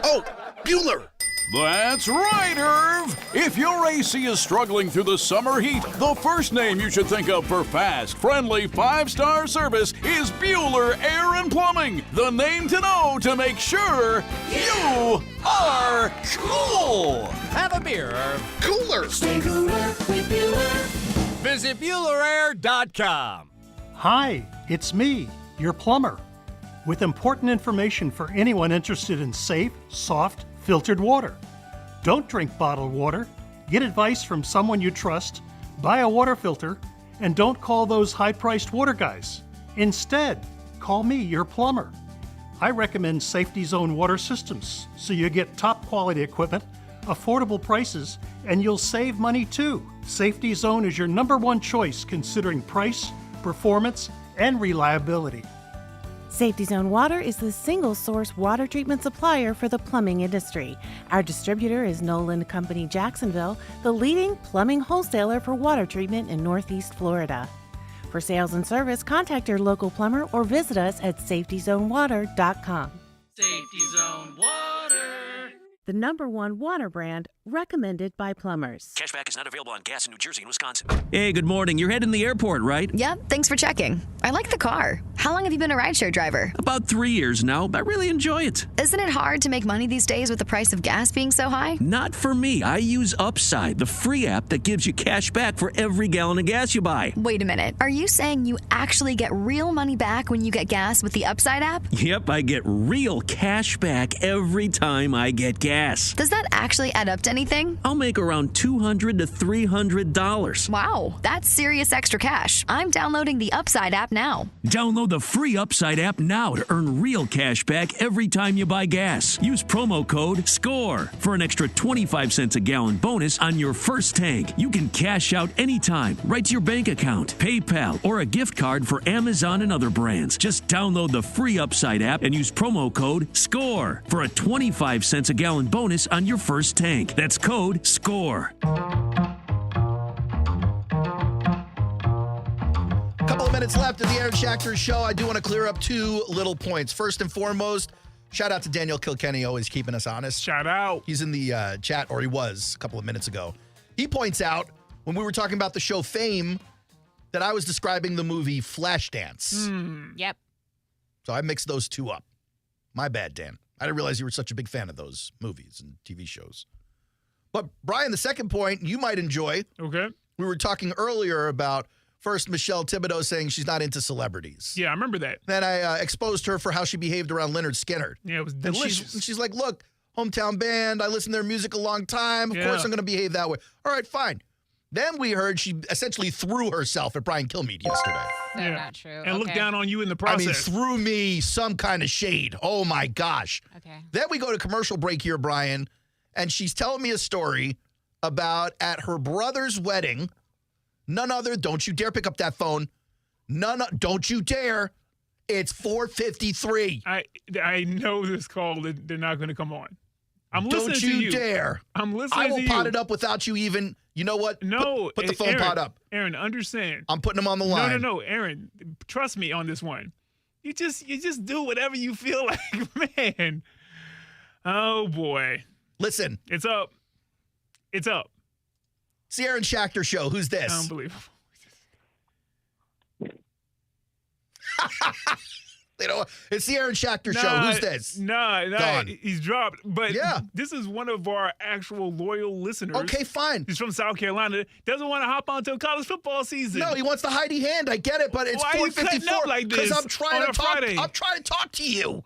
Oh, Bueller. That's right, Irv. If your AC is struggling through the summer heat, the first name you should think of for fast, friendly, 5-star service is Bueller Air and Plumbing. The name to know to make sure you are cool. Have a beer, Irv. Cooler. Stay cooler with Bueller. Visit BuellerAir.com. Hi, it's me, your plumber, with important information for anyone interested in safe, soft, filtered water. Don't drink bottled water. Get advice from someone you trust, buy a water filter, and don't call those high-priced water guys. Instead, call me, your plumber. I recommend Safety Zone water systems, so you get top-quality equipment, affordable prices, and you'll save money too. Safety Zone is your #1 choice considering price, performance, and reliability. Safety Zone Water is the single source water treatment supplier for the plumbing industry. Our distributor is Nolan Company Jacksonville, the leading plumbing wholesaler for water treatment in Northeast Florida. For sales and service, contact your local plumber or visit us at safetyzonewater.com. Safety Zone Water. the #1 water brand recommended by plumbers. Cashback is not available on gas in New Jersey and Wisconsin. Hey, good morning. You're heading to the airport, right? Yep, thanks for checking. I like the car. How long have you been a rideshare driver? About 3 years now, but I really enjoy it. Isn't it hard to make money these days with the price of gas being so high? Not for me. I use Upside, the free app that gives you cash back for every gallon of gas you buy. Wait a minute. Are you saying you actually get real money back when you get gas with the Upside app? Yep, I get real cash back every time I get gas. Does that actually add up to anything? I'll make around $200 to $300. Wow, that's serious extra cash. I'm downloading the Upside app now. Download the free Upside app now to earn real cash back every time you buy gas. Use promo code SCORE for an extra 25 cents a gallon bonus on your first tank. You can cash out anytime, right to your bank account, PayPal, or a gift card for Amazon and other brands. Just download the free Upside app and use promo code SCORE for a 25 cents a gallon bonus on your first tank. That's code SCORE. Couple of minutes left of the Aaron Schachter Show. I do want to clear up two little points. First and foremost, shout out to Daniel Kilkenny, always keeping us honest. Shout out. He's in the chat, or he was a couple of minutes ago. He points out, when we were talking about the show Fame, that I was describing the movie Flashdance. Yep. So I mixed those two up. My bad, Dan. I didn't realize you were such a big fan of those movies and TV shows. But, Brian, the second point you might enjoy. Okay. We were talking earlier about, first, Michelle Thibodeau saying she's not into celebrities. Yeah, I remember that. Then I exposed her for how she behaved around Leonard Skinner. Yeah, it was And delicious. she's like, look, hometown band, I listened to their music a long time. Of course I'm going to behave that way. All right, fine. Then we heard she essentially threw herself at Brian Kilmeade yesterday. So not true. And look down on you in the process. I mean, threw me some kind of shade. Oh, my gosh. Okay. Then we go to commercial break here, Brian, and she's telling me a story about at her brother's wedding, none other, don't you dare pick up that phone. Don't you dare. It's 4:53. I know this call, they're not going to come on. I'm listening Don't to you. Don't you dare. I'm listening I to will you. pot it up without you even, you know what? No. Put the phone Aaron, pot up. Aaron, understand. I'm putting them on the line. No, Aaron, trust me on this one. You just do whatever you feel like, man. Oh, boy. Listen. It's up. It's up. It's the Aaron Schachter Show. Who's this? Unbelievable. It's the Aaron Schachter Show. Who's this? Nah, he's dropped. But this is one of our actual loyal listeners. Okay, fine. He's from South Carolina. Doesn't want to hop onto college football season. No, he wants the Heidi hand. I get it, but it's 4:54 like because I'm trying to talk. Friday? I'm trying to talk to you.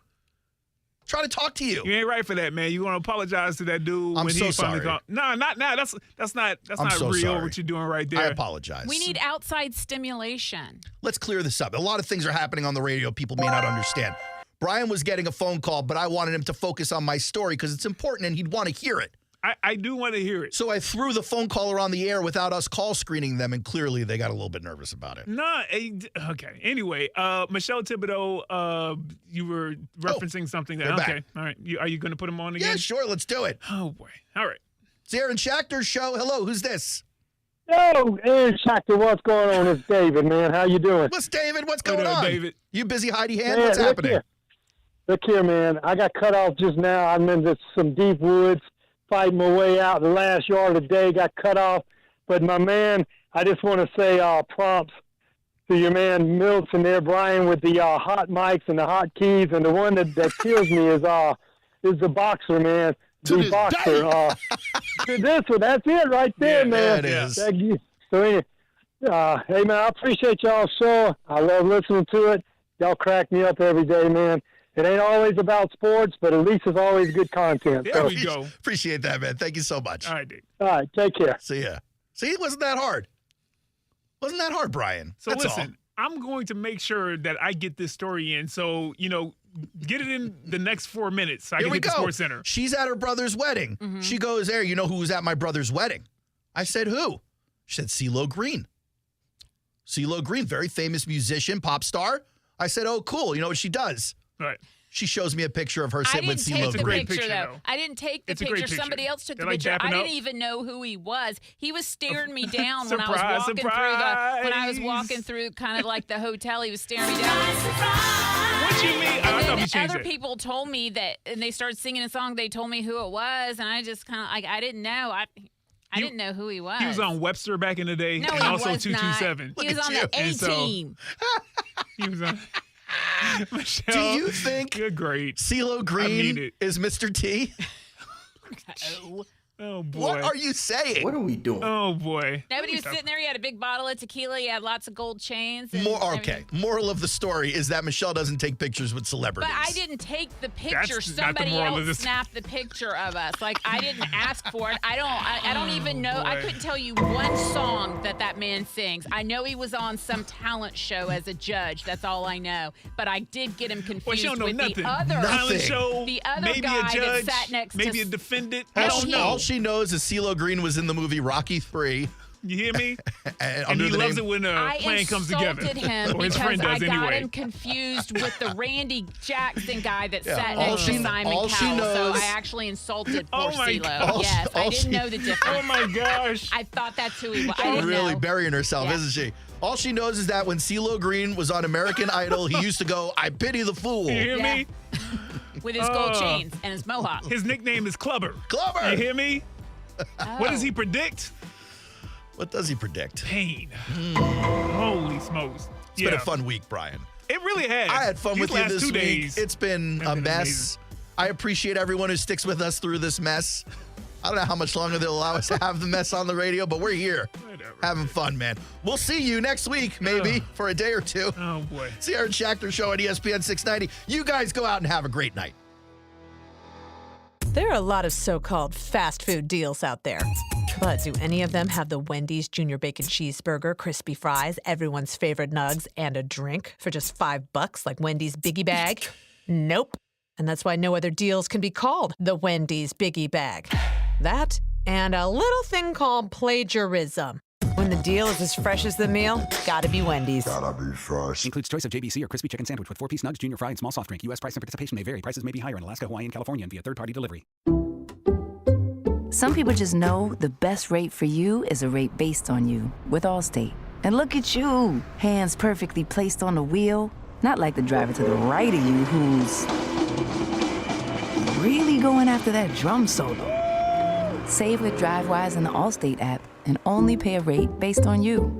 Trying to talk to you. You ain't right for that, man. You want to apologize to that dude I'm when so he finally sorry. No, not now. That's not so real. sorry. What you're doing right there. I apologize. We need outside stimulation. Let's clear this up. A lot of things are happening on the radio people may not understand. Brian was getting a phone call, but I wanted him to focus on my story because it's important and he'd want to hear it. I do want to hear it. So I threw the phone caller on the air without us call screening them, and clearly they got a little bit nervous about it. Okay. Anyway, Michelle Thibodeau, you were referencing something that. they're Okay. back. All right. Are you going to put him on again? Yeah, sure. Let's do it. Oh, boy. All right. It's the Aaron Schachter Show. Hello, who's this? Yo, Aaron Schachter, what's going on? It's David, man. How you doing? What's David? What's going on? David. You busy, Heidi Hand? Man, What's happening? Look here, man. I got cut off just now. I'm into some deep woods, fighting my way out. The last yard of the day got cut off. But, my man, I just want to say props to your man Middleton there, Brian, with the hot mics and the hot keys. And the one that kills me is the boxer, man. The boxer. This one, that's it right there, man. Yeah, it is. So, anyway, hey, man, I appreciate y'all's show. I love listening to it. Y'all crack me up every day, man. It ain't always about sports, but at least it's always good content. There we go. Appreciate that, man. Thank you so much. All right, Dave. All right, take care. See ya. See, it wasn't that hard. Wasn't that hard, Brian? So That's listen, I'm going to make sure that I get this story in. So, get it in the next 4 minutes. So I Here can we hit the go. Sports Center. She's at her brother's wedding. She goes there. You know who was at my brother's wedding? I said, who? She said, CeeLo Green. CeeLo Green, very famous musician, pop star. I said, oh, cool. You know what she does? Right. She shows me a picture of her sitting with CeeLo the Green. picture, though. I didn't take the It's a great picture. picture. Somebody else took They're the like picture. I dapping didn't up. even know who he was. He was staring me down when I Surprise, was walking surprise. through kind of like the hotel. He was staring me down. What you mean? I thought we changed Other it. people told me that, and they started singing a song. They told me who it was, and I just kind of like I didn't know. I didn't know who he was. He was on Webster back in the day, No, and he also was 227. not. He was on the A team. He was on. Michelle, Do you think you're great? CeeLo Green is Mr. T? Oh boy! What are you saying? What are we doing? Oh boy! Nobody was sitting there. He had a big bottle of tequila. He had lots of gold chains. And Okay. Moral of the story is that Michelle doesn't take pictures with celebrities. But I didn't take the picture. That's not the Somebody moral of else this. snapped the picture of us. Like I didn't ask for it. I don't even know. I boy. couldn't tell you one song that man sings. I know he was on some talent show as a judge. That's all I know. But I did get him confused Well, she don't know with nothing. the other Talent show, the other maybe guy a judge, that sat next maybe to a defendant. I don't know. All she knows is CeeLo Green was in the movie Rocky III. You hear me? and And he under the loves name- it when a plan comes together. I insulted him Or his because friend I does got anyway. him confused with the Randy Jackson guy that Yeah. sat All next she- to Simon all she Cowell. So knows- I actually insulted Oh poor my CeeLo. God. Yes, I all didn't she- know the difference. Oh my gosh! I thought that's who he was. I She's didn't really know. burying herself, Yeah. isn't she? All she knows is that when CeeLo Green was on American Idol, he used to go, "I pity the fool." You hear me? With his gold chains and his mohawk. His nickname is Clubber. Clubber. You hear me? What does he Oh. predict? What does he predict? Pain. Holy smokes! It's been a fun week, Brian. It really has. I had fun These with you last this 2 week. days. It's been a been mess. amazing. I appreciate everyone who sticks with us through this mess. I don't know how much longer they'll allow us to have the mess on the radio, but we're here having fun, man. We'll see you next week, maybe, for a day or two. Oh, boy. It's the Aaron Schachter Show on ESPN 690. You guys go out and have a great night. There are a lot of so-called fast food deals out there. But do any of them have the Wendy's Junior Bacon Cheeseburger, crispy fries, everyone's favorite nugs, and a drink for just $5 like Wendy's Biggie Bag? Nope. And that's why no other deals can be called the Wendy's Biggie Bag. That and a little thing called plagiarism. When the deal is as fresh as the meal, gotta be Wendy's. Gotta be fresh. Includes choice of JBC or crispy chicken sandwich with 4-piece nugs, junior fry, and small soft drink. U.S. price and participation may vary. Prices may be higher in Alaska, Hawaii, and California and via third-party delivery. Some people just know the best rate for you is a rate based on you with Allstate. And look at you, hands perfectly placed on the wheel. Not like the driver to the right of you who's really going after that drum solo. Save with DriveWise in the Allstate app and only pay a rate based on you.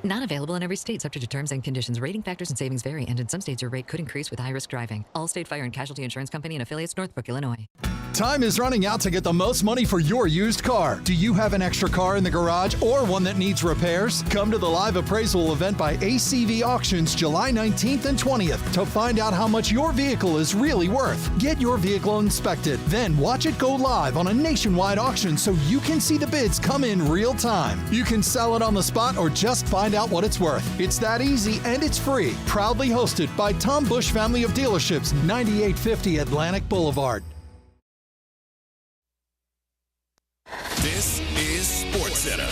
Not available in every state, subject to terms and conditions. Rating factors and savings vary, and in some states your rate could increase with high-risk driving. Allstate Fire and Casualty Insurance Company and affiliates, Northbrook, Illinois. Time is running out to get the most money for your used car. Do you have an extra car in the garage or one that needs repairs? Come to the live appraisal event by ACV Auctions July 19th and 20th to find out how much your vehicle is really worth. Get your vehicle inspected, then watch it go live on a nationwide auction so you can see the bids come in real time. You can sell it on the spot or just find out what it's worth. It's that easy and it's free. Proudly hosted by Tom Bush Family of Dealerships, 9850 Atlantic Boulevard. This is SportsCenter.